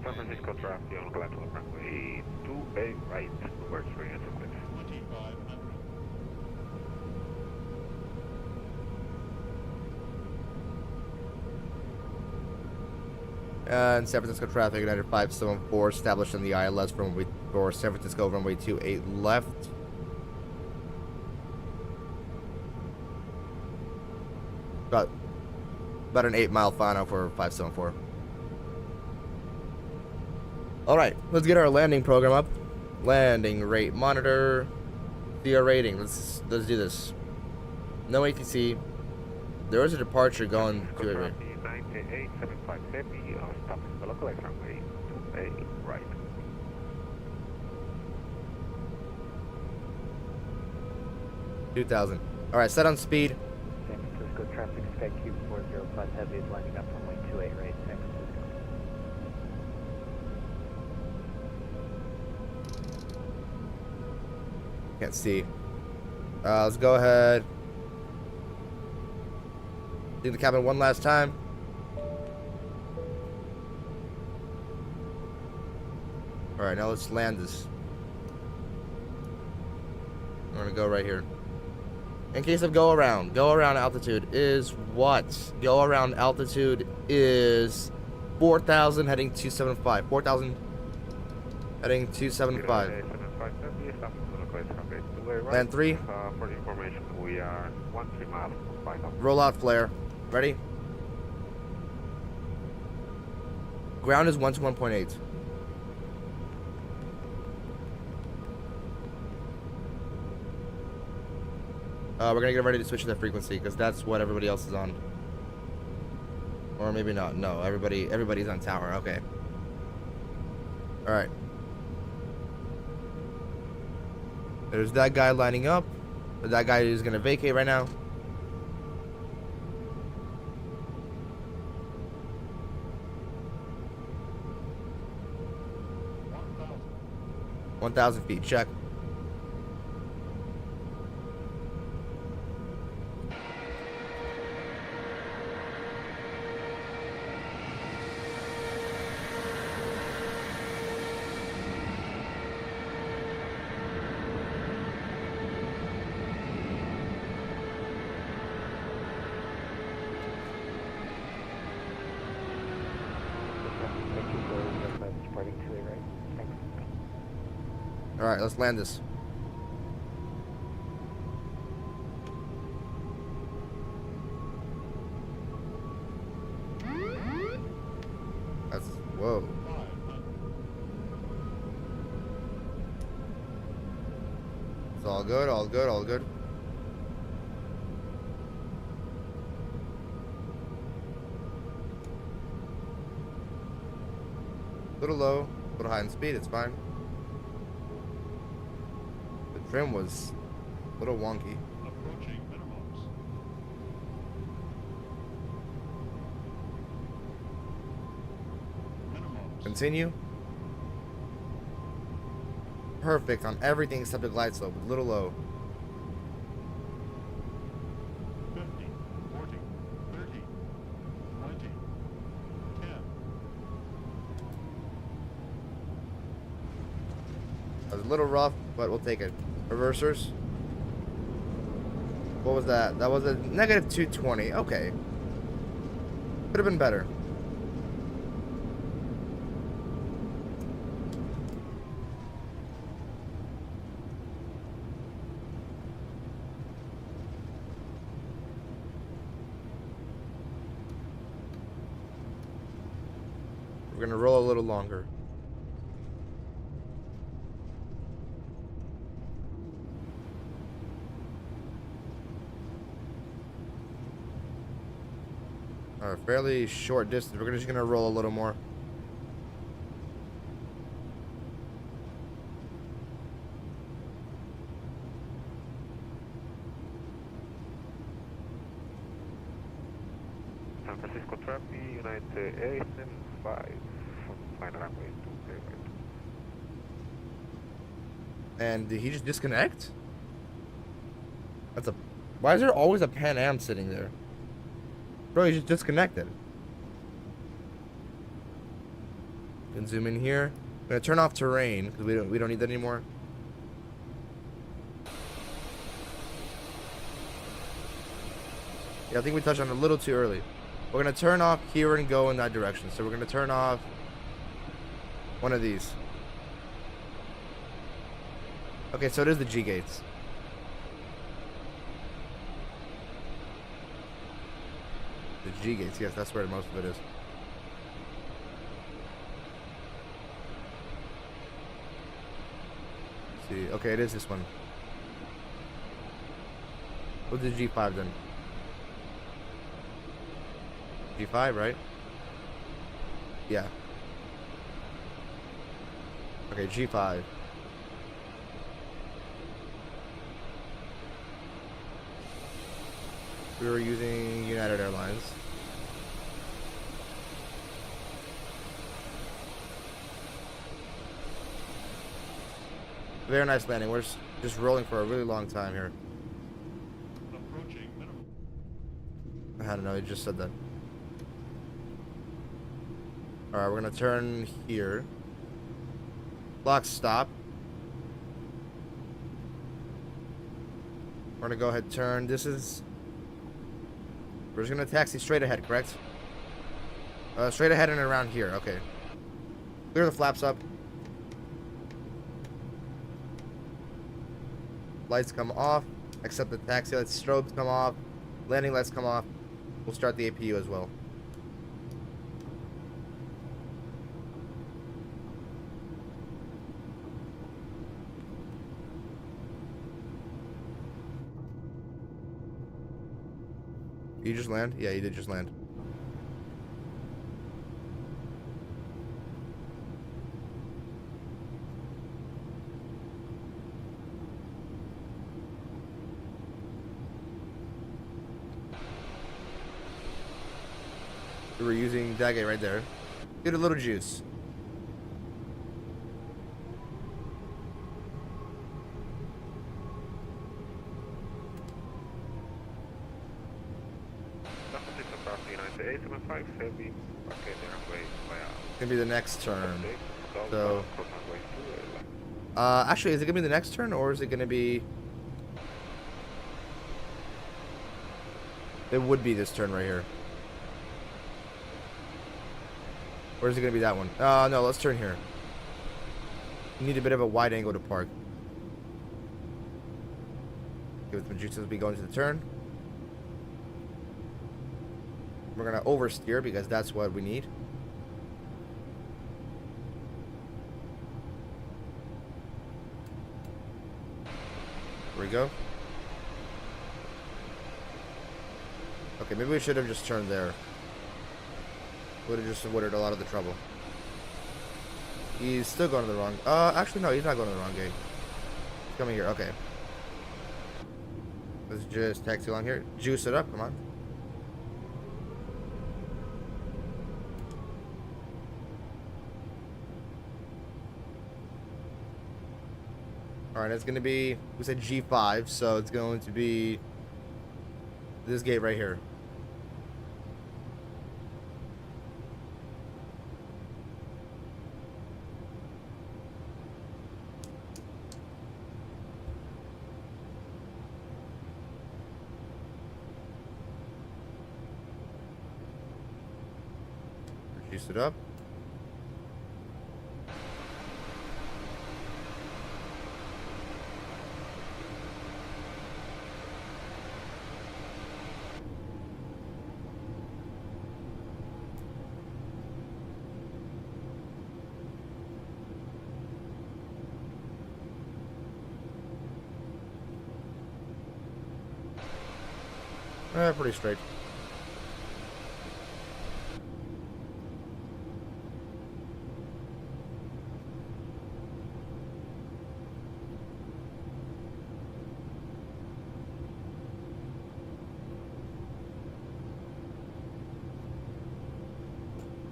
Speaker 2: San Francisco traffic on Glenville runway 28 right, works for you.
Speaker 11: 2500.
Speaker 1: And San Francisco traffic, United 574, established on the ILS runway for San Francisco runway 28 left. About an 8-mile final for 574. Alright, let's get our landing program up. Landing rate monitor. See our rating. Let's do this. No ATC. There is a departure going to it right.
Speaker 2: 987550, stop the local runway 28 right.
Speaker 1: $2,000. Alright, set on speed.
Speaker 10: San Francisco traffic, SkyQ 405 Heavy is lining up runway 28 right, San Francisco.
Speaker 1: Can't see. Let's go ahead. Leave the cabin one last time. Alright, now let's land this. I'm gonna go right here. In case of go around altitude is what? Go around altitude is 4,000 heading 275. 4,000 heading 275. Land 3.
Speaker 2: For the information, we are 13 miles from final.
Speaker 1: Roll out flare. Ready? Ground is 1 to 1.8. We're gonna get ready to switch to the frequency because that's what everybody else is on. Or maybe not. No, everybody's on tower. Okay. All right. There's that guy lining up. That guy is gonna vacate right now.
Speaker 11: $1,000.
Speaker 1: 1,000 feet. Check. All right, let's land this. That's whoa.
Speaker 11: 500.
Speaker 1: It's all good, all good, all good. Little low, little high in speed, it's fine. The trim was a little wonky.
Speaker 11: Approaching minimums. Minimums.
Speaker 1: Continue. Perfect on everything except the glide slope, a little low.
Speaker 11: 50, 40, 30, 20, 10.
Speaker 1: That was a little rough, but we'll take it. Reversers. What was that? That was a negative 220. Okay. Could have been better. We're gonna roll a little longer. A fairly short distance. We're just gonna roll a little more.
Speaker 2: Francisco traffic, United Airlines 5, final runway 2.
Speaker 1: And did he just disconnect? That's a... Why is there always a Pan Am sitting there? Bro, he just disconnected. Can zoom in here. I'm gonna turn off terrain because we don't need that anymore. Yeah, I think we touched on it a little too early. We're gonna turn off here and go in that direction. So we're gonna turn off one of these. Okay, so it is the G gates. The G gates, yes, that's where most of it is. Let's see, okay, it is this one. What's the G5 then? G5, right? Yeah. Okay, G5. We were using United Airlines. Very nice landing. We're just rolling for a really long time here.
Speaker 11: Approaching minimum.
Speaker 1: I don't know, he just said that. Alright, we're gonna turn here. Block stop. We're gonna go ahead and turn. This is... We're just gonna taxi straight ahead, correct? Straight ahead and around here, okay. Clear the flaps up. Lights come off, except the taxi lights. Strobes come off. Landing lights come off. We'll start the APU as well. You just land? Yeah, you did just land. We're using that gate right there. Get a little juice. Gonna be the next turn. So, actually, is it gonna be the next turn or is it gonna be? It would be this turn right here. Or is it gonna be that one? No, let's turn here. We need a bit of a wide angle to park. Give it some juice as we go into the turn. We're gonna oversteer because that's what we need. There we go. Okay, maybe we should have just turned there. Would have just avoided a lot of the trouble. He's still going to the wrong... actually, no, he's not going to the wrong gate. He's coming here, okay. Let's just taxi along here. Juice it up, come on. Alright, it's going to be... We said G5, so it's going to be... this gate right here. Juice it up. Pretty straight.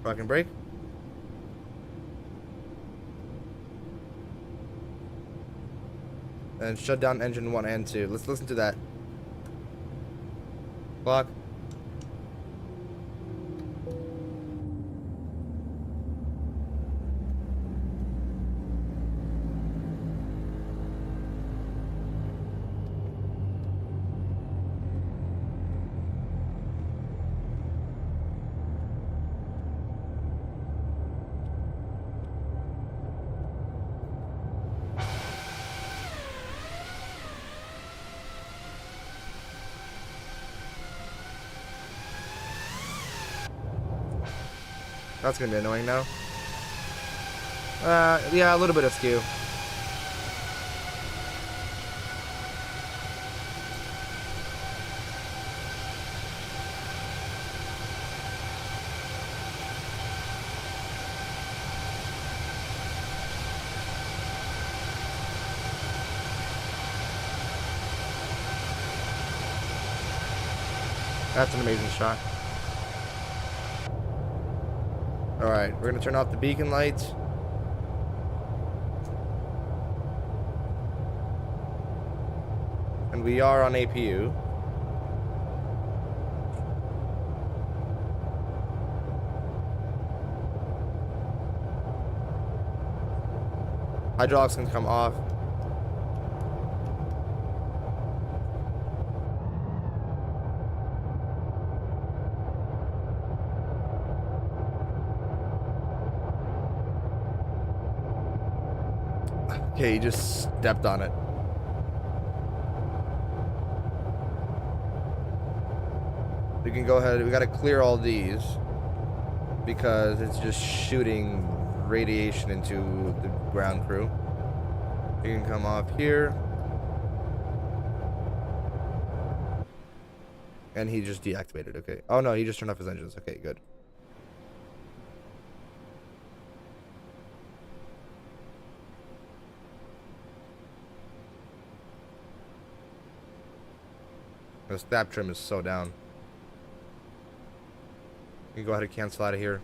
Speaker 1: Fucking brake. And shut down engine 1 and 2. Let's listen to that. Clock. That's gonna be annoying now. Yeah, a little bit of skew. That's an amazing shot. Alright, we're gonna turn off the beacon lights. And we are on APU. Hydraulics can come off. Okay, he just stepped on it. We can go ahead. We gotta clear all these because it's just shooting radiation into the ground crew. You can come off here. And he just deactivated. Okay. Oh no, he just turned off his engines. Okay, good. The snap trim is so down. You can go ahead and cancel out of here.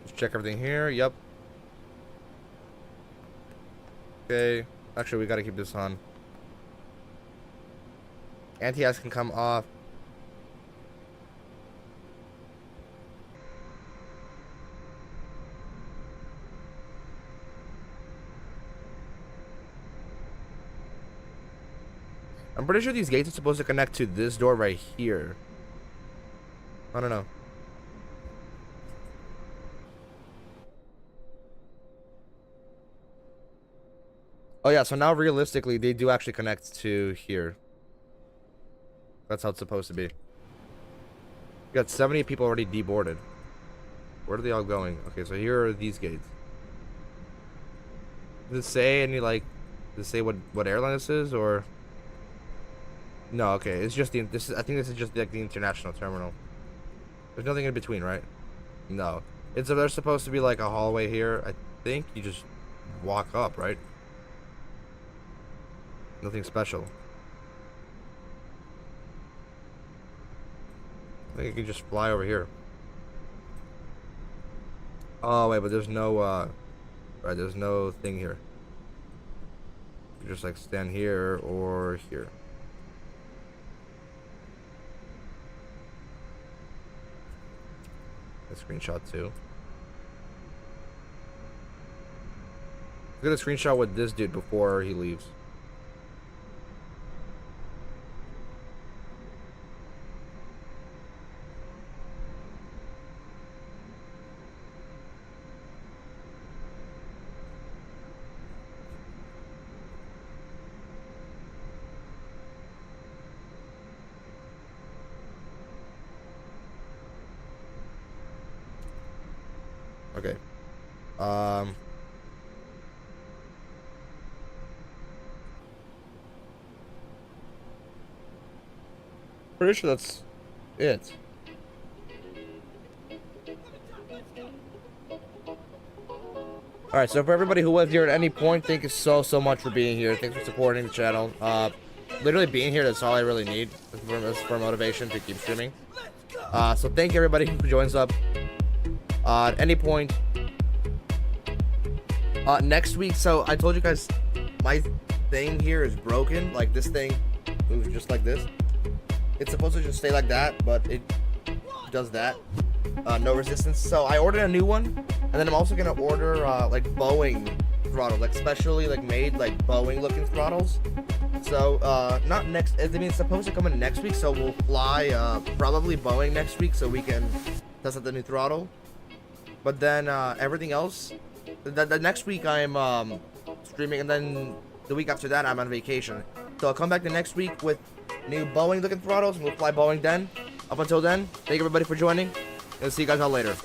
Speaker 1: Just check everything here. Yep. Okay. Actually, we gotta keep this on. Anti-ice can come off. I'm pretty sure these gates are supposed to connect to this door right here. I don't know. Oh yeah, so now realistically, they do actually connect to here. That's how it's supposed to be. We got 70 people already deboarded. Where are they all going? Okay, so here are these gates. Does it say any, like, does it say what airline this is, or? No, okay, it's just the, this is, I think this is just like the international terminal. There's nothing in between, right? No. It's, there's supposed to be like a hallway here. I think you just walk up, right? Nothing special. I think you can just fly over here. Oh, wait, but there's no, right, there's no thing here. You just like stand here or here. A screenshot too. Let's get a screenshot with this dude before he leaves. Okay. Pretty sure that's it. Alright, so for everybody who was here at any point, thank you so much for being here. Thanks for supporting the channel. literally being here, that's all I really need for motivation to keep streaming. So thank you everybody who joins up. At any point next week, so I told you guys my thing here is broken. Like, this thing moves just like this. It's supposed to just stay like that, but it does that. No resistance. So I ordered a new one, and then I'm also gonna order like Boeing throttle, like specially like made like Boeing looking throttles. So not next, I mean it's supposed to come in next week, so we'll fly probably Boeing next week so we can test out the new throttle. But then everything else, the next week I'm streaming, and then the week after that I'm on vacation. So I'll come back the next week with new Boeing looking throttles, and we'll fly Boeing then. Up until then, thank you everybody for joining, and see you guys all later.